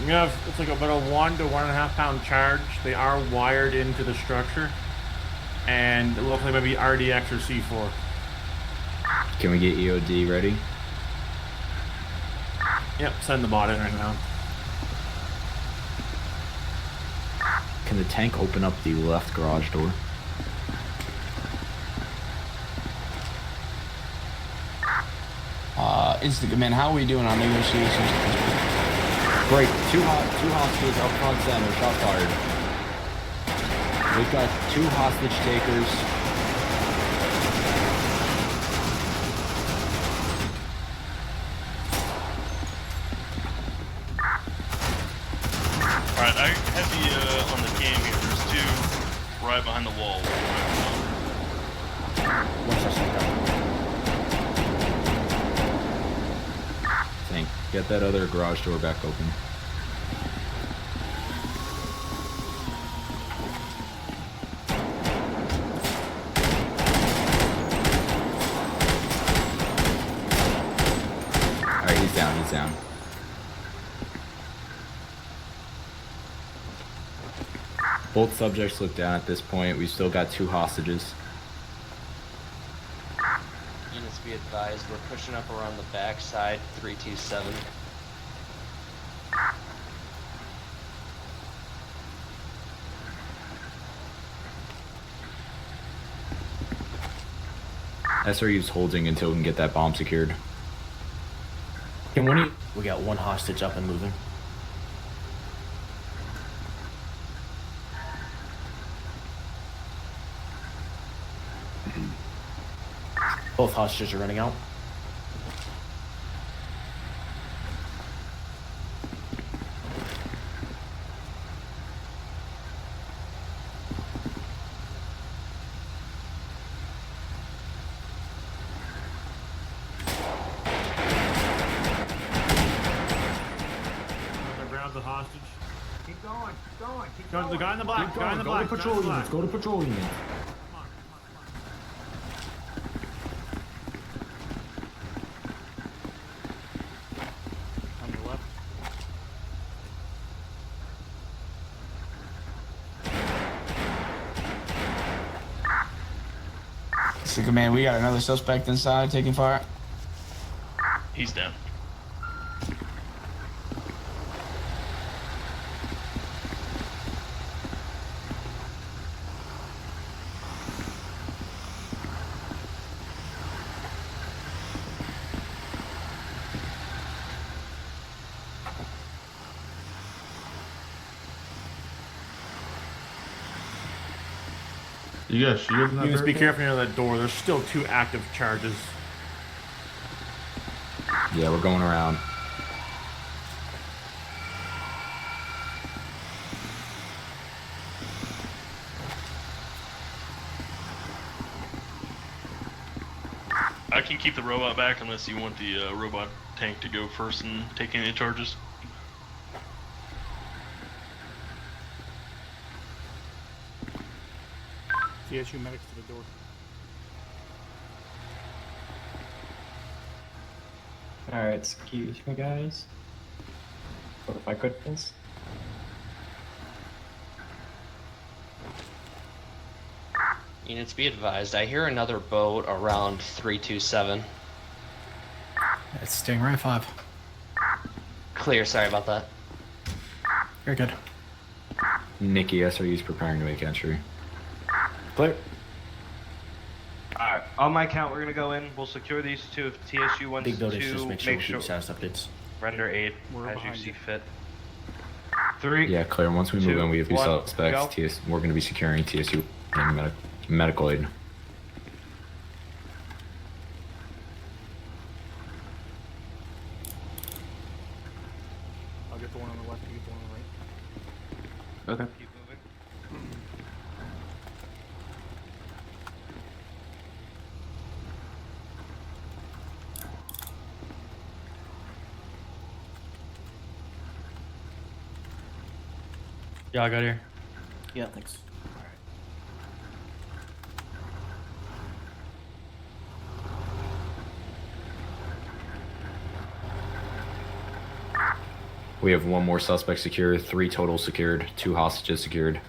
We have, it's like about a 1 to 1.5 pound charge. They are wired into the structure. And it looks like maybe RDX or C4. Can we get EOD ready? Yep, send the bot in right now. Can the tank open up the left garage door? Instant command, how are we doing on negotiations? Great, two hostages up front center, shot fired. We've got 2 hostage takers. Alright, I have you on the cam here. There's 2 right behind the wall. Tank, get that other garage door back open. Alright, he's down. Both subjects look down at this point. We've still got 2 hostages. Units be advised, we're pushing up around the back side, 327. SRU's holding until we can get that bomb secured. We got 1 hostage up and moving. Both hostages are running out. Grab the hostage. The guy in the black. Guy in the black. Go to patrol units. Go to patrol units. On the left. So, command, we got another suspect inside taking fire. He's down. You got shields in that. You just be careful near that door. There's still 2 active charges. Yeah, we're going around. I can keep the robot back unless you want the robot tank to go first and take any charges. TSU medics to the door. Alright, excuse me, guys. What if I could, please? Units, be advised, I hear another boat around 327. It's Stingray 5. Clear, sorry about that. You're good. Nikki, SRU is preparing to make entry. Clear. Alright, on my count, we're gonna go in. We'll secure these 2 if TSU wants Big buildings, to just make sure we keep status updates. render aid We're as you behind see you. fit. 3. Yeah, Claire, once we move 2, in, we have 2 1, suspects. go. We're going to be securing TSU and medical aid. I'll get the one on the left, you get the one on the right. Okay. Keep moving. Yeah, I got here. Yeah, thanks. We have 1 more suspect secured, 3 total secured, 2 hostages secured.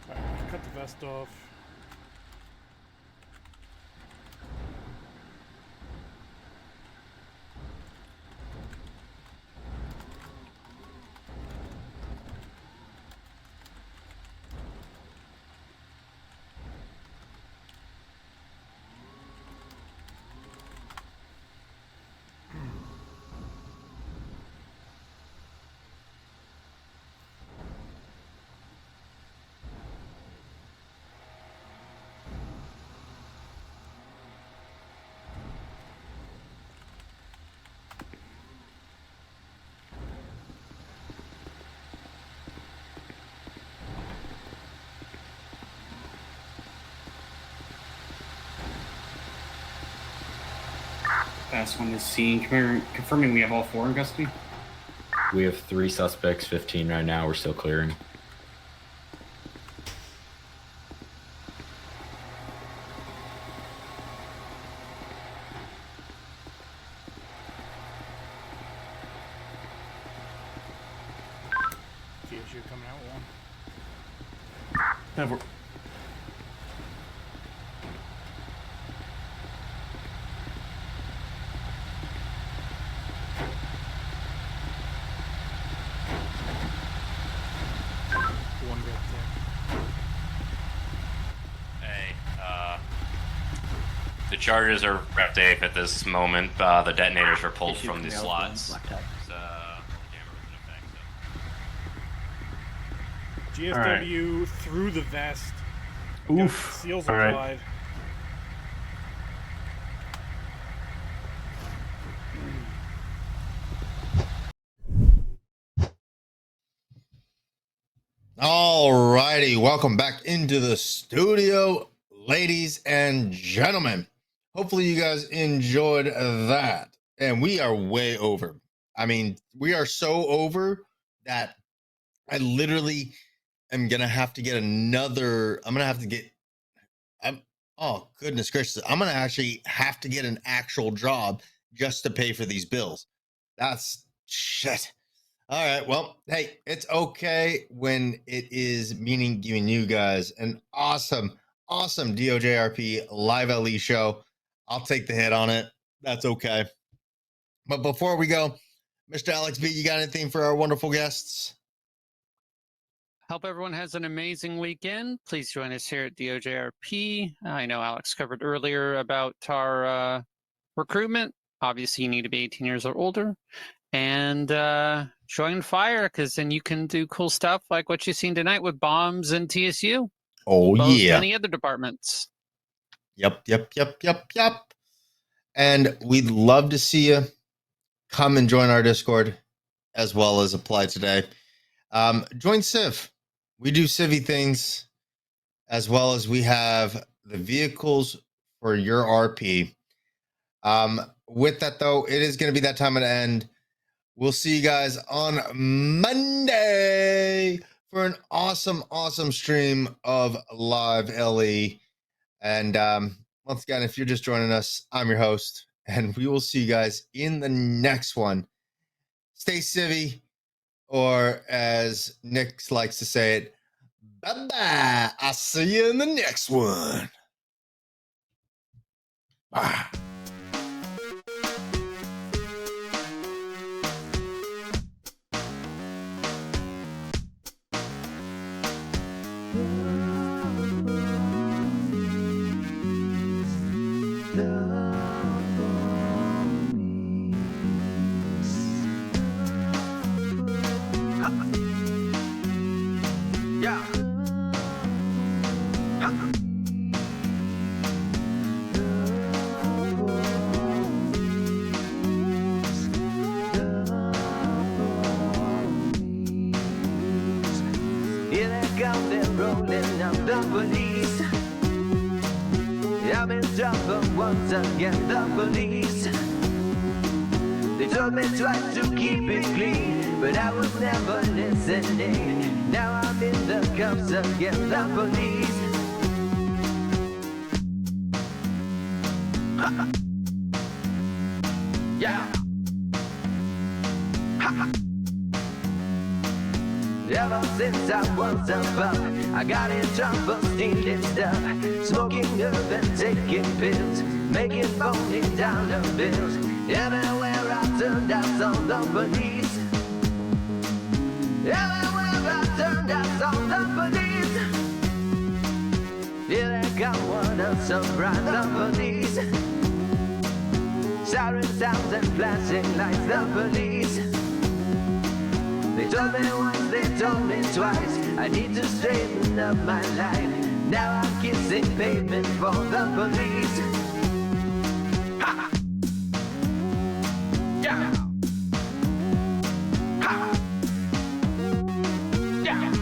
Alright, cut the vest off. Fast one is seen. Confirming we have all 4 in custody. We have 3 suspects, 15 right now. We're still clearing. TSU coming out 1. Never. One got there. Hey. charges are rep safe at this moment. The detonators are pulled from the slots. GSW through the vest. Oof. Seals All right. applied. All righty, welcome back into the studio, ladies and gentlemen. Hopefully you guys enjoyed that. And we are way over. I mean, we are so over that I literally am going to have to get another, oh, goodness gracious. I'm going to actually have to get an actual job just to pay for these bills. That's shit. All right. Well, hey, it's okay when it is meaning giving you guys an awesome DoJRP LiveLE show. I'll take the hit on it. That's okay. But before we go, Mr. Alex B, you got anything for our wonderful guests? Hope everyone has an amazing weekend. Please join us here at DoJRP. I know Alex covered earlier about our recruitment. Obviously, you need to be 18 years or older. And join fire, because then you can do cool stuff like what you've seen tonight with bombs and TSU. Oh, Both yeah. many other departments. Yep. And we'd love to see you come and join our Discord as well as apply today. Join Civ. We do civvy things, as well as we have the vehicles for your RP. With that, though, it is going to be that time at the end. We'll see you guys on Monday for an awesome stream of LiveLE. And once again, if you're just joining us, I'm your host, and we will see you guys in the next one. Stay civvy, or as Nick likes to say it, bye-bye. I'll see you in the next one. Bye. Once again, the police, they told me twice to keep it clean, but I was never listening. Now I'm in the cuffs again, the police. Yeah. Ever since I was a pup, I got in trouble stealing stuff, smoking herb and taking pills, making phony dollar bills. Everywhere I turned, I saw the police. Everywhere I turned, I saw the police. Here they come, what a surprise, the police. Siren sounds and flashing lights, the police. They told me once, they told me twice, I need to straighten up my life. Now I'm kissing pavement for the police. Ha! Yeah! Ha! Yeah!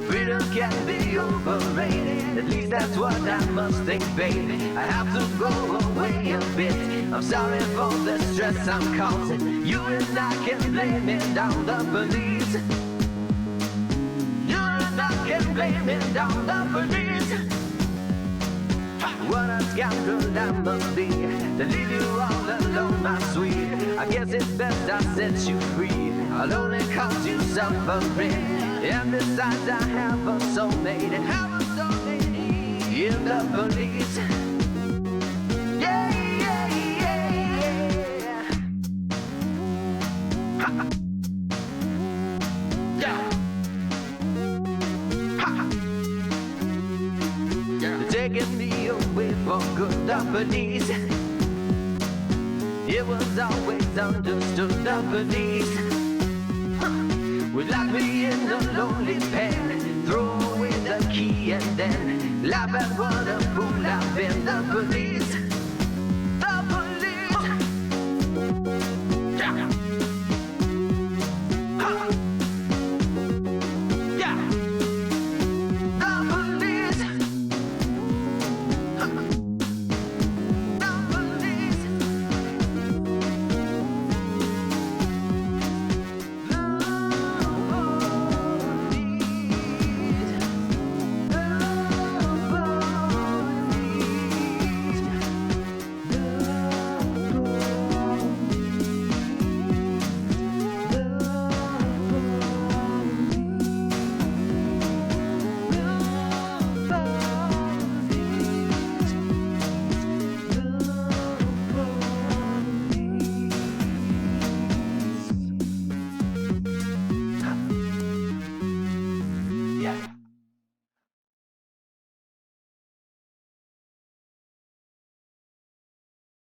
Freedom can be overrated, at least that's what I must think, baby. I have to go away a bit. I'm sorry for the stress I'm causing. You and I can blame it on the police. You and I can blame it on the police. What a scoundrel I must be to leave you all alone, my sweet. I guess it's best I set you free. I'll only cause you suffering. And besides, I have a soulmate and have a soulmate in the police. Yeah. Taking me away police. It was always understood the police would lock me in a lonely pen, throw away the key and then laugh at what a fool I've been. The police